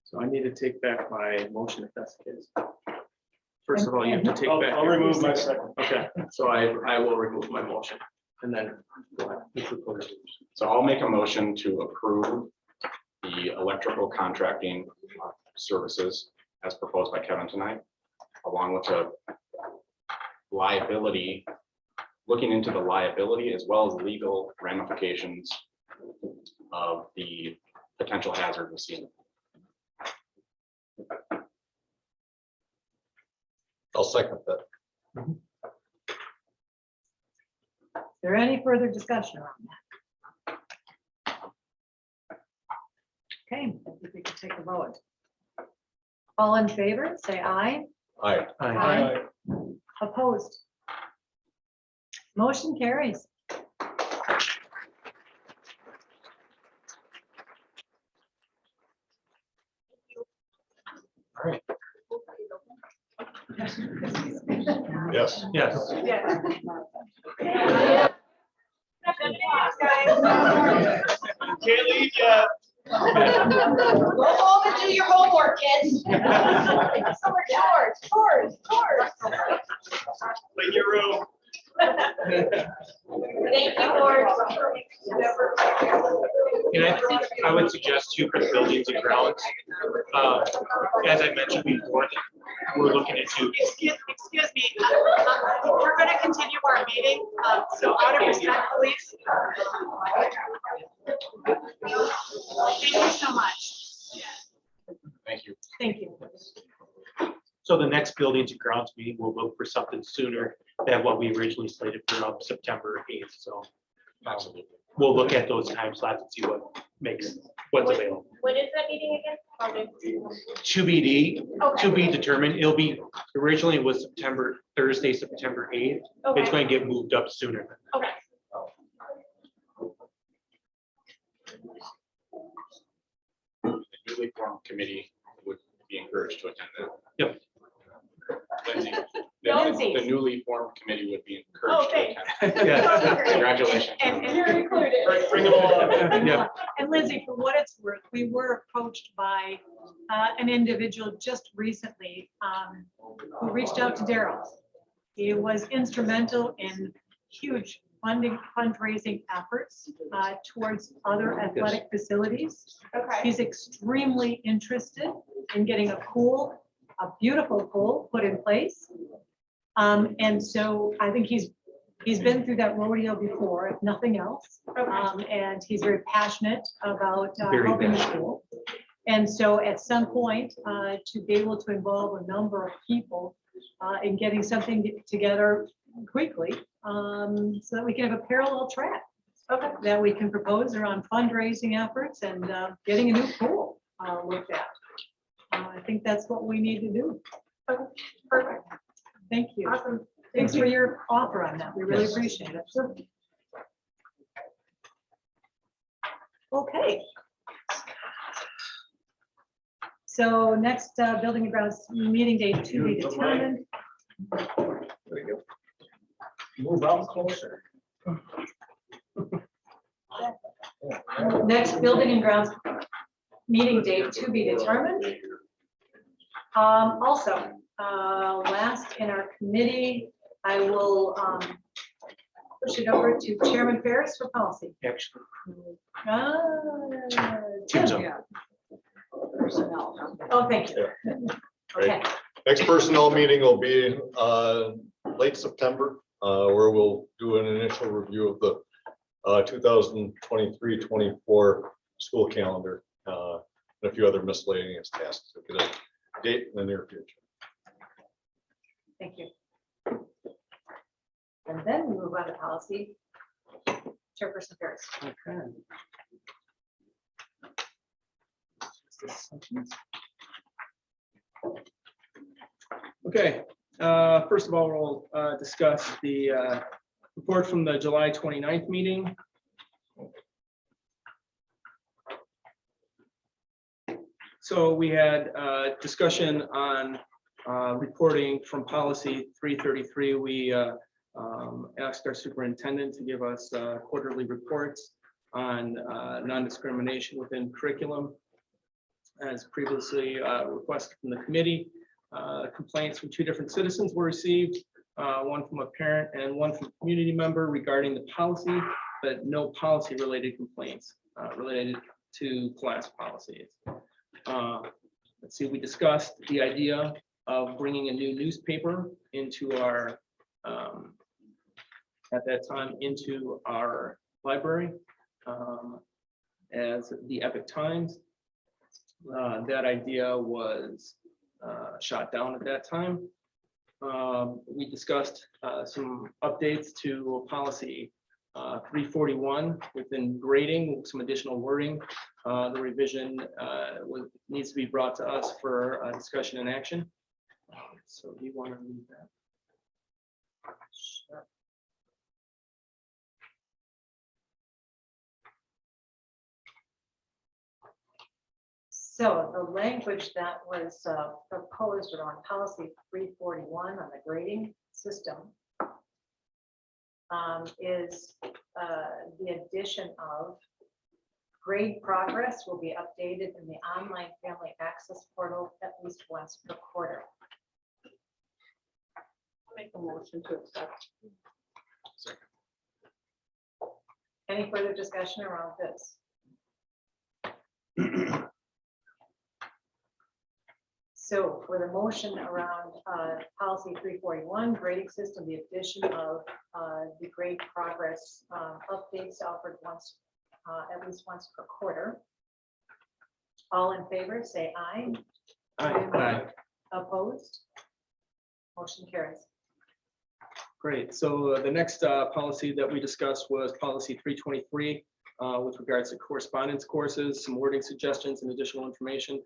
C: So I need to take back my motion if that's the case. First of all, you have to take back.
T: I'll
C: your
T: remove my
C: motion.
T: second.
C: Okay, so I will remove my motion and then. Go ahead.
B: So I'll make a motion to approve the electrical contracting services as proposed by Kevin tonight, along with a liability, looking into the liability as well as legal ramifications of the potential hazard we see.
E: I'll second that.
A: Is there any further discussion on that? Okay, I think we can take a vote. All in favor, say aye.
E: Aye.
A: Aye. Opposed? Motion carries.
E: Yes.
R: Yes.
T: Can't leave yet.
M: Go home and do your homework, kids. Summer chores.
T: Clean your room.
M: Thank you, Lord.
R: And I would suggest too for the buildings and grounds, as I mentioned before, we're looking into.
A: Excuse me, we're going to continue our meeting, so out of respect, please. Thank you so much.
B: Thank you.
A: Thank you.
R: So the next buildings and grounds meeting, we'll vote for something sooner than what we originally slated for September 8th. So
B: Absolutely.
R: we'll look at those time slots and see what's available.
G: When is that meeting again?
R: To be determined. It'll be originally it was Thursday, September 8th.
G: Okay.
R: It's going to get moved up sooner.
G: Okay.
B: The newly formed committee would be encouraged to attend that.
R: Yep.
B: Lindsay,
A: Lindsay.
B: the newly formed committee would be encouraged to
G: Okay.
B: attend.
R: Yeah.
B: Congratulations.
G: You're included.
T: Bring them all.
R: Yeah.
A: And Lindsay, for what it's worth, we were approached by an individual just recently who reached out to Daryl. He was instrumental in huge fundraising efforts towards other athletic facilities.
G: Okay.
A: He's extremely interested in getting a beautiful pool put in place. And so I think he's been through that rodeo before, if nothing else. And he's very passionate about helping the school. And so at some point, to be able to involve a number of people in getting something together quickly, so that we can have a parallel track that we can propose around fundraising efforts and getting a new pool looked at. I think that's what we need to do.
G: Perfect.
A: Thank you.
G: Awesome.
A: Thanks for your offer on that. We really appreciate it. Okay. So next building and grounds meeting date to be determined.
T: Move out closer.
A: Next building and grounds meeting date to be determined. Also, last in our committee, I will push it over to Chairman Ferris for policy.
R: Actually.
A: Tim. Oh, thank you. Okay.
E: Next personnel meeting will be late September, where we'll do an initial review of the 2023-24 school calendar and a few other miscellaneous tasks. So get a date in the near future.
A: Thank you. And then we move on to policy. Chairperson Ferris.
C: Okay, first of all, we'll discuss the report from the July 29th meeting. So we had discussion on reporting from policy 333. We asked our superintendent to give us quarterly reports on non-discrimination within curriculum. As previously requested from the committee, complaints from two different citizens were received, one from a parent and one from a community member regarding the policy, but no policy related complaints related to class policies. Let's see, we discussed the idea of bringing a new newspaper into our, at that time, into our library as the Epic Times. That idea was shot down at that time. We discussed some updates to policy 341 within grading, some additional wording. The revision needs to be brought to us for discussion and action. So do you want to read that? Sure.
A: So the language that was proposed around policy 341 on the grading system is the addition of grade progress will be updated in the online family access portal at least once per quarter.
J: Make a motion to accept.
A: Any further discussion around this? So for the motion around policy 341, grading system, the addition of the grade progress updates offered once, at least once per quarter. All in favor, say aye.
C: Aye.
A: Opposed? Motion carries.
C: Great. So the next policy that we discussed was policy 323 with regards to correspondence courses, some wording suggestions and additional information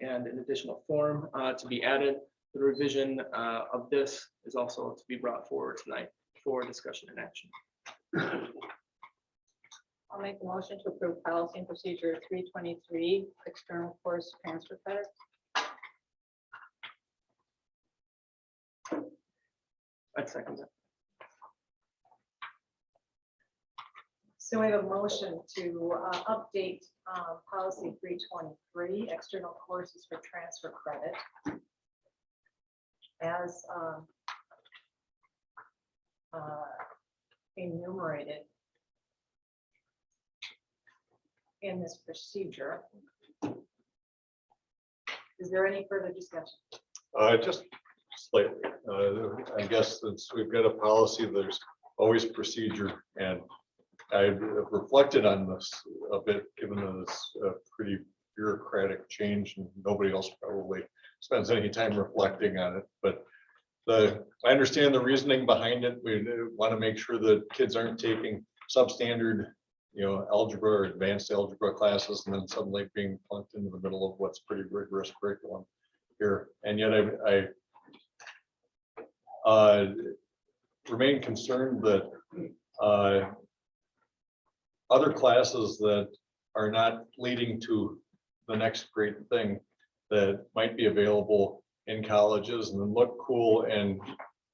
C: and an additional form to be added. The revision of this is also to be brought forward tonight for discussion and action.
J: I'll make a motion to approve policy and procedure 323, external course transfer credit.
C: I'd second that.
A: So we have a motion to update policy 323, external courses for transfer credit, as enumerated in this procedure. Is there any further discussion?
E: Just slightly. I guess since we've got a policy, there's always procedure, and I've reflected on this a bit, given that it's a pretty bureaucratic change and nobody else probably spends any time reflecting on it. But I understand the reasoning behind it. We want to make sure that kids aren't taking substandard, algebra or advanced algebra classes and then suddenly being plunked into the middle of what's pretty rigorous curriculum here. And yet I remain concerned that other classes that are not leading to the next great thing that might be available in colleges and then look cool, and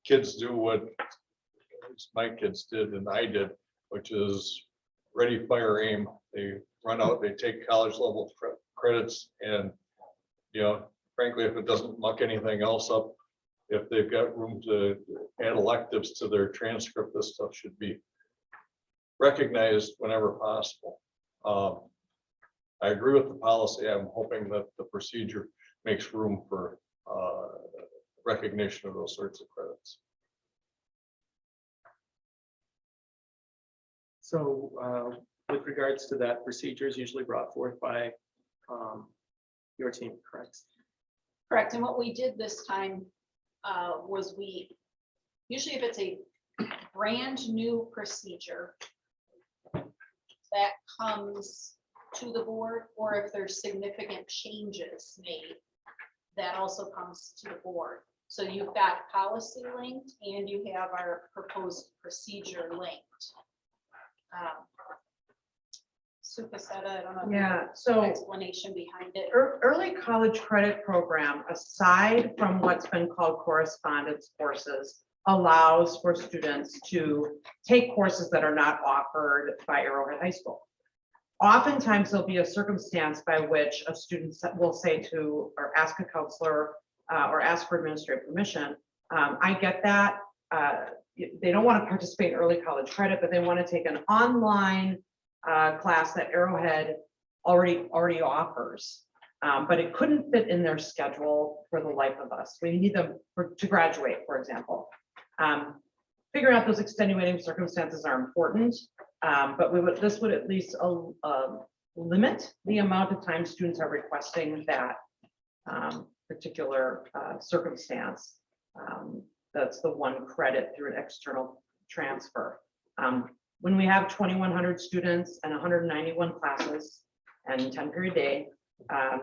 E: kids do what my kids did and I did, which is ready, fire, aim. They run out, they take college level credits, and frankly, if it doesn't muck anything else up, if they've got room to add electives to their transcript, this stuff should be recognized whenever possible. I agree with the policy. I'm hoping that the procedure makes room for recognition of those sorts of credits.
C: So with regards to that, procedure is usually brought forth by your team, correct?
D: Correct. And what we did this time was usually if it's a brand new procedure that comes to the board, or if there's significant changes made, that also comes to the board. So you've got policy linked and you have our proposed procedure linked. Sue Casetta, I don't know. if you have
Q: Yeah, so
D: an explanation behind it.
Q: early college credit program, aside from what's been called correspondence courses, allows for students to take courses that are not offered by Arrowhead High School. Oftentimes there'll be a circumstance by which a student will say to, or ask a counselor or ask for administrative permission. I get that. They don't want to participate in early college credit, but they want to take an online class that Arrowhead already offers. But it couldn't fit in their schedule for the life of us. We need them to graduate, for example. Figuring out those extenuating circumstances are important, but this would at least limit the amount of time students are requesting that particular circumstance. That's the one credit through an external transfer. When we have 2,100 students and 191 classes and 10-period day,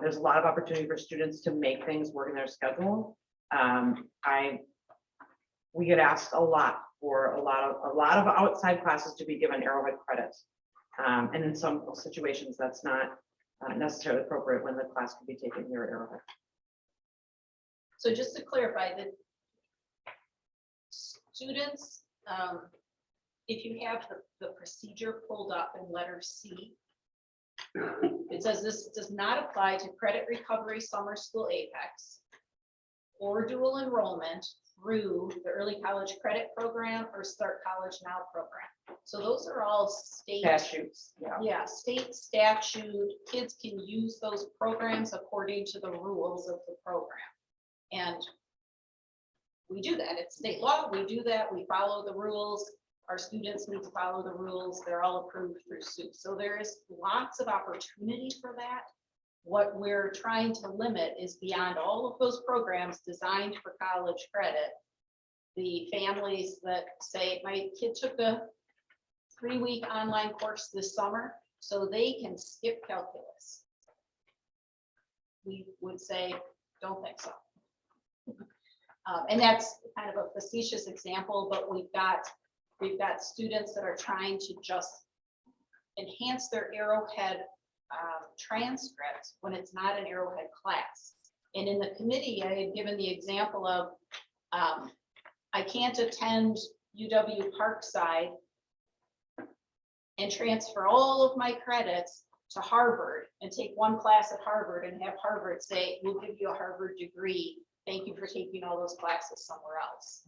Q: there's a lot of opportunity for students to make things work in their schedule. We get asked a lot for a lot of outside classes to be given Arrowhead credits. And in some situations, that's not necessarily appropriate when the class can be taken here at Arrowhead.
D: So just to clarify, that students, if you have the procedure pulled up in letter C, it says this does not apply to credit recovery summer school Apex or dual enrollment through the early college credit program or Start College Now program. So those are all state
Q: Statutes,
D: yeah, state statute. Kids can use those programs according to the rules of the program. And we do that. It's state law. We do that. We follow the rules. Our students need to follow the rules. They're all approved through SUP. So there is lots of opportunity for that. What we're trying to limit is beyond all of those programs designed for college credit, the families that say, my kid took a 3-week online course this summer, so they can skip calculus. We would say, don't think so. And that's kind of a facetious example, but we've got students that are trying to just enhance their Arrowhead transcripts when it's not an Arrowhead class. And in the committee, I had given the example of I can't attend UW Parkside and transfer all of my credits to Harvard and take one class at Harvard and have Harvard say, we'll give you a Harvard degree. Thank you for taking all those classes somewhere else.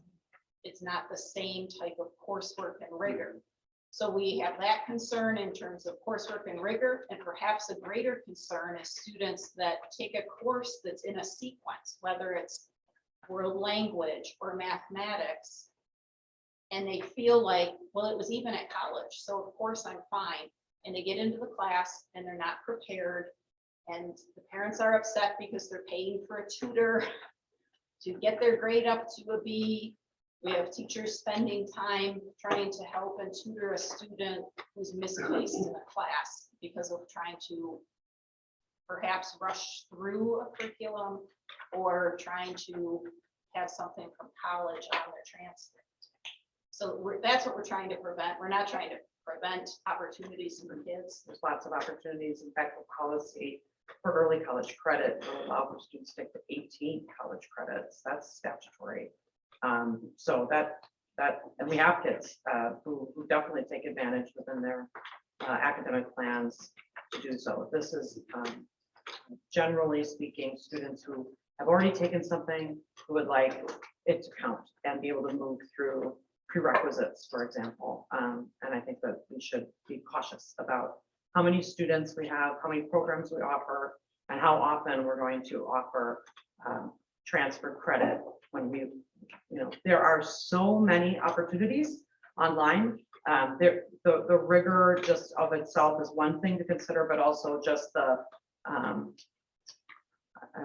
D: It's not the same type of coursework and rigor. So we have that concern in terms of coursework and rigor, and perhaps a greater concern is students that take a course that's in a sequence, whether it's world language or mathematics, and they feel like, well, it was even at college, so of course I'm fine. And they get into the class and they're not prepared, and the parents are upset because they're paying for a tutor to get their grade up to a B. We have teachers spending time trying to help and tutor a student who's misplaced in a class because of trying to perhaps rush through a curriculum or trying to have something from college on their transcript. So that's what we're trying to prevent. We're not trying to prevent opportunities for kids.
Q: There's lots of opportunities. In fact, the policy for early college credit will allow for students to take the 18 college credits. That's statutory. So that, and we have kids who definitely take advantage within their academic plans to do so. This is generally speaking, students who have already taken something who would like it to count and be able to move through prerequisites, for example. And I think that we should be cautious about how many students we have, how many programs we offer, and how often we're going to offer transfer credit when we, there are so many opportunities online. The rigor just of itself is one thing to consider, but also just the, I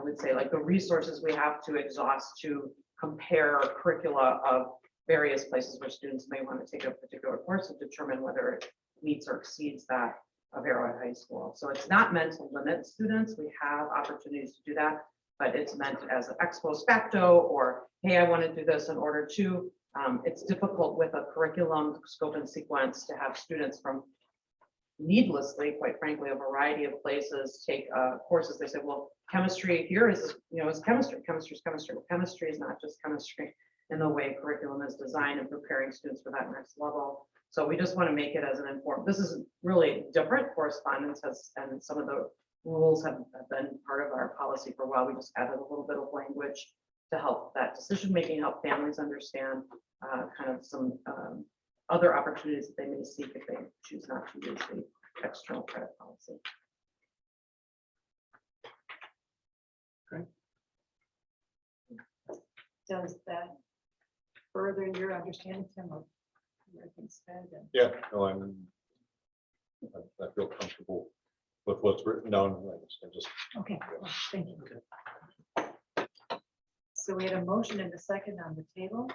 Q: would say, like the resources we have to exhaust to compare curricula of various places where students may want to take a particular course and determine whether it meets or exceeds that of Arrowhead High School. So it's not meant to limit students. We have opportunities to do that, but it's meant as an ex post facto, or, hey, I want to do this in order to. It's difficult with a curriculum scope and sequence to have students from needlessly, quite frankly, a variety of places take courses. They say, well, chemistry here is, is chemistry. Chemistry is chemistry. Well, chemistry is not just chemistry in the way curriculum is designed and preparing students for that next level. So we just want to make it as an informed. This is really different. Correspondence has, and some of the rules have been part of our policy for a while. We just added a little bit of language to help that decision making, help families understand kind of some other opportunities that they may seek if they choose not to use the external credit policy.
A: Does that further your understanding, Tim, of everything's said?
E: Yeah, no, I feel comfortable with what's written down. I just,
A: Okay, well, thank you. So we had a motion and a second on the table.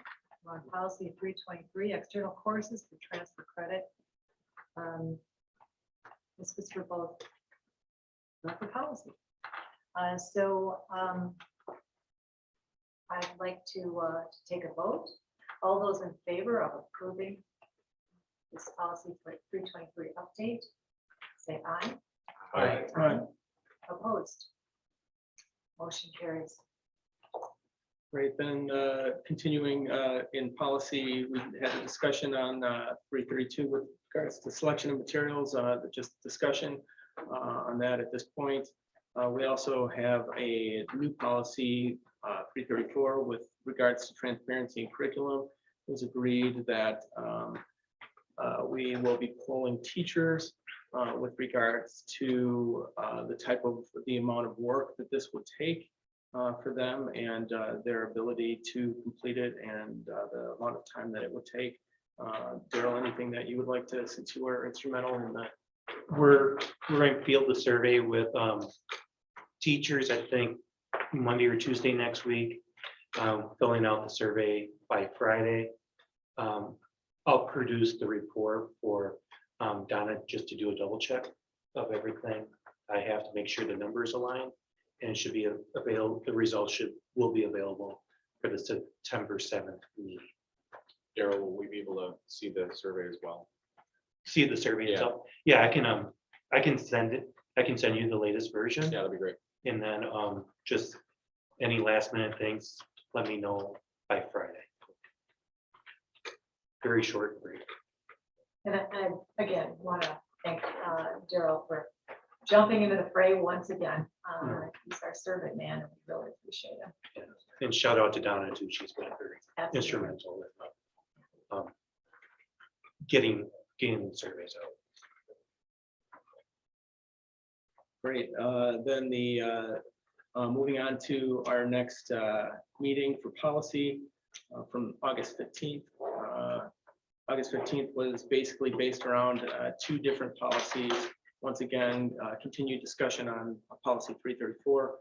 A: We're on policy 323, external courses for transfer credit. This was for both, not for policy. I'd like to take a vote. All those in favor of approving this policy for 323 update, say aye.
E: Aye.
A: Opposed? Motion carries.
C: Great, then continuing in policy, we had a discussion on 332 with regards to selection of materials, just discussion on that at this point. We also have a new policy, 334, with regards to transparency in curriculum. It was agreed that we will be polling teachers with regards to the amount of work that this would take for them and their ability to complete it and the amount of time that it would take. Daryl, anything that you would like to, since you were instrumental in that?
R: We're going to field the survey with teachers, I think, Monday or Tuesday next week, filling out the survey by Friday. I'll produce the report for Donna just to do a double check of everything. I have to make sure the numbers align, and it should be available. The results will be available for the September 7th meeting.
B: Daryl, will we be able to see the survey as well?
R: See the survey itself? Yeah, I can send it. I can send you the latest version.
B: Yeah, that'd be great.
R: And then just any last minute things, let me know by Friday. Very short break.
A: And I again want to thank Daryl for jumping into the fray once again. He's our servant man, and we really appreciate him.
R: And shout out to Donna too. She's been very
A: Absolutely.
R: instrumental with getting the surveys out.
C: Great, then moving on to our next meeting for policy from August 15th. August 15th was basically based around two different policies. Once again, continued discussion on policy 334,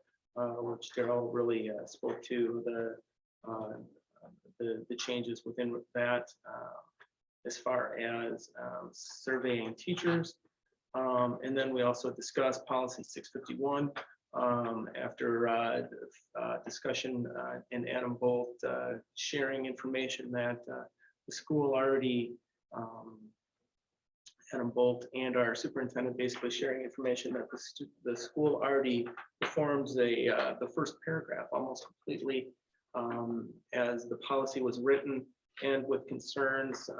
C: which Daryl really spoke to the changes within that as far as surveying teachers. And then we also discussed policy 651 after discussion and Adam Bolt sharing information that the school already, Adam Bolt and our superintendent basically sharing information that the school already performs the first paragraph almost completely as the policy was written, and with concerns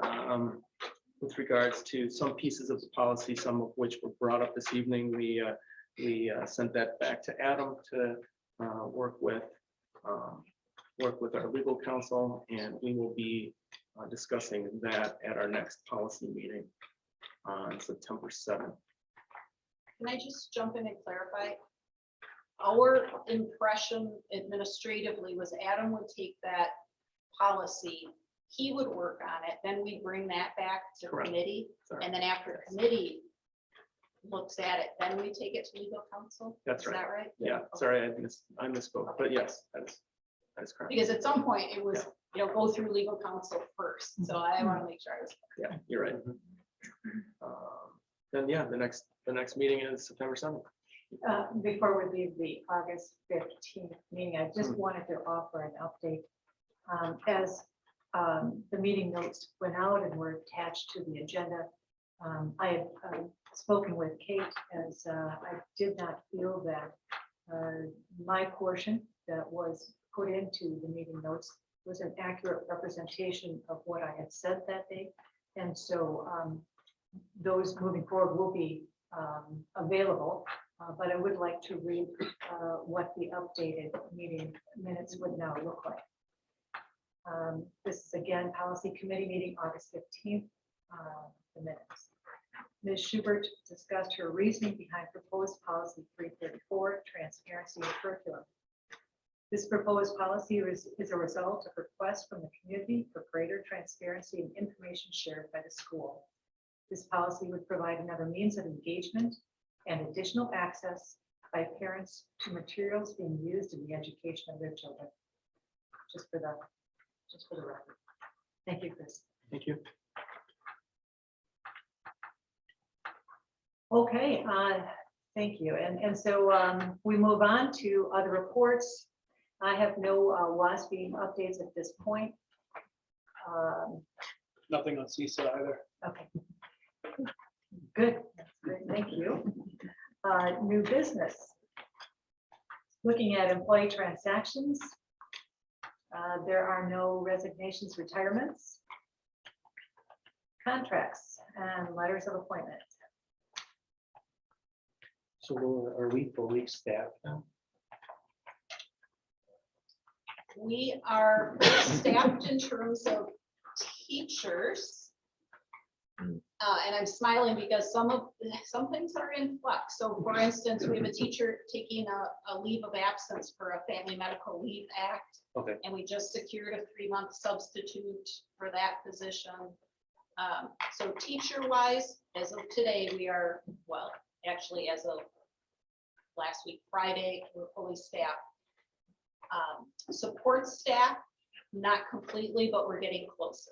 C: with regards to some pieces of the policy, some of which were brought up this evening. We sent that back to Adam to work with our legal counsel, and we will be discussing that at our next policy meeting on September 7th.
D: Can I just jump in and clarify? Our impression administratively was Adam would take that policy, he would work on it, then we bring that back to
C: Correct.
D: committee,
C: Sorry.
D: and then after the committee looks at it, then we take it to legal counsel?
C: That's
D: Is
C: right.
D: that right?
C: Yeah, sorry, I misspoke, but yes, that is correct.
D: Because at some point it was, go through legal counsel first, so I want to make sure I was.
C: Yeah, you're right. Then, yeah, the next meeting is September 7th.
A: Before we leave the August 15th meeting, I just wanted to offer an update. As the meeting notes went out and were attached to the agenda, I have spoken with Kate as I did not feel that my portion that was put into the meeting notes was an accurate representation of what I had said that day. And so those moving forward will be available, but I would like to read what the updated meeting minutes would now look like. This is again, policy committee meeting, August 15th, the minutes. Ms. Schubert discussed her reasoning behind proposed policy 334, transparency in curriculum. This proposed policy is a result of requests from the community for greater transparency and information shared by the school. This policy would provide another means of engagement and additional access by parents to materials being used in the education of their children. Just for the record. Thank you, Chris.
C: Thank you.
A: Okay, thank you. And so we move on to other reports. I have no WASB updates at this point.
T: Nothing on CISA either.
A: Okay. Good, that's good, thank you. New business. Looking at employee transactions. There are no resignations, retirements, contracts, and letters of appointment.
R: So Laura, are we fully staffed now?
D: We are staffed in terms of teachers. And I'm smiling because some things are in flux. So for instance, we have a teacher taking a leave of absence for a Family Medical Leave Act.
R: Okay.
D: And we just secured a 3-month substitute for that position. So teacher-wise, as of today, we are, well, actually, as of last week, Friday, we're fully staffed. Support staff, not completely, but we're getting closer.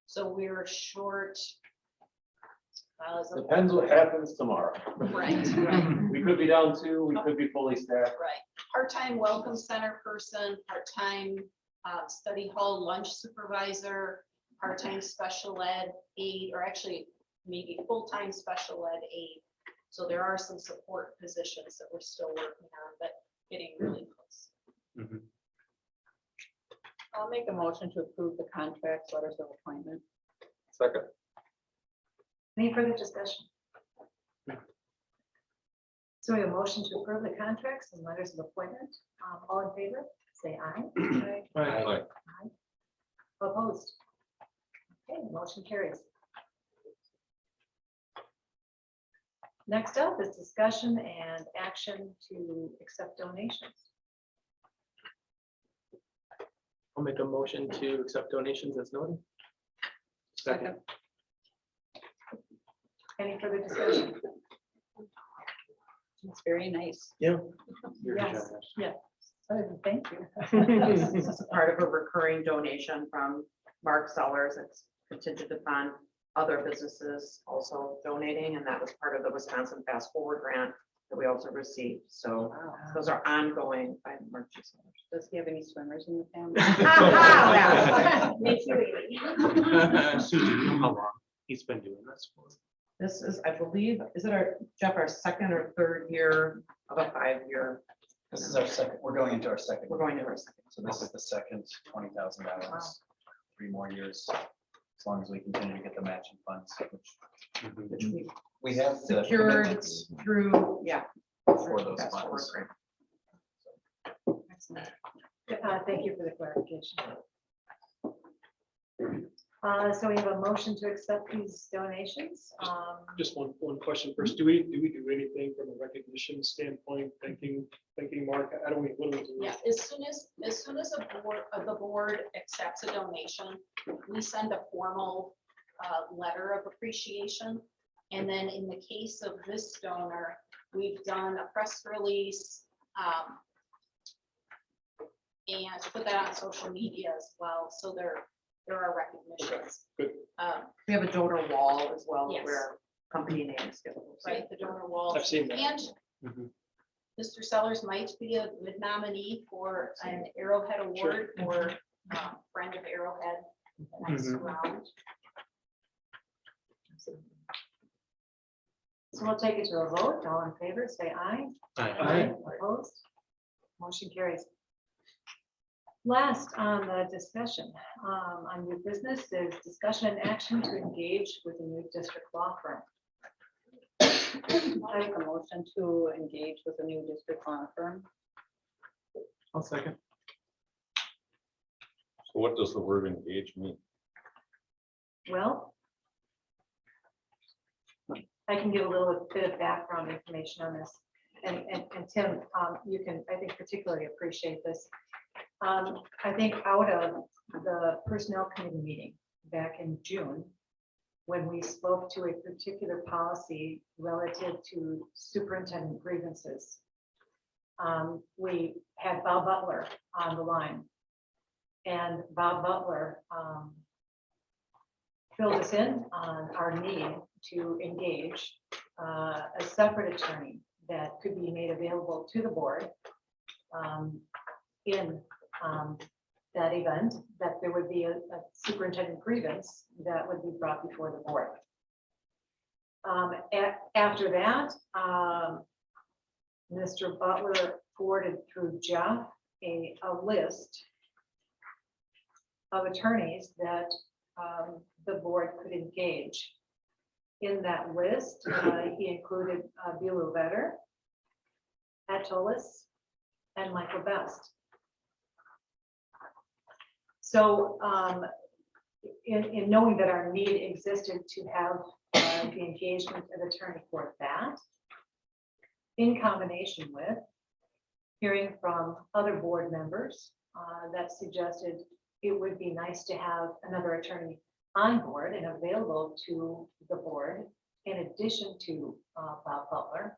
D: So we're short.
P: Depends what happens tomorrow.
D: Right.
P: We could be down 2, we could be fully staffed.
D: Right. Part-time welcome center person, part-time study hall lunch supervisor, part-time special ed aide, or actually maybe full-time special ed aide. So there are some support positions that we're still working on, but getting really close.
R: Mhm.
J: I'll make a motion to approve the contracts, letters of appointment.
B: Second.
A: Any further discussion? So we have a motion to approve the contracts and letters of appointment. All in favor, say aye.
B: Aye.
A: Opposed? Okay, motion carries. Next up is discussion and action to accept donations.
C: I'll make a motion to accept donations as noted.
J: Second.
A: Any further discussion?
J: It's very nice.
C: Yeah.
A: Yes, yes. Thank you.
Q: This is part of a recurring donation from Mark Sellers. It's contingent upon other businesses also donating, and that was part of the Wisconsin Fast Forward grant that we also received. So those are ongoing by Mark Sellers.
J: Does he have any swimmers in the family?
Q: Makes you
R: Susan, you know how long he's been doing this for?
Q: This is, I believe, is it our, Jeff, our second or third year of a 5-year?
U: This is our second, we're going into our second.
Q: We're going to our second.
U: So this is the second $20,000. 3 more years, as long as we continue to get the matching funds,
Q: Which
U: we have the
Q: secured
U: commitments
Q: through, yeah.
U: for those
Q: Fast Forward
U: funds.
Q: grant. Excellent.
A: Thank you for the clarification. So we have a motion to accept these donations.
T: Just one question first. Do we do anything from a recognition standpoint, thanking Mark? I don't, what do we do?
D: Yeah, as soon as the board accepts a donation, we send a formal letter of appreciation. And then in the case of this donor, we've done a press release and put that on social media as well. So there are recognitions.
T: Good.
Q: We have a donor wall as well,
D: Yes.
Q: where company names get.
D: Right, the donor wall.
T: I've seen that.
D: And
T: Mhm.
D: Mr. Sellers might be a good nominee for an Arrowhead Award or friend of Arrowhead the next round.
A: So we'll take it to a vote. All in favor, say aye.
C: Aye.
A: Opposed? Motion carries. Last on the discussion on new business is discussion and action to engage with a new district law firm.
J: I'll make a motion to engage with a new district law firm.
C: I'll second.
E: So what does the word engage mean?
A: Well, I can give a little bit of background information on this. And Tim, you can, I think, particularly appreciate this. I think out of the personnel committee meeting back in June, when we spoke to a particular policy relative to superintendent grievances, we had Bob Butler on the line. And Bob Butler filled us in on our need to engage a separate attorney that could be made available to the board in that event, that there would be a superintendent grievance that would be brought before the board. After that, Mr. Butler forwarded through Jeff a list of attorneys that the board could engage. In that list, he included Belu Vetter, Atolis, and Michael Best. So in knowing that our need existed to have the engagement of attorney for that, in combination with hearing from other board members that suggested it would be nice to have another attorney on board and available to the board in addition to Bob Butler,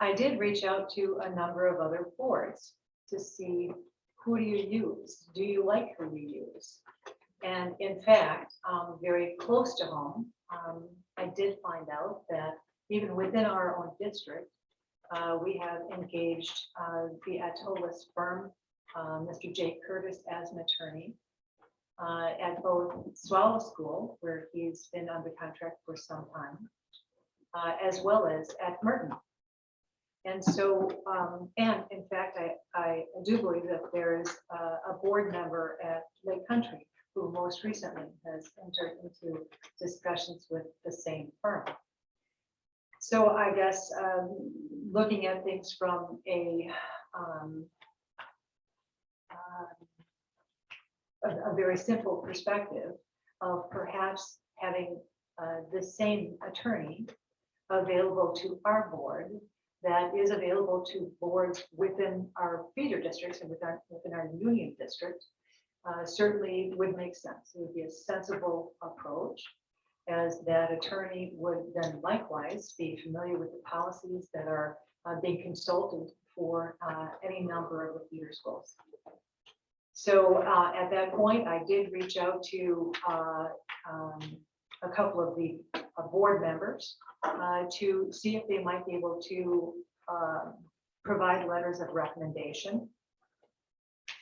A: I did reach out to a number of other boards to see, who do you use? Do you like who you use? And in fact, very close to home, I did find out that even within our own district, we have engaged the Atolis firm, Mr. Jake Curtis, as an attorney at both Swallow School, where he's been under contract for some time, as well as at Merton. And so, and in fact, I do believe that there is a board member at Lake Country who most recently has entered into discussions with the same firm. So I guess looking at things from a very simple perspective of perhaps having the same attorney available to our board that is available to boards within our feeder districts and within our union district certainly would make sense. It would be a sensible approach, as that attorney would then likewise be familiar with the policies that are being consulted for any number of the feeder schools. So at that point, I did reach out to a couple of the board members to see if they might be able to provide letters of recommendation.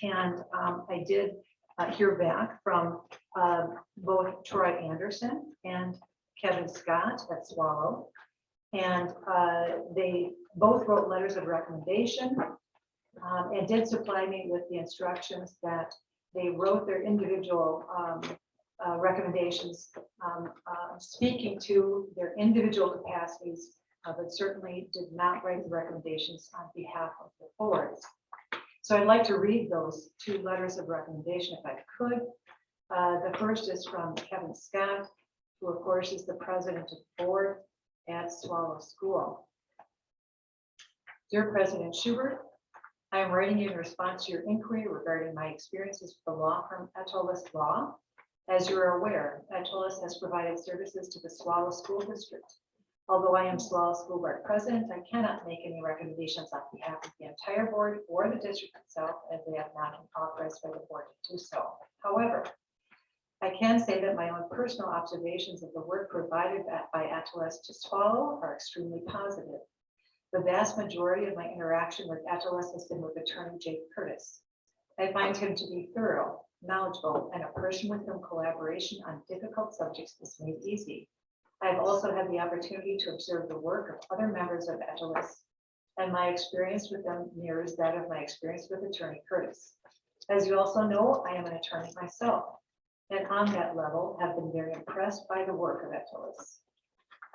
A: And I did hear back from both Troy Anderson and Kevin Scott at Swallow. And they both wrote letters of recommendation and did supply me with the instructions that they wrote their individual recommendations, speaking to their individual capacities, but certainly did not write the recommendations on behalf of the boards. So I'd like to read those two letters of recommendation if I could. The first is from Kevin Scott, who of course is the president of the board at Swallow School. Dear President Schubert, I am writing you in response to your inquiry regarding my experiences with the law firm Atolis Law. As you are aware, Atolis has provided services to the Swallow School District. Although I am Swallow School Board President, I cannot make any recommendations on behalf of the entire board or the district itself, as they have not been authorized by the board to do so. However, I can say that my own personal observations of the work provided by Atolis to Swallow are extremely positive. The vast majority of my interaction with Atolis has been with attorney Jake Curtis. I find him to be thorough, knowledgeable, and a person with whom collaboration on difficult subjects is made easy. I have also had the opportunity to observe the work of other members of Atolis, and my experience with them mirrors that of my experience with attorney Curtis. As you also know, I am an attorney myself, and on that level have been very impressed by the work of Atolis.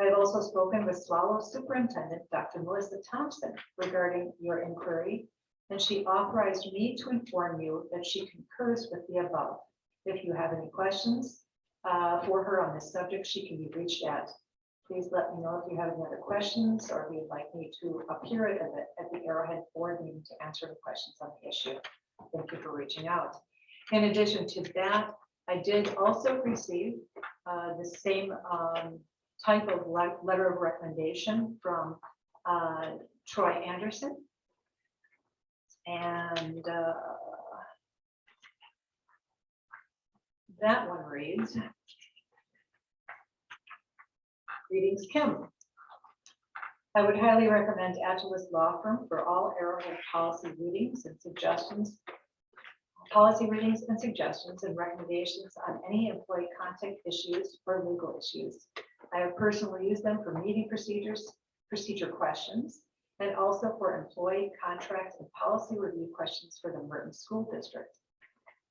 A: I have also spoken with Swallow Superintendent Dr. Melissa Thompson regarding your inquiry, and she authorized me to inform you that she concurs with the above. If you have any questions for her on this subject, she can be reached at. Please let me know if you have any other questions or if you'd like me to appear at the Arrowhead board meeting to answer the questions on the issue. Thank you for reaching out. In addition to that, I did also receive the same type of letter of recommendation from Troy Anderson. And that one reads, Greetings, Kim. I would highly recommend Agilist Law Firm for all Arrowhead policy readings and suggestions, and recommendations on any employee contact issues or legal issues. I have personally used them for meeting procedure questions, and also for employee contract and policy review questions for the Merton School District.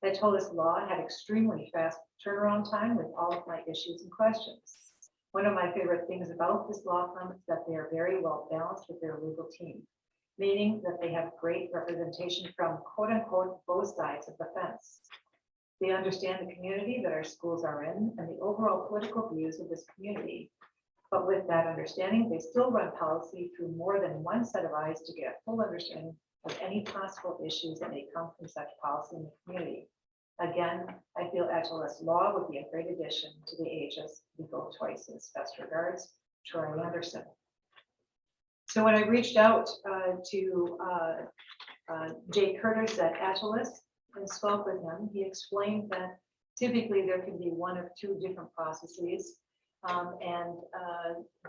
A: Agilist Law had extremely fast turnaround time with all of my issues and questions. One of my favorite things about this law firm is that they are very well balanced with their legal team, meaning that they have great representation from quote unquote both sides of the fence. They understand the community that our schools are in and the overall political views of this community. But with that understanding, they still run policy through more than one set of eyes to get a full understanding of any possible issues that may come from such policy in the community. Again, I feel Agilist Law would be a great addition to the AHS legal choices. Best regards, Troy Anderson. So when I reached out to Jay Curtis at Agilist and spoke with him, he explained that typically there can be one of two different processes. And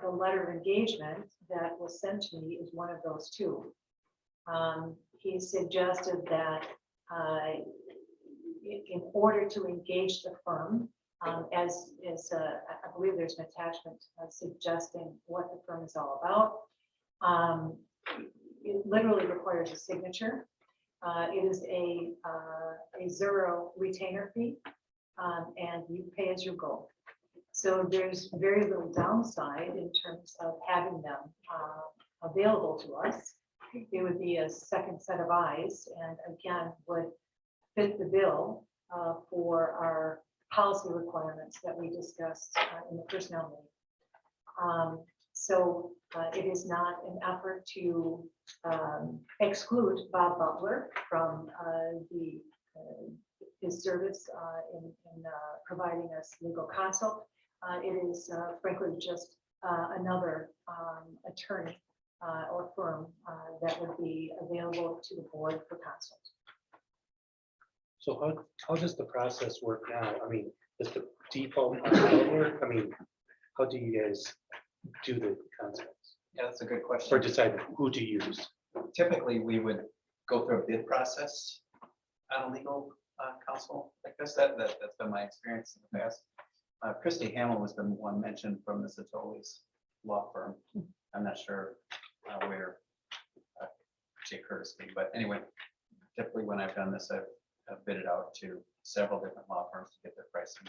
A: the letter of engagement that was sent to me is one of those two. He suggested that in order to engage the firm, I believe there's an attachment suggesting what the firm is all about. It literally requires a signature. It is a zero retainer fee, and you pay as you go. So there's very little downside in terms of having them available to us. It would be a second set of eyes, and again, would fit the bill for our policy requirements that we discussed in the personnel meeting. So it is not an effort to exclude Bob Butler from his service in providing us legal counsel. It is frankly just another attorney or firm that would be available to the board for consult.
R: So how does the process work now? I mean, does the default work? I mean, how do you guys do the concepts?
U: Yeah, that's a good question.
R: Or decide who to use?
U: Typically, we would go through a bid process on a legal counsel like this. That's been my experience in the past. Christy Hamill was the one mentioned from the Zatoli's law firm. I'm not sure where Jay Curtis be, but anyway, typically when I've done this, I've bid it out to several different law firms to get their pricing.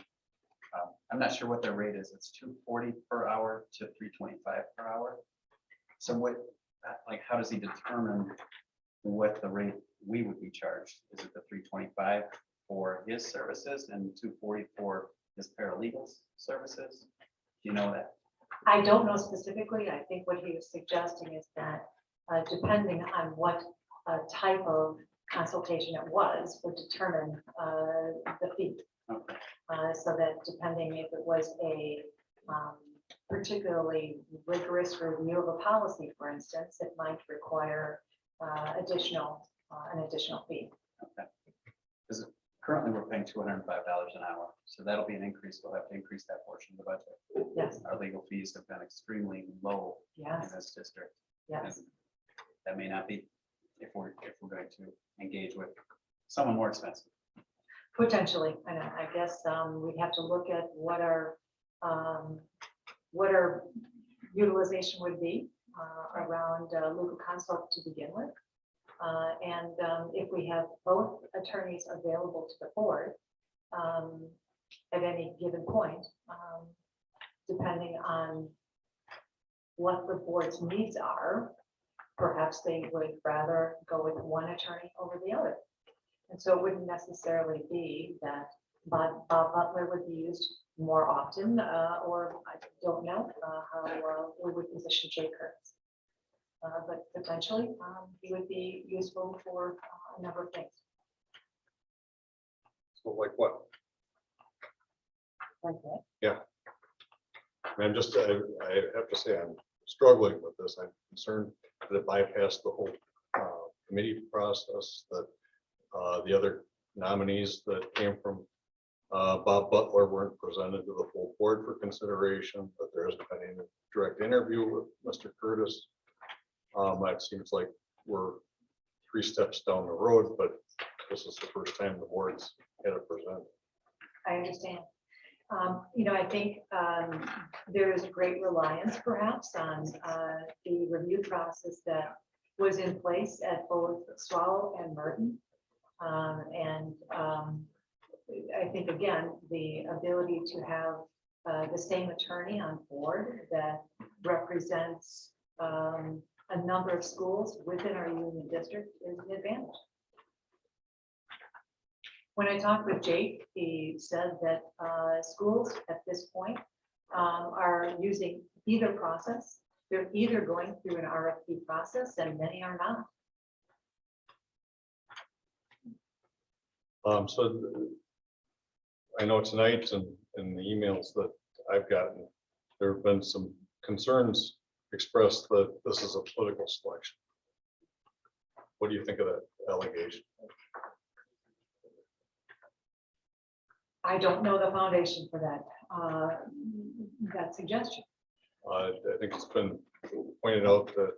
U: I'm not sure what their rate is. It's $240 per hour to $325 per hour. So what, like, how does he determine what the rate we would be charged? Is it the $325 for his services and $240 for his paralegals services? Do you know that?
A: I don't know specifically. I think what he was suggesting is that depending on what type of consultation it was, would determine the fee.
U: Okay.
A: So that depending if it was a particularly rigorous review of a policy, for instance, it might require an additional fee.
U: Okay. Because currently we're paying $205 an hour, so that'll be an increase. We'll have to increase that portion of the budget.
A: Yes.
U: Our legal fees have been extremely low in
A: Yes.
U: this district.
A: Yes.
U: And that may not be if we're going to engage with someone more expensive.
A: Potentially, and I guess we'd have to look at what our utilization would be around legal consult to begin with. And if we have both attorneys available to the board at any given point, depending on what the board's needs are, perhaps they would rather go with one attorney over the other. And so it wouldn't necessarily be that Bob Butler would be used more often, or I don't know how we would position Jay Kurtz. But potentially he would be useful for a number of things.
E: So like what?
A: Okay.
E: Yeah. I'm just, I have to say, I'm struggling with this. I'm concerned that it bypassed the whole committee process, that the other nominees that came from Bob Butler weren't presented to the full board for consideration, but there hasn't been any direct interview with Mr. Curtis. It seems like we're 3 steps down the road, but this is the first time the board's had it presented.
A: I understand. I think there is great reliance perhaps on the review process that was in place at both Swallow and Merton. I think, again, the ability to have the same attorney on board that represents a number of schools within our union district is an advantage. When I talked with Jake, he said that schools at this point are using either process. They're either going through an RFP process and many are not.
E: So I know tonight and in the emails that I've gotten, there have been some concerns expressed that this is a political selection. What do you think of that allegation?
A: I don't know the foundation for that suggestion.
E: I think it's been pointed out that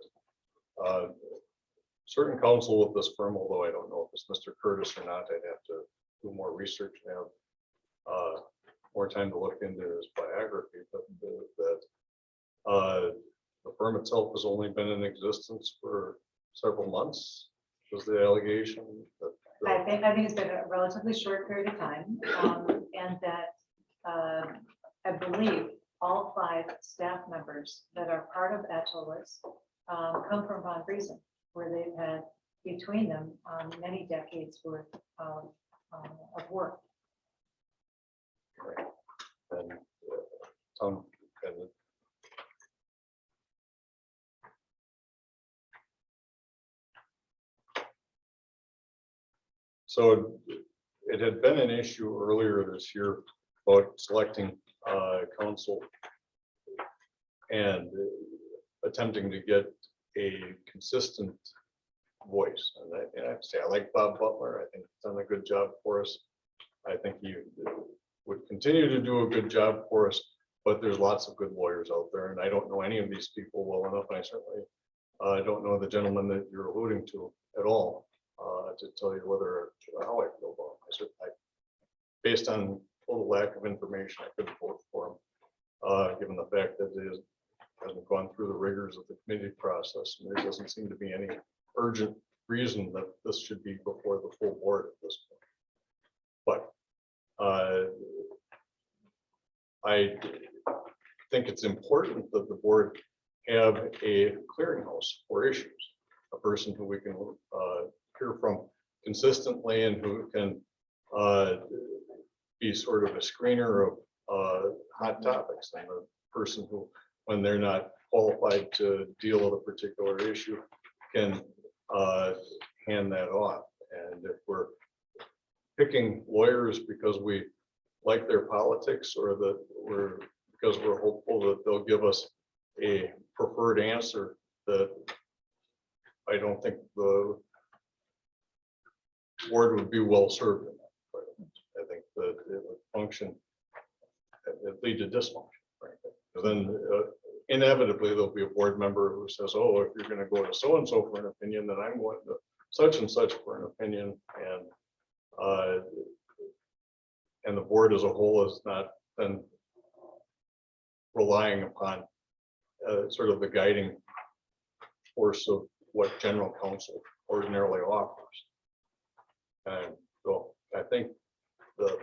E: certain counsel with this firm, although I don't know if it's Mr. Curtis or not, I'd have to do more research and have more time to look into his biography, but that the firm itself has only been in existence for several months, was the allegation.
A: I think it's been a relatively short period of time, and that I believe all 5 staff members that are part of Atolis come from Von Friesen, where they've had between them many decades worth of work.
E: And so it had been an issue earlier this year about selecting council and attempting to get a consistent voice. And I have to say, I like Bob Butler. I think he's done a good job for us. I think he would continue to do a good job for us, but there's lots of good lawyers out there, and I don't know any of these people well enough. And I certainly don't know the gentleman that you're alluding to at all to tell you whether how I feel about him. Based on total lack of information, I couldn't vote for him, given the fact that he hasn't gone through the rigors of the committee process, and there doesn't seem to be any urgent reason that this should be before the full board at this point. But I think it's important that the board have a clearinghouse for issues, a person who we can hear from consistently and who can be sort of a screener of hot topics, and a person who, when they're not qualified to deal with a particular issue, can hand that off. And if we're picking lawyers because we like their politics, or that because we're hopeful that they'll give us a preferred answer, that I don't think the board would be well served in that. I think that it would function, it lead to dysfunction, frankly. And then inevitably there'll be a board member who says, oh, if you're going to go to so-and-so for an opinion, then I'm going to such and such for an opinion. And the board as a whole has not been relying upon sort of the guiding force of what general counsel ordinarily offers. And so I think the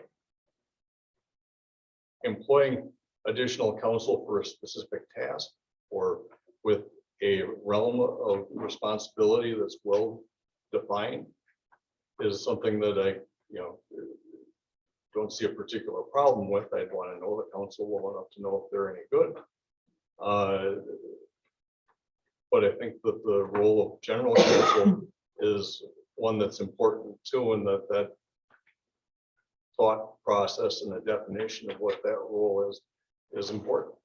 E: employing additional counsel for a specific task or with a realm of responsibility that's well defined is something that I, don't see a particular problem with. I'd want to know the council well enough to know if they're any good. But I think that the role of general counsel is one that's important too, and that thought process and the definition of what that role is important.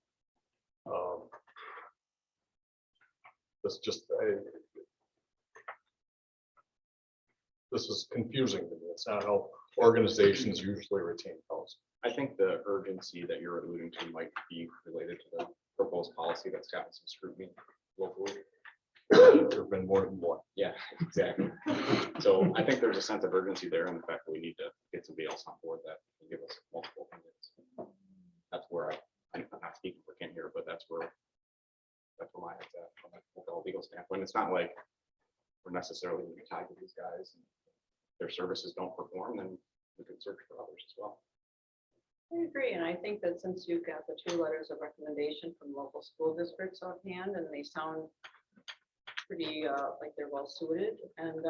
E: This is confusing to me. It's not how organizations usually retain counsel.
B: I think the urgency that you're alluding to might be related to the policy that's gotten some scrutiny locally.
E: There've been more than one.
B: Yeah, exactly. So I think there's a sense of urgency there and the fact that we need to get somebody else on board that can give us multiple opinions. That's where I'm not speaking for Ken here, but that's where my head's at from a legal standpoint. It's not like we're necessarily gonna be tied to these guys. And if their services don't perform, then we can search for others as well.
J: I agree, and I think that since you've got the 2 letters of recommendation from local school districts offhand, and they sound pretty like they're well suited, and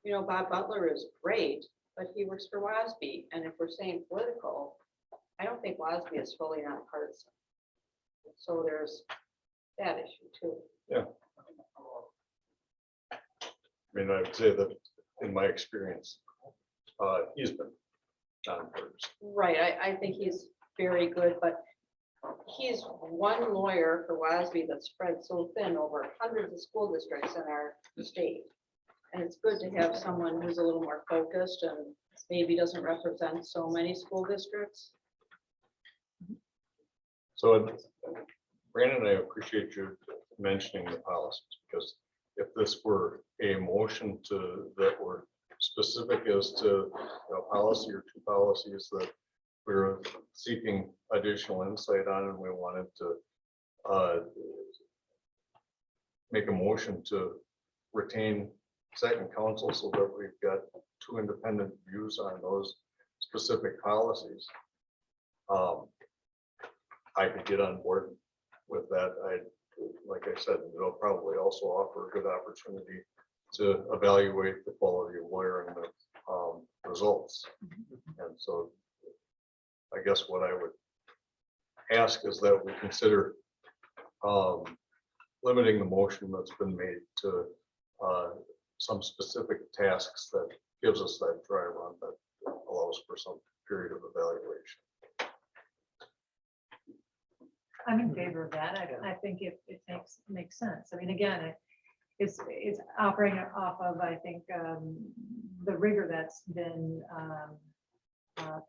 J: you know, Bob Butler is great, but he works for WASB, and if we're saying political, I don't think WASB is fully nonpartisan. So there's that issue too.
E: Yeah. I mean, I would say that in my experience, he's been nonpartisan.
J: Right, I think he's very good, but he's one lawyer for WASB that's spread so thin over hundreds of school districts in our state. And it's good to have someone who's a little more focused and maybe doesn't represent so many school districts.
E: So Brandon, I appreciate you mentioning the policies, because if this were a motion that were specific as to a policy or 2 policies that we were seeking additional insight on, and we wanted to make a motion to retain second counsel so that we've got 2 independent views on those specific policies. I could get on board with that. Like I said, it'll probably also offer a good opportunity to evaluate the quality of lawyer and the results. And so I guess what I would ask is that we consider limiting the motion that's been made to some specific tasks that gives us that dry run that allows for some period of evaluation.
A: I'm in favor of that. I think it makes sense. I mean, again, it's operating off of, I think, the rigor that's been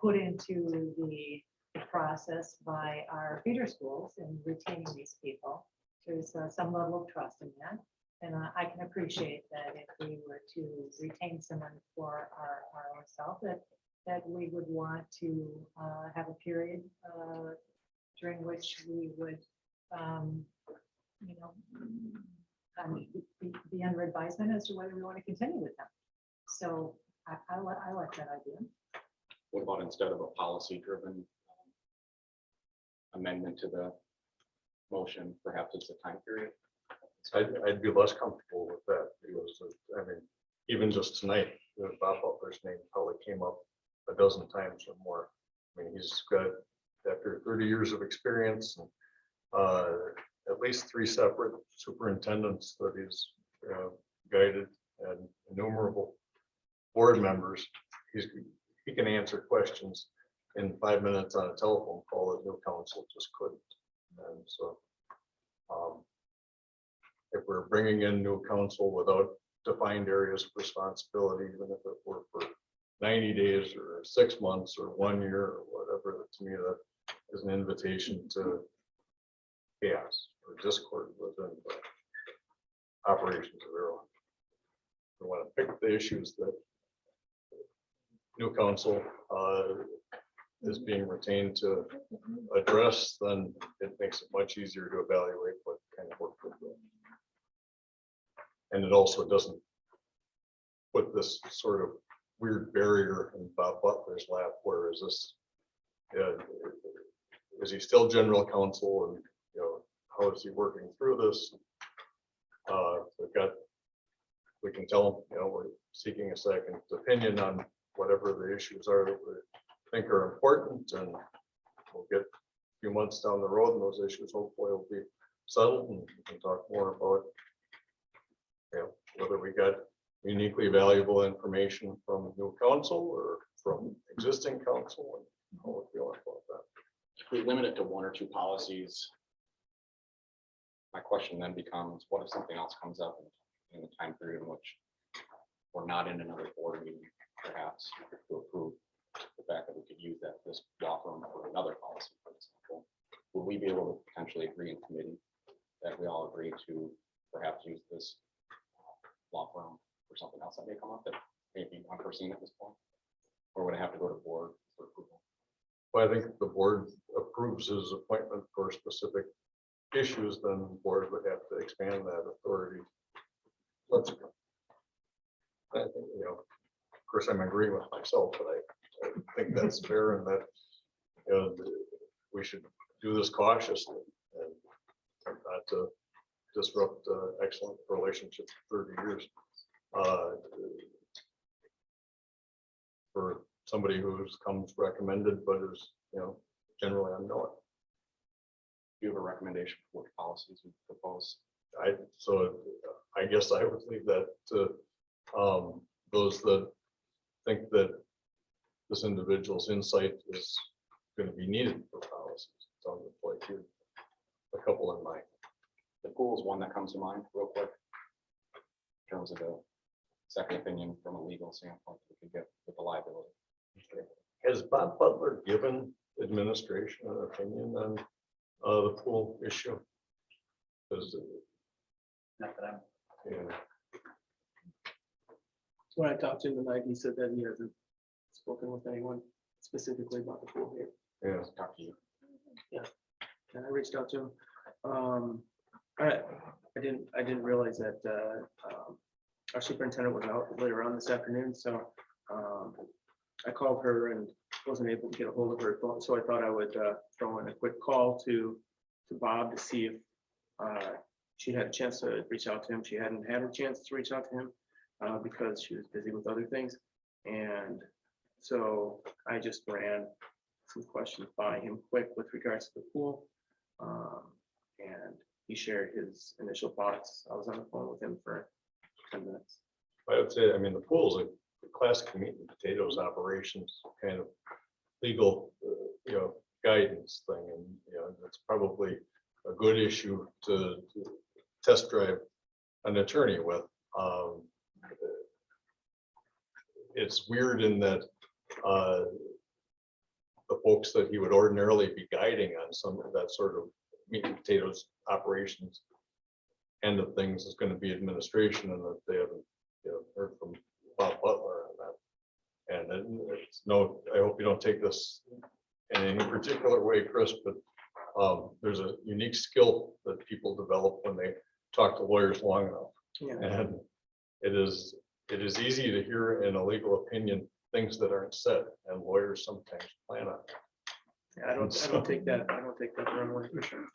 A: put into the process by our feeder schools in retaining these people. There's some level of trust in that. And I can appreciate that if we were to retain someone for our own self, that we would want to have a period during which we would, be under advisement as to whether we want to continue with them. So I like that idea.
B: What about instead of a policy-driven amendment to the motion, perhaps it's a time period?
E: I'd be less comfortable with that because, I mean, even just tonight, Bob Butler's name probably came up a dozen times or more. I mean, he's got, after 30 years of experience, and at least 3 separate superintendents that he's guided and innumerable board members. He can answer questions in 5 minutes on a telephone call that new council just couldn't. And so if we're bringing in new council without defined areas of responsibility, even if it were for 90 days or 6 months or 1 year or whatever, to me, that is an invitation to chaos or discord within the operations of Arrowhead. We want to pick the issues that new council is being retained to address, then it makes it much easier to evaluate what kind of work we're doing. And it also doesn't put this sort of weird barrier in Bob Butler's lap, where is this, is he still general counsel, and how is he working through this? We can tell him, we're seeking a second opinion on whatever the issues are that we think are important, and we'll get a few months down the road and those issues hopefully will be settled, and we can talk more about whether we got uniquely valuable information from new council or from existing council, and how we're feeling about that.
B: If we limit it to 1 or 2 policies, my question then becomes, what if something else comes up in the time period in which we're not in another board meeting, perhaps to approve the fact that we could use this law firm for another policy, for example? would we be able to potentially agree in committee that we all agree to perhaps use this law firm for something else that may come up that may be unforeseen at this point? Or would it have to go to board for approval?
E: Well, I think the board approves his appointment for specific issues, then the board would have to expand that authority. Let's, I think, of course, I'm agreeing with myself, but I think that's fair and that, we should do this cautiously and not to disrupt excellent relationship for 30 years. For somebody who's comes recommended, but is, generally unknown.
B: Do you have a recommendation for what policies you propose?
E: So I guess I would leave that to those that think that this individual's insight is going to be needed for policies. Sounds like you a couple in mind.
B: The pool is one that comes to mind real quick. In terms of the second opinion from a legal standpoint, we could get with the liability.
E: Has Bob Butler given administration an opinion on the pool issue?
U: Not that I'm.
E: Yeah.
C: When I talked to him tonight, he said that he hasn't spoken with anyone specifically about the pool here.
E: Yeah.
B: Talk to you.
C: And I reached out to him. I didn't realize that our superintendent was out later on this afternoon, so I called her and wasn't able to get a hold of her phone, so I thought I would throw in a quick call to Bob to see if she had a chance to reach out to him. She hadn't had a chance to reach out to him because she was busy with other things, and so I just ran some questions by him quick with regards to the pool, and he shared his initial thoughts. I was on the phone with him for 10 minutes.
E: I would say, the pool is a classic meat and potatoes operations kind of legal, guidance thing, and that's probably a good issue to test drive an attorney with. It's weird in that the folks that he would ordinarily be guiding on some of that sort of meat and potatoes operations end of things is going to be administration, and that they haven't heard from Bob Butler on that. And then it's no, I hope you don't take this in any particular way, Chris, but there's a unique skill that people develop when they talk to lawyers long enough.
C: Yeah.
E: And it is easy to hear in a legal opinion things that aren't said, and lawyers sometimes plan on it.
C: Yeah, I don't take that the wrong way for sure.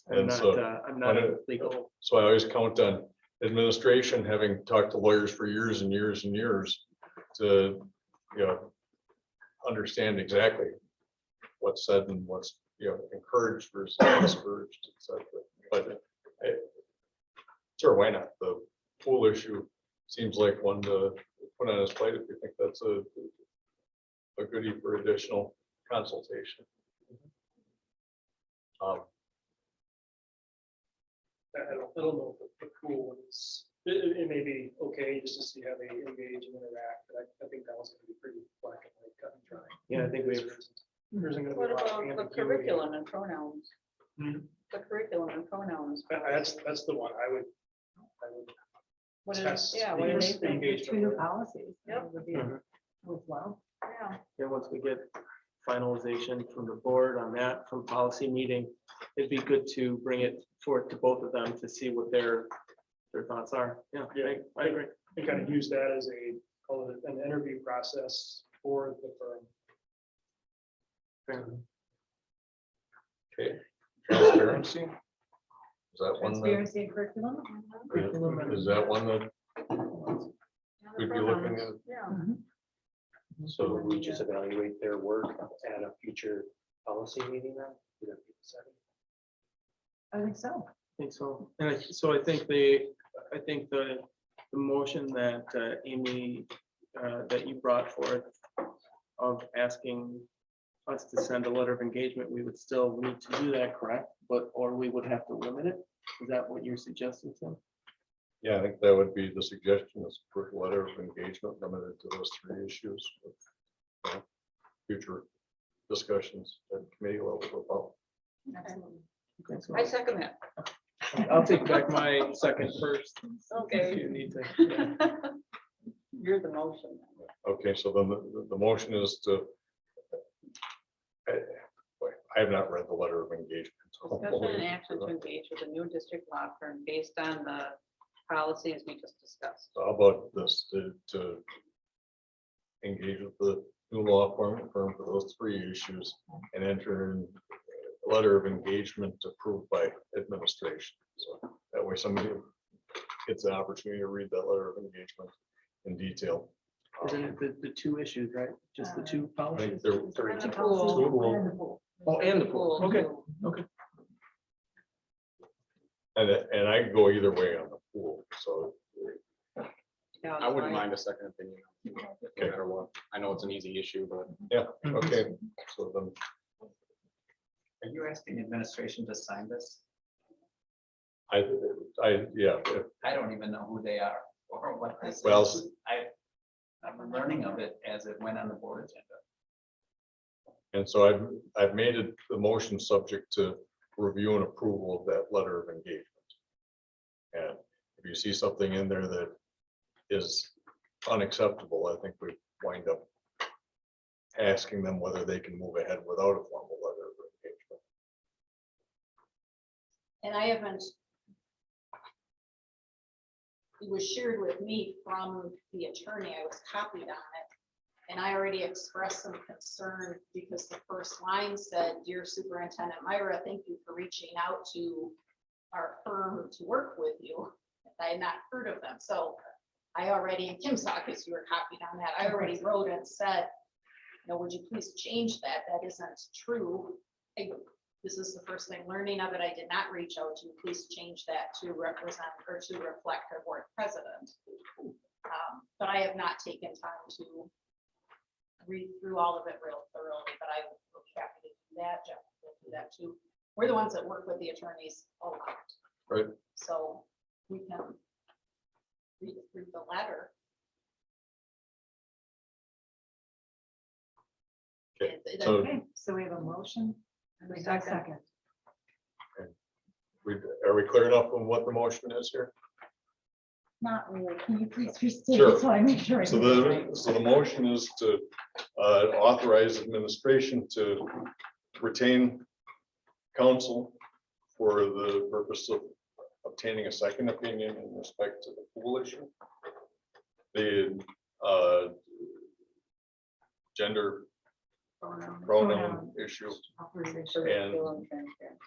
E: And so
C: I'm not a legal.
E: So I always count on administration, having talked to lawyers for years and years and years, to understand exactly what's said and what's encouraged versus discouraged, etc. But sure, why not? The pool issue seems like one to put on his plate if you think that's a goodie for additional consultation.
T: I don't know if the pool is, it may be okay just to see how they engage and interact, but I think that was gonna be pretty black and white, cut and dry.
C: Yeah, I think we have.
T: There isn't gonna be
J: What
T: a lot of
J: about the
T: ambiguity.
J: curriculum and pronouns?
T: Hmm.
J: The curriculum and pronouns.
T: That's the one I would
J: What is,
T: test.
J: yeah, what do they think?
T: engagement
A: Two new
T: with.
A: policies.
J: Yep.
A: Would be
C: Mhm.
A: worthwhile.
J: Yeah.
C: Yeah, once we get finalization from the board on that from policy meeting, it'd be good to bring it forth to both of them to see what their thoughts are. Yeah, I agree.
T: And kind of use that as call it an interview process for the firm.
E: Okay, transparency. Is that one that,
A: Transparency and curriculum. Curriculum.
E: is that one that we'd be looking at?
J: Yeah.
R: So would we just evaluate their work at a future policy meeting then? Would that be the setting?
A: I think so.
C: I think so. And so I think the motion that Amy, that you brought forth of asking us to send a letter of engagement, we would still need to do that, correct? Or we would have to limit it? Is that what you're suggesting, Tim?
E: Yeah, I think that would be the suggestion, is for a letter of engagement limited to those three issues. With, future discussions at committee level about.
C: Okay, so
J: I second that.
C: I'll take back my second first.
J: Okay.
C: If you need to.
J: You're the motion.
E: Okay, so then the motion is to. I have not read the letter of engagement.
J: Discussion and action to engage with a new district law firm based on the policies we just discussed.
E: How about this, to engage with the new law firm for those 3 issues and enter in a letter of engagement approved by administration. So that way somebody gets the opportunity to read that letter of engagement in detail.
C: Isn't it the 2 issues, right? Just the 2
E: I
C: policies?
E: think there
J: And the pool.
C: Oh, and the pool. Okay, okay.
E: and I can go either way on the pool, so.
J: Yeah,
B: I wouldn't
J: right.
B: mind a second opinion, no matter what. I know it's an easy issue, but
E: Yeah, okay, so then,
U: Are you asking administration to sign this?
E: yeah,
U: I don't even know who they are or what this
E: Well,
U: is. I'm learning of it as it went on the board agenda.
E: and so I've made it the motion subject to review and approval of that letter of engagement. And if you see something in there that is unacceptable, I think we wind up asking them whether they can move ahead without a formal letter of engagement.
D: And I haven't. It was shared with me from the attorney. I was copied on it. And I already expressed some concern because the first line said, "Dear Superintendent Myra, thank you for reaching out to our firm to work with you." I had not heard of them. So I already, and Kim saw, because you were copied on that, I already wrote and said, would you please change that? That isn't true. This is the first thing learning of it. I did not reach out to you. Please change that to represent or to reflect our board president. But I have not taken time to read through all of it real thoroughly, but I will be happy to do that. Jeff will do that too. We're the ones that work with the attorneys a lot.
E: Right.
D: So we can read through the letter.
E: Okay,
D: Is that
E: so
A: Okay, so we have a motion. And we have a second.
E: are we clear enough on what the motion is here?
A: Not really. Can you please restate
E: Sure.
A: it so I make sure? I
E: So
A: get it right?
E: the motion is to authorize administration to retain counsel for the purpose of obtaining a second opinion in respect to the pool issue. The gender pronoun issue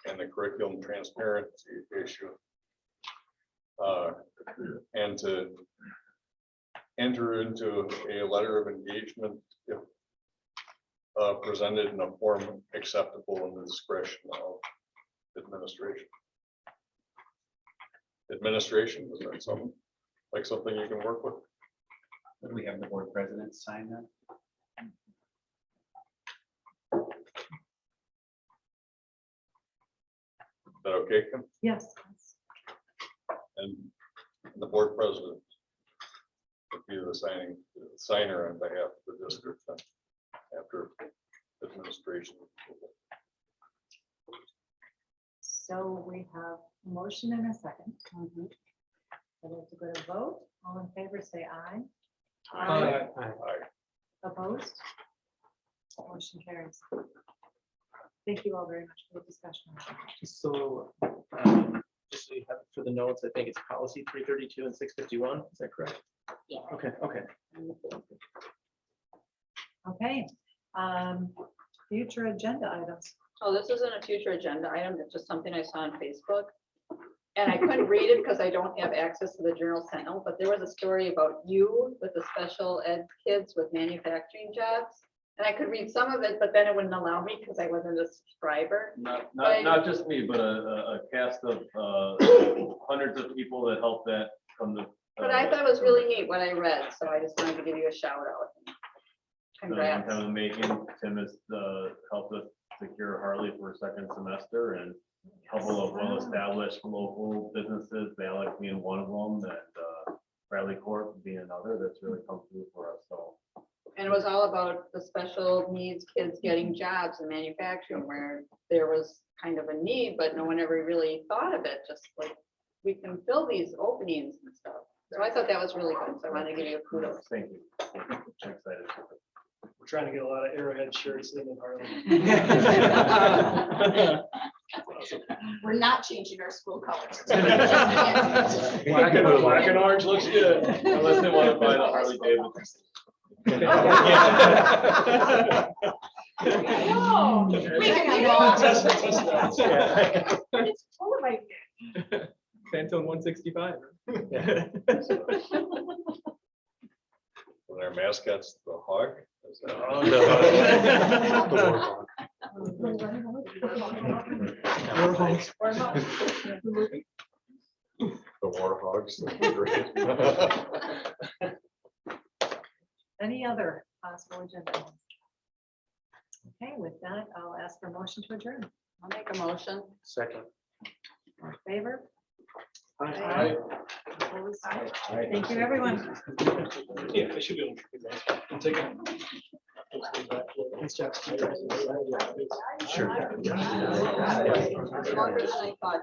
E: and the curriculum transparency issue. And to enter into a letter of engagement if presented in a form acceptable in the discretion of administration. Administration, is that something, like something you can work with?
U: Would we have the board president sign that?
E: Is that okay, Kim?
A: Yes.
E: And the board president would be the signer on behalf of the district then, after administration.
A: So we have a motion and a second. I'd like to go to vote. All in favor, say aye.
E: Aye.
A: Opposed? Motion carries. Thank you all very much for the discussion.
C: So, just so you have it for the notes, I think it's policy 332 and 651. Is that correct?
D: Yeah.
C: Okay, okay.
A: Okay. Future agenda items.
J: Oh, this isn't a future agenda item. It's just something I saw on Facebook. And I couldn't read it because I don't have access to the Journal Sentinel, but there was a story about you with the special ed kids with manufacturing jobs. And I could read some of it, but then it wouldn't allow me because I wasn't a subscriber.
L: Not just me, but a cast of hundreds of people that helped that come to.
J: But I thought it was really neat what I read, so I just wanted to give you a shout out. Congrats.
L: Kind of making, Tim has helped us secure Harley for a second semester, and a couple of well-established local businesses, Valak being one of them, and Bradley Corp being another, that's really come through for us, so.
J: And it was all about the special needs kids getting jobs in manufacturing where there was kind of a need, but no one ever really thought of it, just like, we can fill these openings and stuff. So I thought that was really good, so I want to give you a kudos.
L: Thank you. I'm excited.
T: We're trying to get a lot of Arrowhead shirts in Harlem.
D: We're not changing our school colors.
T: Black and orange looks good.
L: Unless they want to buy the Harley Davidson.
H: No, we can
T: Test that.
H: It's full of ideas.
C: Phantom 165.
E: And our mascot's the hog. Is that- The war hogs.
A: Any other possible agenda? Okay, with that, I'll ask for a motion to adjourn.
J: I'll make a motion.
C: Second.
A: All in favor?
T: Aye.
A: Opposed? Thank you, everyone.
T: Yeah, I should be able to. I'm taking.
E: Sure.
J: Longer than I thought.